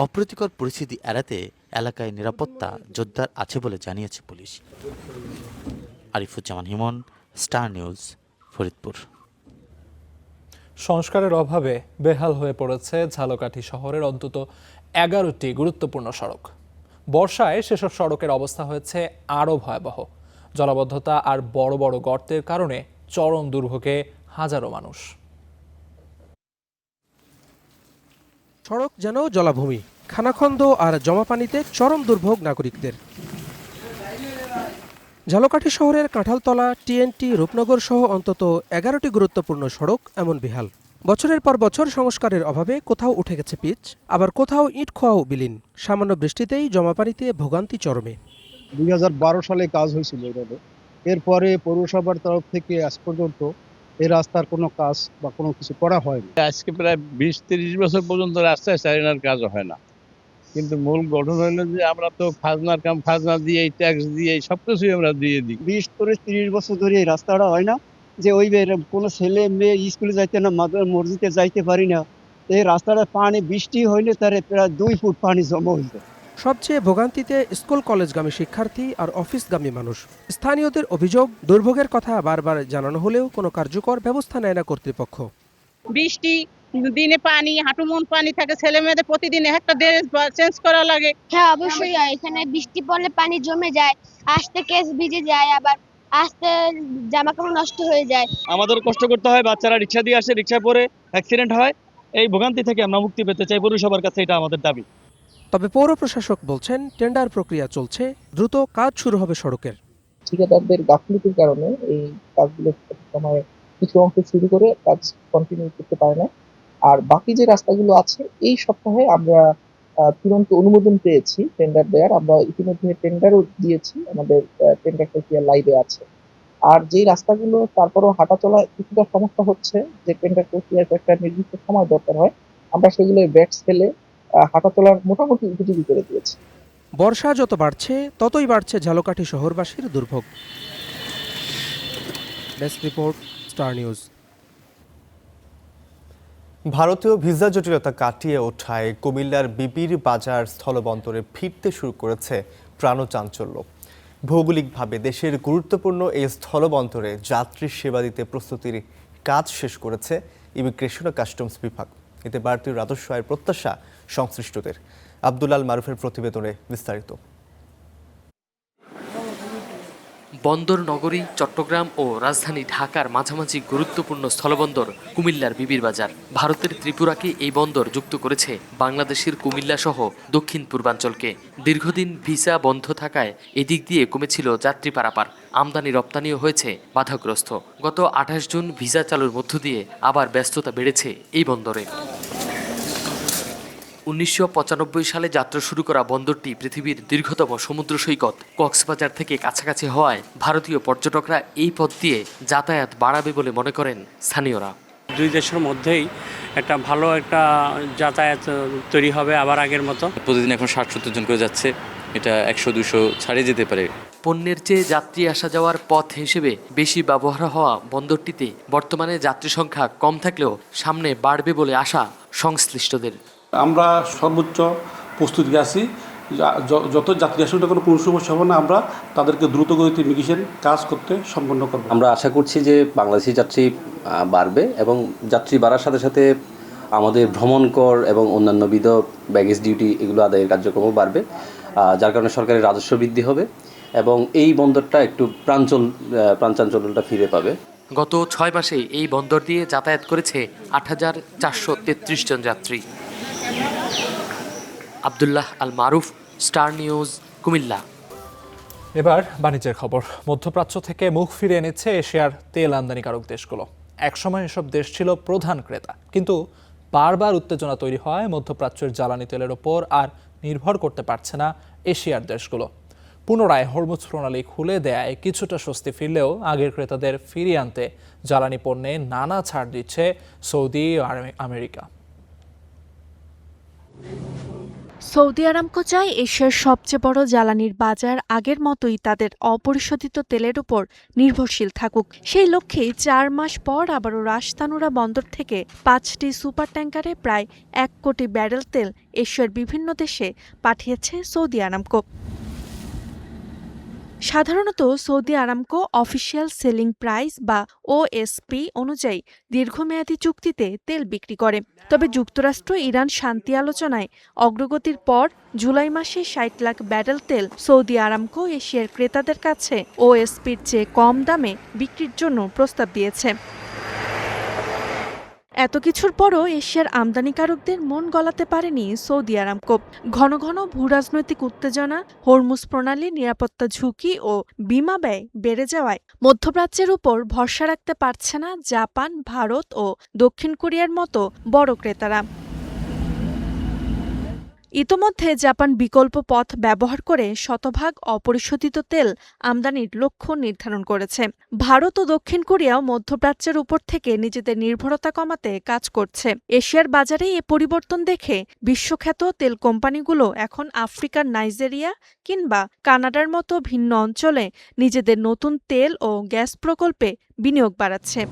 অপ্রীতিকর পরিস্থিতি এড়াতে এলাকায় নিরাপত্তা জোরদার আছে বলে জানিয়েছে police. Arifuzzaman হিমন, star news, Faridpur. সংস্কারের অভাবে বেহাল হয়ে পড়েছে ঝালকাঠি শহরের অন্তত 11টি গুরুত্বপূর্ণ সড়ক। বর্ষায় সেসব সড়কের অবস্থা হয়েছে আরও ভয়াবহ। জলাবদ্ধতা আর বড় বড় গর্তের কারণে চরম দুর্ভোগে হাজারো মানুষ। সড়ক যেন জলাভূমি, খানাখন্দ আর জমা পানিতে চরম দুর্ভোগ নাগরিকদের। ঝালকাঠি শহরের কাঁঠালতলা, টিএনটি, রূপনগর সহ অন্তত 11টি গুরুত্বপূর্ণ সড়ক এমন বেহাল। বছরের পর বছর সংস্কারের অভাবে কোথাও উঠে গেছে পিচ, আবার কোথাও ইট খোয়াও বিলীন। সামান্য বৃষ্টিতেই জমা পানিতে ভোগান্তি চরমে। 2012 সালে কাজ হয়েছিল এভাবে। এরপরে পৌরসভার তরফ থেকে আজ পর্যন্ত এই রাস্তার কোনো কাজ বা কোনো কিছু করা হয়নি। আজকে প্রায় 20-30 বছর পর্যন্ত রাস্তায় চারিনার কাজ হয় না, কিন্তু মূল গঠন হলো যে আমরা তো খাজনার কাম খাজনা দিয়ে, ট্যাক্স দিয়ে, সবকিছুই আমরা দিয়ে দিই। 20-30 বছর ধরে এই রাস্তাটা হয় না, যে ওই কোনো ছেলে মেয়ে স্কুলে যাইতে না, মসজিদে যাইতে পারি না। এই রাস্তাটা পানি বৃষ্টি হইলে তার প্রায় 2 ফুট পানি জমা হয়ে যায়। সবচেয়ে ভোগান্তিতে স্কুল কলেজগামী শিক্ষার্থী আর অফিসগামী মানুষ। স্থানীয়দের অভিযোগ, দুর্ভোগের কথা বারবার জানানো হলেও কোনো কার্যকর ব্যবস্থা নেয় না কর্তৃপক্ষ। বৃষ্টি দিনে পানি, হাঁটুমন পানি থাকে, ছেলে মেয়েদের প্রতিদিন একটা ড্রেস চেঞ্জ করা লাগে। হ্যাঁ অবশ্যই, এখানে বৃষ্টি পড়লে পানি জমে যায়, আসতে কেস ভিজে যায়, আবার আসতে জামা কাপড় নষ্ট হয়ে যায়। আমাদের কষ্ট করতে হয়, বাচ্চারা রিক্সা দিয়ে আসে, রিক্সায় পরে অ্যাক্সিডেন্ট হয়। এই ভোগান্তি থেকে আমরা মুক্তি পেতে চাই, পৌরসভার কাছে এটা আমাদের দাবি। তবে পৌর প্রশাসক বলছেন টেন্ডার প্রক্রিয়া চলছে, দ্রুত কাজ শুরু হবে সড়কের। ঠিকাদারদের গাফিলতির কারণে এই কাজগুলো সময় কিছু অংশ শুরু করে কাজ কন্টিনিউ করতে পারে না। আর বাকি যে রাস্তাগুলো আছে এই সপ্তাহে আমরা চূড়ান্ত অনুমোদন পেয়েছি টেন্ডার দেওয়ার। আমরা ইতিমধ্যে টেন্ডারও দিয়েছি, আমাদের টেন্ডার প্রক্রিয়া লাইভে আছে। আর যেই রাস্তাগুলো তারপরও হাঁটা চলা কিছুটা সমস্যা হচ্ছে, যে টেন্ডার প্রক্রিয়ার একটা নির্দিষ্ট সময় দরকার হয়, আমরা সেগুলো ব্যাটস ফেলে হাঁটা চলার মোটামুটি উপযোগী করে দিয়েছি। বর্ষা যত বাড়ছে ততই বাড়ছে ঝালকাঠি শহরবাসীর দুর্ভোগ। Desk report, star news. ভারতীয় ভিসা জটিলতা কাটিয়ে ওঠায় কুমিল্লার বিবির বাজার স্থলবন্দরে ফিরতে শুরু করেছে প্রাণচাঞ্চল্য। ভৌগোলিকভাবে দেশের গুরুত্বপূর্ণ এই স্থলবন্দরে যাত্রী সেবা দিতে প্রস্তুতির কাজ শেষ করেছে ইমিগ্রেশন ও কাস্টমস বিভাগ। এতে ভারতীয় রাজস্ব আয়ের প্রত্যাশা সংশ্লিষ্টদের। আব্দুল্লাল মারুফের প্রতিবেদনে বিস্তারিত। বন্দর নগরী চট্টগ্রাম ও রাজধানী ঢাকার মাঝামাঝি গুরুত্বপূর্ণ স্থলবন্দর কুমিল্লার বিবির বাজার। ভারতের ত্রিপুরাকে এই বন্দর যুক্ত করেছে বাংলাদেশের কুমিল্লা সহ দক্ষিণ পূর্বাঞ্চলকে। দীর্ঘদিন ভিসা বন্ধ থাকায় এদিক দিয়ে কমেছিল যাত্রী পারাপার, আমদানি রপ্তানিও হয়েছে বাধাগ্রস্ত। গত 28 জুন ভিসা চালুর মধ্য দিয়ে আবার ব্যস্ততা বেড়েছে এই বন্দরে। 1995 সালে যাত্রা শুরু করা বন্দরটি পৃথিবীর দীর্ঘতম সমুদ্র সৈকত কক্সবাজার থেকে কাছাকাছি হওয়ায় ভারতীয় পর্যটকরা এই পথ দিয়ে যাতায়াত বাড়াবে বলে মনে করেন স্থানীয়রা। দুই দেশের মধ্যেই একটা ভালো একটা যাতায়াত তৈরি হবে আবার আগের মতো। প্রতিদিন এখন 60-70 জন করে যাচ্ছে, এটা 100-200 ছাড়িয়ে যেতে পারে। পণ্যের চেয়ে যাত্রী আসা যাওয়ার পথ হিসেবে বেশি ব্যবহার হওয়া বন্দরটিতে বর্তমানে যাত্রী সংখ্যা কম থাকলেও সামনে বাড়বে বলে আশা সংশ্লিষ্টদের। আমরা সর্বোচ্চ প্রস্তুতি আছি, যত যাত্রী আসলে কোনো সমস্যা হবে না, আমরা তাদেরকে দ্রুত গতিতে ইমিগ্রেশন কাজ করতে সম্পন্ন করব। আমরা আশা করছি যে বাংলাদেশি যাত্রী বাড়বে এবং যাত্রী বাড়ার সাথে সাথে আমাদের ভ্রমণ কর এবং অন্যান্য বিধ ব্যাগেজ ডিউটি এগুলো আদায়ের কার্যক্রমও বাড়বে, যার কারণে সরকারের রাজস্ব বৃদ্ধি হবে এবং এই বন্দরটা একটু প্রাণচাঞ্চল্যটা ফিরে পাবে। গত 6 মাসে এই বন্দর দিয়ে যাতায়াত করেছে 8433 জন যাত্রী। আব্দুল্লাহ আল মারুফ, স্টার নিউজ, কুমিল্লা। এবার বাণিজ্যের খবর। মধ্যপ্রাচ্য থেকে মুখ ফিরিয়ে নিচ্ছে এশিয়ার তেল আমদানিকারক দেশগুলো। একসময় এসব দেশ ছিল প্রধান ক্রেতা, কিন্তু বারবার উত্তেজনা তৈরি হয় মধ্যপ্রাচ্যের জ্বালানি তেলের ওপর আর নির্ভর করতে পারছে না এশিয়ার দেশগুলো। পুনরায় হরমুজ প্রণালী খুলে দেয় কিছুটা স্বস্তি ফিরলেও আগের ক্রেতাদের ফিরিয়ে আনতে জ্বালানি পণ্যে নানা ছাড় দিচ্ছে সৌদি আর আমেরিকা। সৌদি আরামকো চায় এশিয়ার সবচেয়ে বড় জ্বালানির বাজার আগের মতোই তাদের অপরিশোধিত তেলের উপর নির্ভরশীল থাকুক। সেই লক্ষ্যেই 4 মাস পর আবারও রাস তানুরা বন্দর থেকে 5টি সুপার ট্যাঙ্কারে প্রায় 1 কোটি ব্যারেল তেল এশিয়ার বিভিন্ন দেশে পাঠিয়েছে সৌদি আরামকো। সাধারণত Saudi Aramco official selling price বা ওএসপি অনুযায়ী দীর্ঘমেয়াদী চুক্তিতে তেল বিক্রি করে। তবে যুক্তরাষ্ট্র ইরান শান্তি আলোচনায় অগ্রগতির পর জুলাই মাসে 60 লাখ ব্যারেল তেল সৌদি আরামকো এশিয়ার ক্রেতাদের কাছে ওএসপির চেয়ে কম দামে বিক্রির জন্য প্রস্তাব দিয়েছে। এত কিছুর পরও এশিয়ার আমদানিকারকদের মন গলাতে পারেনি সৌদি আরামকো। ঘন ঘন ভূরাজনৈতিক উত্তেজনা, হরমুজ প্রণালীর নিরাপত্তা ঝুঁকি ও বিমা ব্যয় বেড়ে যাওয়ায় মধ্যপ্রাচ্যের উপর ভরসা রাখতে পারছে না জাপান, ভারত ও দক্ষিণ কোরিয়ার মতো বড় ক্রেতারা। ইতোমধ্যে জাপান বিকল্প পথ ব্যবহার করে শতভাগ অপরিশোধিত তেল আমদানির লক্ষ্য নির্ধারণ করেছে। ভারত ও দক্ষিণ কোরিয়াও মধ্যপ্রাচ্যের উপর থেকে নিজেদের নির্ভরতা কমাতে কাজ করছে। এশিয়ার বাজারে এ পরিবর্তন দেখে বিশ্বখ্যাত তেল কোম্পানিগুলো এখন আফ্রিকার নাইজেরিয়া কিংবা কানাডার মতো ভিন্ন অঞ্চলে নিজেদের নতুন তেল ও গ্যাস প্রকল্পে বিনিয়োগ বাড়াচ্ছে।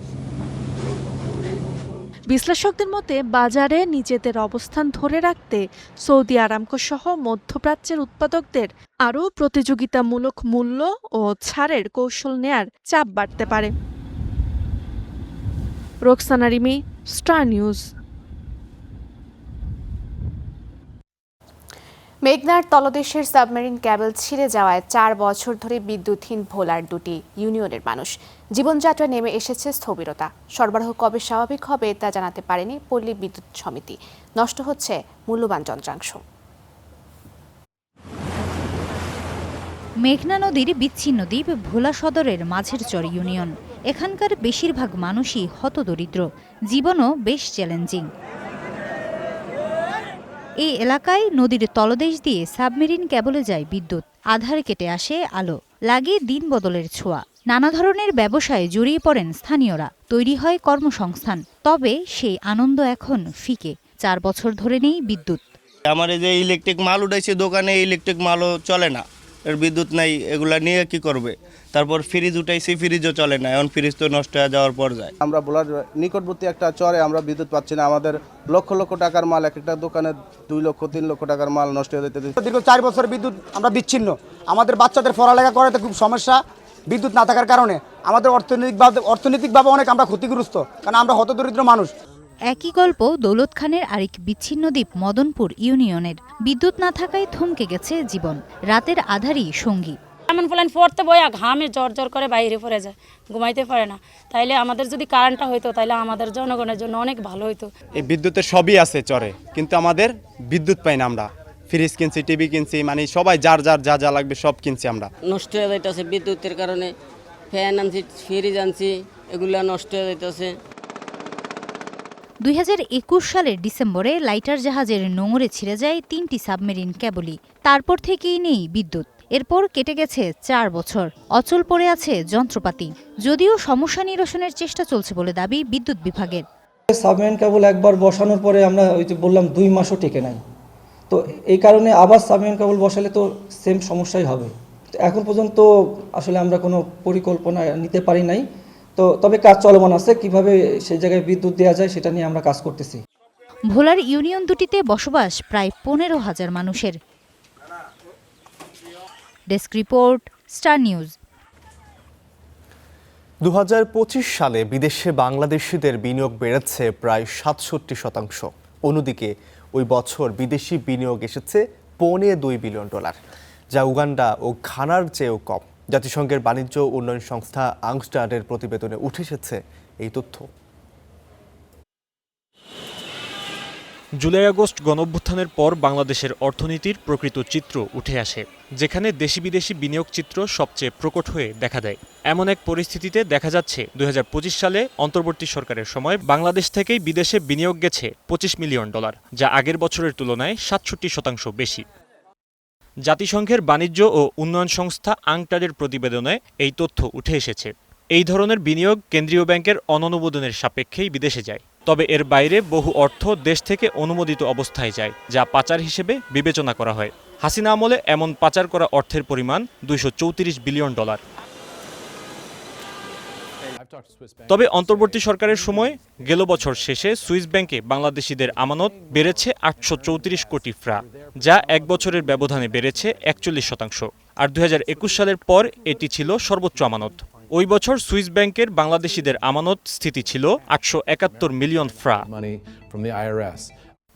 বিশ্লেষকদের মতে বাজারে নিজেদের অবস্থান ধরে রাখতে সৌদি আরামকো সহ মধ্যপ্রাচ্যের উৎপাদকদের আরও প্রতিযোগিতামূলক মূল্য ও ছাড়ের কৌশল নেয়ার চাপ বাড়তে পারে। Roksana Rimi, star news. মেঘনার তলদেশের সাবমেরিন ক্যাবল ছিঁড়ে যাওয়ায় 4 বছর ধরে বিদ্যুৎহীন ভোলার 2টি ইউনিয়নের মানুষ জীবনযাত্রা নেমে এসেছে স্থবিরতা। সরবরাহ কবে স্বাভাবিক হবে তা জানাতে পারেনি পল্লী বিদ্যুৎ সমিতি। নষ্ট হচ্ছে মূল্যবান যন্ত্রাংশ। মেঘনা নদীর বিচ্ছিন্ন দ্বীপ ভোলা সদরের মাঝেরচর ইউনিয়ন। এখানকার বেশিরভাগ মানুষই হতদরিদ্র, জীবনও বেশ চ্যালেঞ্জিং। এই এলাকায় নদীর তলদেশ দিয়ে সাবমেরিন ক্যাবলে যায় বিদ্যুৎ, আধার কেটে আসে আলো, লাগে দিন বদলের ছোঁয়া। নানা ধরনের ব্যবসায় জড়িয়ে পড়েন স্থানীয়রা, তৈরি হয় কর্মসংস্থান। তবে সেই আনন্দ এখন ফিকে। 4 বছর ধরে নেই বিদ্যুৎ। আমার এই যে ইলেকট্রিক মাল উঠাইছে দোকানে, ইলেকট্রিক মালও চলে না, এর বিদ্যুৎ নাই, এগুলা নিয়ে কি করবে? তারপর ফ্রিজ উঠাইছি, ফ্রিজও চলে না, এখন ফ্রিজ তো নষ্ট হয়ে যাওয়ার পর যায়। আমরা ভোলার নিকটবর্তী একটা চরে আমরা বিদ্যুৎ পাচ্ছি না। আমাদের লক্ষ লক্ষ টাকার মাল, এক একটা দোকানে 2 লক্ষ 3 লক্ষ টাকার মাল নষ্ট হয়ে যেতে। দীর্ঘ 4 বছর বিদ্যুৎ আমরা বিচ্ছিন্ন। আমাদের বাচ্চাদের পড়ালেখা করাতে খুব সমস্যা। বিদ্যুৎ না থাকার কারণে আমাদের অর্থনৈতিকভাবে অনেক আমরা ক্ষতিগ্রস্ত, কারণ আমরা হতদরিদ্র মানুষ। একই গল্প দৌলত খানের আরেক বিচ্ছিন্ন দ্বীপ মদনপুর ইউনিয়নের। বিদ্যুৎ না থাকায় থমকে গেছে জীবন, রাতের আধারই সঙ্গী। এমন প্ল্যান পড়তে বয়া ঘামে জ্বর করে বাইরে পড়ে যায়, ঘুমাইতে পারে না। তাইলে আমাদের যদি কারেন্টটা হইতো তাহলে আমাদের জনগণের জন্য অনেক ভালো হইতো। এই বিদ্যুতের সবই আছে চরে, কিন্তু আমাদের বিদ্যুৎ পাই না। আমরা ফ্রিজ কিনছি, টিভি কিনছি, মানে সবাই যার যা লাগবে সব কিনছি আমরা। নষ্ট হয়ে যাইতেছে বিদ্যুতের কারণে। ফ্যান আনছি, ফ্রিজ আনছি, এগুলা নষ্ট হয়ে যাইতেছে। 2021 সালের ডিসেম্বরে লাইটার জাহাজের নোঙরে ছিঁড়ে যায় 3টি সাবমেরিন ক্যাবলই। তারপর থেকেই নেই বিদ্যুৎ। এরপর কেটে গেছে 4 বছর, অচল পড়ে আছে যন্ত্রপাতি। যদিও সমস্যা নিরসনের চেষ্টা চলছে বলে দাবি বিদ্যুৎ বিভাগের। সাবমেরিন কেবল একবার বসানোর পরে আমরা ওই যে বললাম 2 মাসও টেকে নাই, তো এই কারণে আবার সাবমেরিন কেবল বসালে তো সেম সমস্যাই হবে। এখন পর্যন্ত আসলে আমরা কোনো পরিকল্পনা নিতে পারি নাই। তো তবে কাজ চলমান আছে, কিভাবে সেই জায়গায় বিদ্যুৎ দেওয়া যায় সেটা নিয়ে আমরা কাজ করতেছি। ভোলার ইউনিয়ন দুটিতে বসবাস প্রায় 15,000 মানুষের। Desk report, star news. 2025 সালে বিদেশে বাংলাদেশিদের বিনিয়োগ বেড়েছে প্রায় 67%। অন্যদিকে ওই বছর বিদেশি বিনিয়োগ এসেছে $2.25 বিলিয়ন, যা উগান্ডা ও ঘানার চেয়েও কম। জাতিসংঘের বাণিজ্য উন্নয়ন সংস্থা আংস্টারের প্রতিবেদনে উঠে এসেছে এই তথ্য। জুলাই আগস্ট গণঅভ্যুত্থানের পর বাংলাদেশের অর্থনীতির প্রকৃত চিত্র উঠে আসে, যেখানে দেশি বিদেশি বিনিয়োগ চিত্র সবচেয়ে প্রকট হয়ে দেখা দেয়। এমন এক পরিস্থিতিতে দেখা যাচ্ছে 2025 সালে অন্তর্বর্তী সরকারের সময় বাংলাদেশ থেকেই বিদেশে বিনিয়োগ গেছে $25 মিলিয়ন, যা আগের বছরের তুলনায় 67% বেশি। জাতিসংঘের বাণিজ্য ও উন্নয়ন সংস্থা আংটারের প্রতিবেদনে এই তথ্য উঠে এসেছে। এই ধরনের বিনিয়োগ কেন্দ্রীয় ব্যাংকের অননুমোদনের সাপেক্ষেই বিদেশে যায়। তবে এর বাইরে বহু অর্থ দেশ থেকে অনুমোদিত অবস্থায় যায়, যা পাচার হিসেবে বিবেচনা করা হয়। হাসিনা আমলে এমন পাচার করা অর্থের পরিমাণ $234 বিলিয়ন। তবে অন্তর্বর্তী সরকারের সময় গেল বছর শেষে সুইস ব্যাংকে বাংলাদেশিদের আমানত বেড়েছে 834 কোটি ফ্রা, যা এক বছরের ব্যবধানে বেড়েছে 41%। আর 2021 সালের পর এটি ছিল সর্বোচ্চ আমানত। ওই বছর সুইস ব্যাংকের বাংলাদেশিদের আমানত স্থিতি ছিল 871 মিলিয়ন ফ্রা।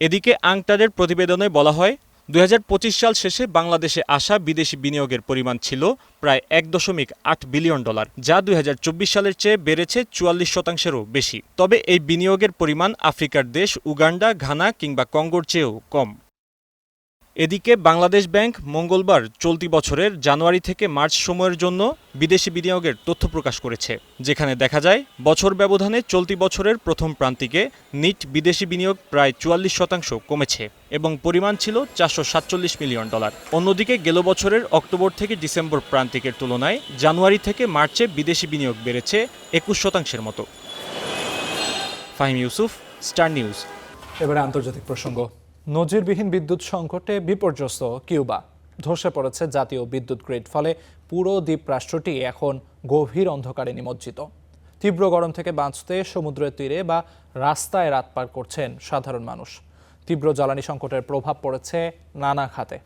এদিকে আংটারের প্রতিবেদনে বলা হয় 2025 সাল শেষে বাংলাদেশে আসা বিদেশি বিনিয়োগের পরিমাণ ছিল প্রায় $1.8 বিলিয়ন, যা 2024 সালের চেয়ে বেড়েছে 44%-এরও বেশি। তবে এই বিনিয়োগের পরিমাণ আফ্রিকার দেশ উগান্ডা, ঘানা কিংবা কঙ্গোর চেয়েও কম। এদিকে বাংলাদেশ ব্যাংক মঙ্গলবার চলতি বছরের জানুয়ারি থেকে মার্চ সময়ের জন্য বিদেশি বিনিয়োগের তথ্য প্রকাশ করেছে, যেখানে দেখা যায় বছর ব্যবধানে চলতি বছরের প্রথম প্রান্তিকে নিট বিদেশি বিনিয়োগ প্রায় 44% কমেছে এবং পরিমাণ ছিল $447 মিলিয়ন। অন্যদিকে গেল বছরের অক্টোবর থেকে ডিসেম্বর প্রান্তিকের তুলনায় জানুয়ারি থেকে মার্চে বিদেশি বিনিয়োগ বেড়েছে 21%-এর মতো। Fahim Yusuf, star news. এবারে আন্তর্জাতিক প্রসঙ্গ। নজিরবিহীন বিদ্যুৎ সংকটে বিপর্যস্ত কিউবা। ধসে পড়েছে জাতীয় বিদ্যুৎ গ্রিড, ফলে পুরো দ্বীপ রাষ্ট্রটি এখন গভীর অন্ধকারে নিমজ্জিত। তীব্র গরম থেকে বাঁচতে সমুদ্রের তীরে বা রাস্তায় রাত পার করছেন সাধারণ মানুষ। তীব্র জ্বালানি সংকটের প্রভাব পড়েছে নানা খাতে।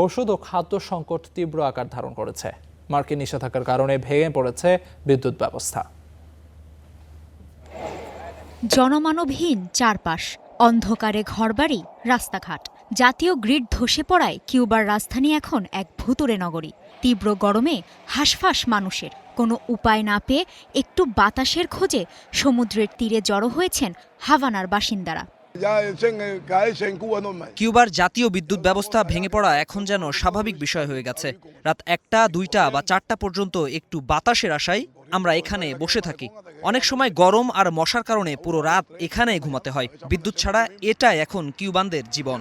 ওষুধ ও খাদ্য সংকট তীব্র আকার ধারণ করেছে। মার্কিন নিষেধাজ্ঞার কারণে ভেঙে পড়েছে বিদ্যুৎ ব্যবস্থা। জনমানবহীন চারপাশ, অন্ধকারে ঘরবাড়ি, রাস্তাঘাট। জাতীয় গ্রিড ধসে পড়ায় কিউবার রাজধানী এখন এক ভুতুড়ে নগরী। তীব্র গরমে হাঁসফাঁস মানুষের। কোনো উপায় না পেয়ে একটু বাতাসের খোঁজে সমুদ্রের তীরে জড়ো হয়েছেন হাভানার বাসিন্দারা। কিউবার জাতীয় বিদ্যুৎ ব্যবস্থা ভেঙে পড়া এখন যেন স্বাভাবিক বিষয় হয়ে গেছে। রাত 1টা, 2টা বা 4টা পর্যন্ত একটু বাতাসের আশায় আমরা এখানে বসে থাকি। অনেক সময় গরম আর মশার কারণে পুরো রাত এখানে ঘুমাতে হয়। বিদ্যুৎ ছাড়া এটাই এখন কিউবানদের জীবন।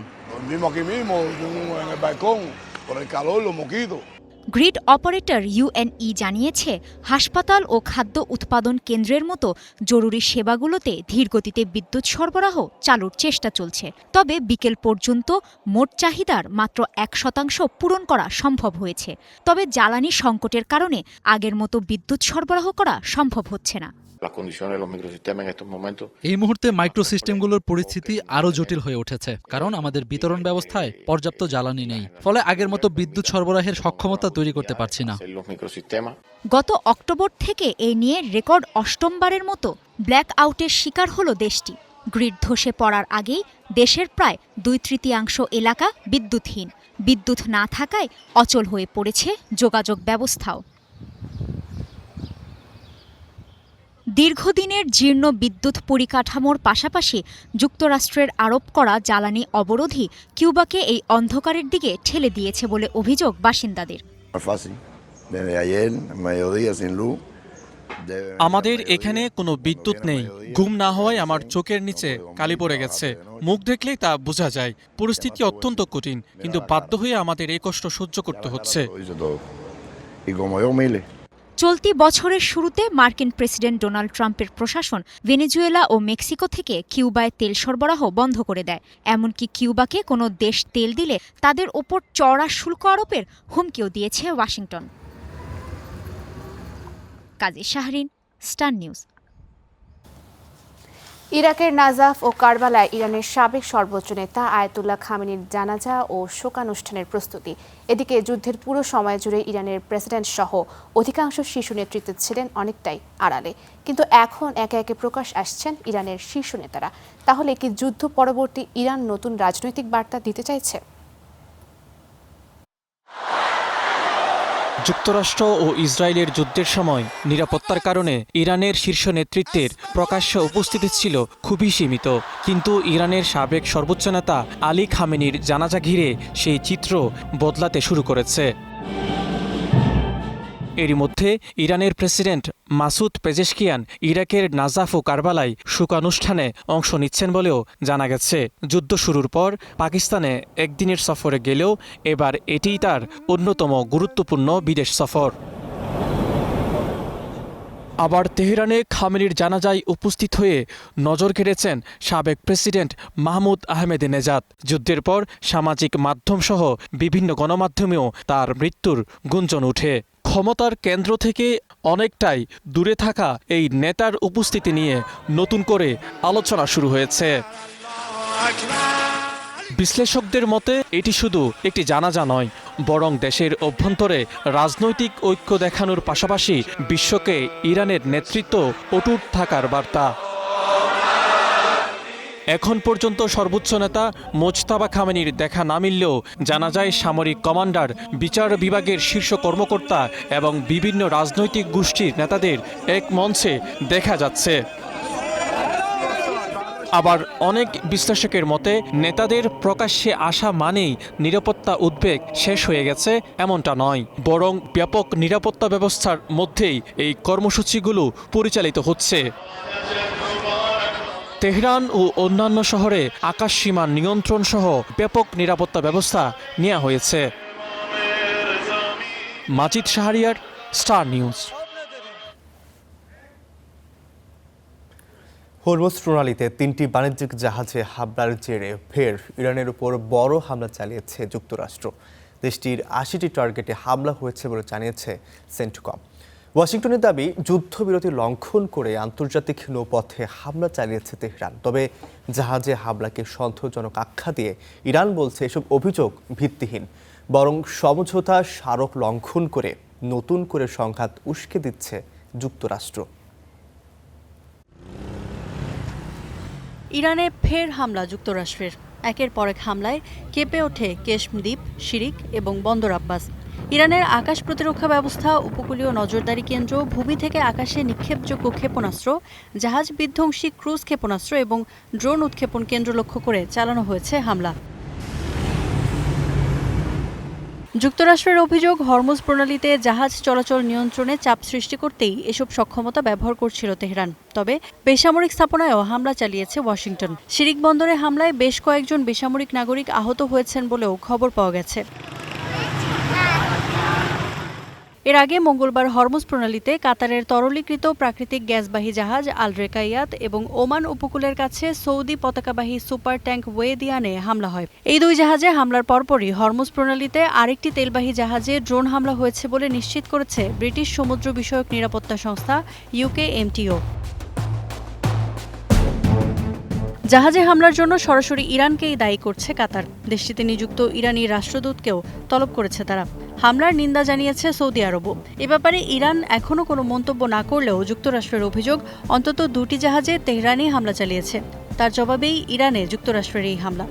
গ্রিড অপারেটর ইউএনই জানিয়েছে, হাসপাতাল ও খাদ্য উৎপাদন কেন্দ্রের মতো জরুরি সেবাগুলোতে ধীরগতিতে বিদ্যুৎ সরবরাহ চালুর চেষ্টা চলছে। তবে বিকেল পর্যন্ত মোট চাহিদার মাত্র 1% পূরণ করা সম্ভব হয়েছে। তবে জ্বালানি সংকটের কারণে আগের মতো বিদ্যুৎ সরবরাহ করা সম্ভব হচ্ছে না। এই মুহূর্তে মাইক্রোসিস্টেমগুলোর পরিস্থিতি আরও জটিল হয়ে উঠেছে, কারণ আমাদের বিতরণ ব্যবস্থায় পর্যাপ্ত জ্বালানি নেই। ফলে আগের মতো বিদ্যুৎ সরবরাহের সক্ষমতা তৈরি করতে পারছি না। গত অক্টোবর থেকে এই নিয়ে রেকর্ড 8মবারের মতো ব্ল্যাক আউটের শিকার হলো দেশটি। গ্রিড ধসে পড়ার আগেই দেশের প্রায় 2/3 এলাকা বিদ্যুৎহীন। বিদ্যুৎ না থাকায় অচল হয়ে পড়েছে যোগাযোগ ব্যবস্থাও। দীর্ঘদিনের জীর্ণ বিদ্যুৎ পরিকাঠামোর পাশাপাশি যুক্তরাষ্ট্রের আরোপ করা জ্বালানি অবরোধই কিউবাকে এই অন্ধকারের দিকে ঠেলে দিয়েছে বলে অভিযোগ বাসিন্দাদের। আমাদের এখানে কোনো বিদ্যুৎ নেই। ঘুম না হওয়ায় আমার চোখের নিচে কালি পড়ে গেছে। মুখ দেখলেই তা বোঝা যায়। পরিস্থিতি অত্যন্ত কঠিন, কিন্তু বাধ্য হয়ে আমাদের এই কষ্ট সহ্য করতে হচ্ছে। চলতি বছরের শুরুতে মার্কিন প্রেসিডেন্ট ডোনাল্ড ট্রাম্পের প্রশাসন ভেনেজুয়েলা ও মেক্সিকো থেকে কিউবায় তেল সরবরাহ বন্ধ করে দেয়। এমনকি কিউবাকে কোনো দেশ তেল দিলে তাদের ওপর চড়া শুল্ক আরোপের হুমকিও দিয়েছে ওয়াশিংটন। কাজী শাহরিন, স্টার নিউজ। ইরাকের নাজাফ ও কারবালায় ইরানের সাবেক সর্বোচ্চ নেতা আয়াতুল্লাহ খামেনির জানাজা ও শোকানুষ্ঠানের প্রস্তুতি। এদিকে যুদ্ধের পুরো সময় জুড়ে ইরানের প্রেসিডেন্ট সহ অধিকাংশ শীর্ষ নেতৃত্ব ছিলেন অনেকটাই আড়ালে, কিন্তু এখন একে একে প্রকাশ আসছেন ইরানের শীর্ষ নেতারা। তাহলে কি যুদ্ধ পরবর্তী ইরান নতুন রাজনৈতিক বার্তা দিতে চাইছে? যুক্তরাষ্ট্র ও ইসরায়েলের যুদ্ধের সময় নিরাপত্তার কারণে ইরানের শীর্ষ নেতৃত্বের প্রকাশ্য উপস্থিতি ছিল খুবই সীমিত, কিন্তু ইরানের সাবেক সর্বোচ্চ নেতা আলী খামেনির জানাজা ঘিরে সেই চিত্র বদলাতে শুরু করেছে। এরই মধ্যে ইরানের প্রেসিডেন্ট মাসুদ পেজেশকিয়ান ইরাকের নাজাফ ও কারবালায় শোকানুষ্ঠানে অংশ নিচ্ছেন বলেও জানা গেছে। যুদ্ধ শুরুর পর পাকিস্তানে একদিনের সফরে গেলেও এবার এটিই তার অন্যতম গুরুত্বপূর্ণ বিদেশ সফর। আবার তেহরানে খামেনির জানাজায় উপস্থিত হয়ে নজর কেড়েছেন সাবেক প্রেসিডেন্ট মাহমুদ আহমেদিনেজাদ। যুদ্ধের পর সামাজিক মাধ্যমসহ বিভিন্ন গণমাধ্যমেও তার মৃত্যুর গুঞ্জন ওঠে। ক্ষমতার কেন্দ্র থেকে অনেকটাই দূরে থাকা এই নেতার উপস্থিতি নিয়ে নতুন করে আলোচনা শুরু হয়েছে। বিশ্লেষকদের মতে এটি শুধু একটি জানাজা নয়, বরং দেশের অভ্যন্তরে রাজনৈতিক ঐক্য দেখানোর পাশাপাশি বিশ্বকে ইরানের নেতৃত্ব অটুট থাকার বার্তা। এখন পর্যন্ত সর্বোচ্চ নেতা মোজতাবা খামেনির দেখা না মিললেও জানাজায় সামরিক কমান্ডার, বিচার বিভাগের শীর্ষ কর্মকর্তা এবং বিভিন্ন রাজনৈতিক গোষ্ঠীর নেতাদের এক মঞ্চে দেখা যাচ্ছে। আবার অনেক বিশ্লেষকের মতে নেতাদের প্রকাশ্যে আসা মানেই নিরাপত্তা উদ্বেগ শেষ হয়ে গেছে এমনটা নয়, বরং ব্যাপক নিরাপত্তা ব্যবস্থার মধ্যেই এই কর্মসূচিগুলো পরিচালিত হচ্ছে। তেহরান ও অন্যান্য শহরে আকাশসীমা নিয়ন্ত্রণ সহ ব্যাপক নিরাপত্তা ব্যবস্থা নেওয়া হয়েছে। মাজিদ শাহরিয়ার, স্টার নিউজ। হরমুজ প্রণালীতে 3টি বাণিজ্যিক জাহাজে হামলার জেরে ফের ইরানের উপর বড় হামলা চালিয়েছে যুক্তরাষ্ট্র। দেশটির 80টি টার্গেটে হামলা হয়েছে বলে জানিয়েছে সেন্টকম। ওয়াশিংটনের দাবি, যুদ্ধবিরতি লঙ্ঘন করে আন্তর্জাতিক নৌপথে হামলা চালিয়েছে তেহরান। তবে জাহাজে হামলাকে সন্দেহজনক আখ্যা দিয়ে ইরান বলছে এসব অভিযোগ ভিত্তিহীন, বরং সমঝোতা স্মারক লঙ্ঘন করে নতুন করে সংঘাত উস্কে দিচ্ছে যুক্তরাষ্ট্র। ইরানে ফের হামলা যুক্তরাষ্ট্রের। একের পর এক হামলায় কেঁপে ওঠে কেশম দ্বীপ, শিরিক এবং বন্দর আব্বাস। ইরানের আকাশ প্রতিরক্ষা ব্যবস্থা, উপকূলীয় নজরদারি কেন্দ্র, ভূমি থেকে আকাশে নিক্ষেপযোগ্য ক্ষেপণাস্ত্র, জাহাজ বিধ্বংসী ক্রুজ ক্ষেপণাস্ত্র এবং ড্রোন উৎক্ষেপণ কেন্দ্র লক্ষ্য করে চালানো হয়েছে হামলা। যুক্তরাষ্ট্রের অভিযোগ, হরমুজ প্রণালীতে জাহাজ চলাচল নিয়ন্ত্রণে চাপ সৃষ্টি করতেই এসব সক্ষমতা ব্যবহার করছিল তেহরান। তবে বেসামরিক স্থাপনায়ও হামলা চালিয়েছে ওয়াশিংটন। শিরিক বন্দরে হামলায় বেশ কয়েকজন বেসামরিক নাগরিক আহত হয়েছেন বলেও খবর পাওয়া গেছে। এর আগে মঙ্গলবার হরমুজ প্রণালীতে কাতারের তরলীকৃত প্রাকৃতিক গ্যাসবাহী জাহাজ আল রেকাইয়াত এবং ওমান উপকূলের কাছে সৌদি পতাকাবাহী সুপার ট্যাঙ্ক ওয়েদিয়ানে হামলা হয়। এই দুই জাহাজে হামলার পরপরই হরমুজ প্রণালীতে আরেকটি তেলবাহী জাহাজে ড্রোন হামলা হয়েছে বলে নিশ্চিত করেছে ব্রিটিশ সমুদ্র বিষয়ক নিরাপত্তা সংস্থা UKMTO। জাহাজে হামলার জন্য সরাসরি ইরানকেই দায়ী করছে কাতার। দেশটিতে নিযুক্ত ইরানি রাষ্ট্রদূতকেও তলব করেছে তারা। হামলার নিন্দা জানিয়েছে সৌদি আরবও। এ ব্যাপারে ইরান এখনও কোনো মন্তব্য না করলেও যুক্তরাষ্ট্রের অভিযোগ, অন্তত 2টি জাহাজে তেহরানই হামলা চালিয়েছে। তার জবাবেই ইরানে যুক্তরাষ্ট্রের এই হামলা।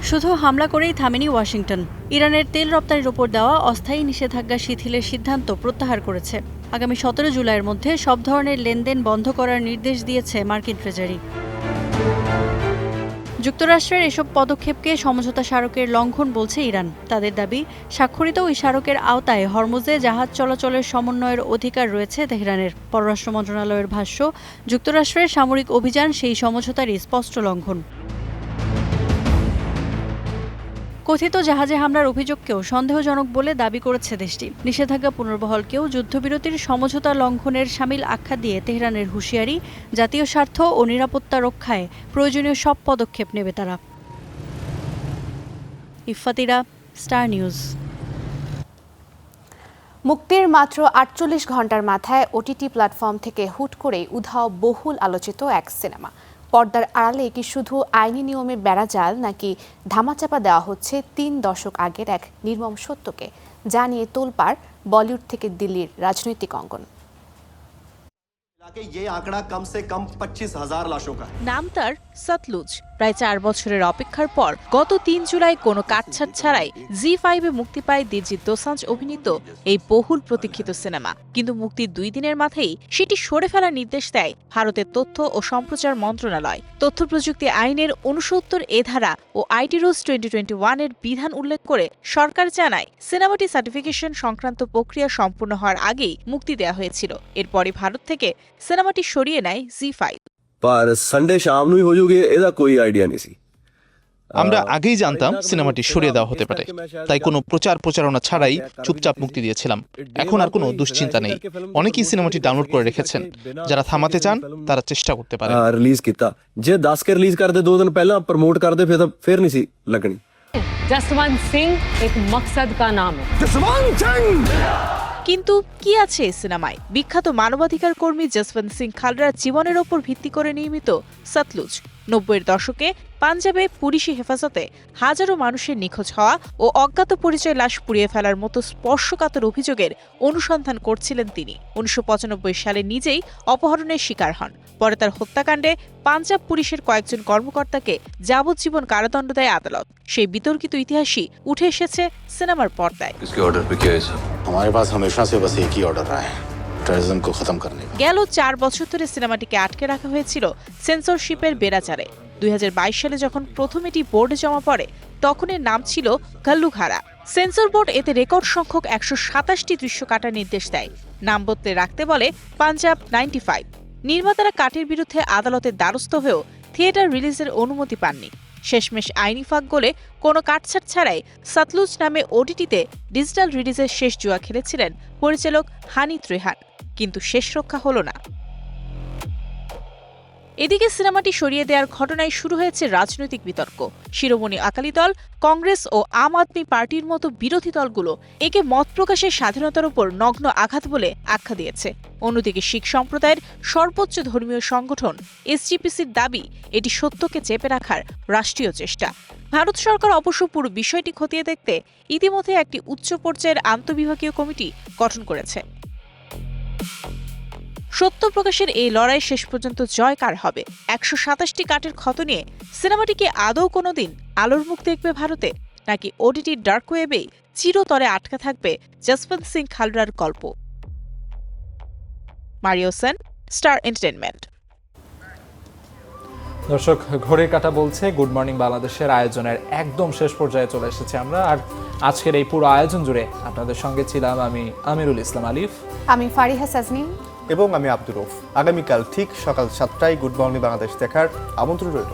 শুধু হামলা করেই থামেনি ওয়াশিংটন। ইরানের তেল রপ্তানির ওপর দেওয়া অস্থায়ী নিষেধাজ্ঞা শিথিলের সিদ্ধান্ত প্রত্যাহার করেছে। আগামী 17 জুলাইয়ের মধ্যে সব ধরনের লেনদেন বন্ধ করার নির্দেশ দিয়েছে মার্কিন ট্রেজারি। যুক্তরাষ্ট্রের এসব পদক্ষেপকে সমঝোতা স্মারকের লঙ্ঘন বলছে ইরান। তাদের দাবি, স্বাক্ষরিত ওই স্মারকের আওতায় হরমুজে জাহাজ চলাচলের সমন্বয়ের অধিকার রয়েছে তেহরানের। পররাষ্ট্র মন্ত্রণালয়ের ভাষ্য, যুক্তরাষ্ট্রের সামরিক অভিযান সেই সমঝোতারই স্পষ্ট লঙ্ঘন। কথিত জাহাজে হামলার অভিযোগকেও সন্দেহজনক বলে দাবি করেছে দেশটি। নিষেধাজ্ঞা পুনর্বহালকেও যুদ্ধবিরতির সমঝোতা লঙ্ঘনের শামিল আখ্যা দিয়ে তেহরানের হুঁশিয়ারি, জাতীয় স্বার্থ ও নিরাপত্তা রক্ষায় প্রয়োজনীয় সব পদক্ষেপ নেবে তারা। ইফাতিরা, স্টার নিউজ। মুক্তির মাত্র 48 ঘন্টার মাথায় OTT প্ল্যাটফর্ম থেকে হুট করেই উধাও বহুল আলোচিত এক সিনেমা। পর্দার আড়ালে কি শুধু আইনি নিয়মে বেড়াজাল, নাকি ধামাচাপা দেওয়া হচ্ছে 3 দশক আগের এক নির্মম সত্যকে? জানিয়ে তোলপাড় বলিউড থেকে দিল্লির রাজনৈতিক অঙ্গন। নাম তার সতলুজ। প্রায় 4 বছরের অপেক্ষার পর গত 3 জুলাই কোনো কাটছাট ছাড়াই জি5-এ মুক্তি পায় দিলজিৎ দোসাঞ্জ অভিনীত এই বহুল প্রতীক্ষিত সিনেমা। কিন্তু মুক্তির 2 দিনের মাথায় সেটি সরে ফেলার নির্দেশ দেয় ভারতের তথ্য ও সম্প্রচার মন্ত্রণালয়। তথ্য প্রযুক্তি আইনের 69 ধারা ও আইটি রুলস 2021-এর বিধান উল্লেখ করে সরকার জানায়, সিনেমাটি সার্টিফিকেশন সংক্রান্ত প্রক্রিয়া সম্পূর্ণ হওয়ার আগেই মুক্তি দেওয়া হয়েছিল। এরপরই ভারত থেকে সিনেমাটি সরিয়ে নেয় জি5। पर संडे शाम ਨੂੰ ਹੀ ਹੋ ਜੂਗੀ, ਇਹਦਾ ਕੋਈ ਆਈਡੀਆ ਨਹੀਂ ਸੀ। আমরা আগেই জানতাম সিনেমাটি সরিয়ে দেওয়া হতে পারে, তাই কোনো প্রচারণা ছাড়াই চুপচাপ মুক্তি দিয়েছিলাম। এখন আর কোনো দুশ্চিন্তা নেই। অনেকেই সিনেমাটি ডাউনলোড করে রেখেছেন, যারা থামাতে চান তারা চেষ্টা করতে পারেন। ਰਿਲੀਜ਼ ਕੀਤਾ ਜੇ 10 ਕੇ ਰਿਲੀਜ਼ ਕਰਦੇ 2 ਦਿਨ ਪਹਿਲਾਂ ਪ੍ਰਮੋਟ ਕਰਦੇ ਫਿਰ ਨਹੀਂ ਸੀ ਲੱਗਣੀ। जसवंत सिंह एक मकसद का नाम है। जसवंत सिंह কিন্তু কি আছে এই সিনেমায়? বিখ্যাত মানবাধিকার কর্মী জসবন্ত সিং খালরার জীবনের ওপর ভিত্তি করে নির্মিত সতলুজ। 90-এর দশকে পাঞ্জাবে পুলিশি হেফাজতে হাজারো মানুষের নিখোঁজ হওয়া ও অজ্ঞাত পরিচয় লাশ পুড়িয়ে ফেলার মতো স্পর্শকাতর অভিযোগের অনুসন্ধান করছিলেন তিনি। 1995 সালে নিজেই অপহরণের শিকার হন। পরে তার হত্যাকাণ্ডে পাঞ্জাব পুলিশের কয়েকজন কর্মকর্তাকে যাবজ্জীবন কারাদণ্ড দেয় আদালত। সেই বিতর্কিত ইতিহাসই উঠে এসেছে সিনেমার পর্দায়। গেল 4 বছর ধরে সিনেমাটিকে আটকে রাখা হয়েছিল সেন্সরশিপের বেড়াচারে। 2022 সালে যখন প্রথম এটি বোর্ডে জমা পড়ে তখন এর নাম ছিল ঘল্লুঘারা। সেন্সর বোর্ড এতে রেকর্ড সংখ্যক 127টি দৃশ্য কাটার নির্দেশ দেয়। নাম বদলে রাখতে বলে পাঞ্জাব 95। নির্মাতারা কাটের বিরুদ্ধে আদালতের দ্বারস্থ হয়েও থিয়েটার রিলিজের অনুমতি পাননি। শেষমেশ আইনি ফাঁক গলে কোনো কাটছাট ছাড়াই সতলুজ নামে ওটিটিতে ডিজিটাল রিলিজের শেষ জুয়া খেলেছিলেন পরিচালক হানি ত্রেহান, কিন্তু শেষ রক্ষা হলো না। এদিকে সিনেমাটি সরিয়ে দেওয়ার ঘটনায় শুরু হয়েছে রাজনৈতিক বিতর্ক। শিরোমণি আকালি দল, কংগ্রেস ও আম আদমি পার্টির মতো বিরোধী দলগুলো একে মত প্রকাশের স্বাধীনতার উপর নগ্ন আঘাত বলে আখ্যা দিয়েছে। অন্যদিকে শিখ সম্প্রদায়ের সর্বোচ্চ ধর্মীয় সংগঠন এসজিপিসির দাবি এটি সত্যকে চেপে রাখার রাষ্ট্রীয় চেষ্টা। ভারত সরকার অবশ্য পুরো বিষয়টি খতিয়ে দেখতে ইতিমধ্যে একটি উচ্চ পর্যায়ের আন্তঃবিভাগীয় কমিটি গঠন করেছে। সত্য প্রকাশের এই লড়াই শেষ পর্যন্ত জয় কার হবে? 127টি কাটের ক্ষত নিয়ে সিনেমাটি কি আদৌ কোনোদিন আলোর মুখ দেখবে ভারতে, নাকি ওটিটির ডার্ক ওয়েবেই চিরতরে আটকা থাকবে জসবন্ত সিং খালরার গল্প? Mario Sen, star entertainment. দর্শক, ঘড়ির কাঁটা বলছে গুড মর্নিং বাংলাদেশের আয়োজনের একদম শেষ পর্যায়ে চলে এসেছি আমরা। আর আজকের এই পুরো আয়োজন জুড়ে আপনাদের সঙ্গে ছিলাম আমি আমিরুল ইসলাম আলিফ, আমি ফারিহা সাজনীন এবং আমি আব্দুর রউফ। আগামীকাল ঠিক সকাল 7টায় গুড মর্নিং বাংলাদেশ দেখার আমন্ত্রণ রইল।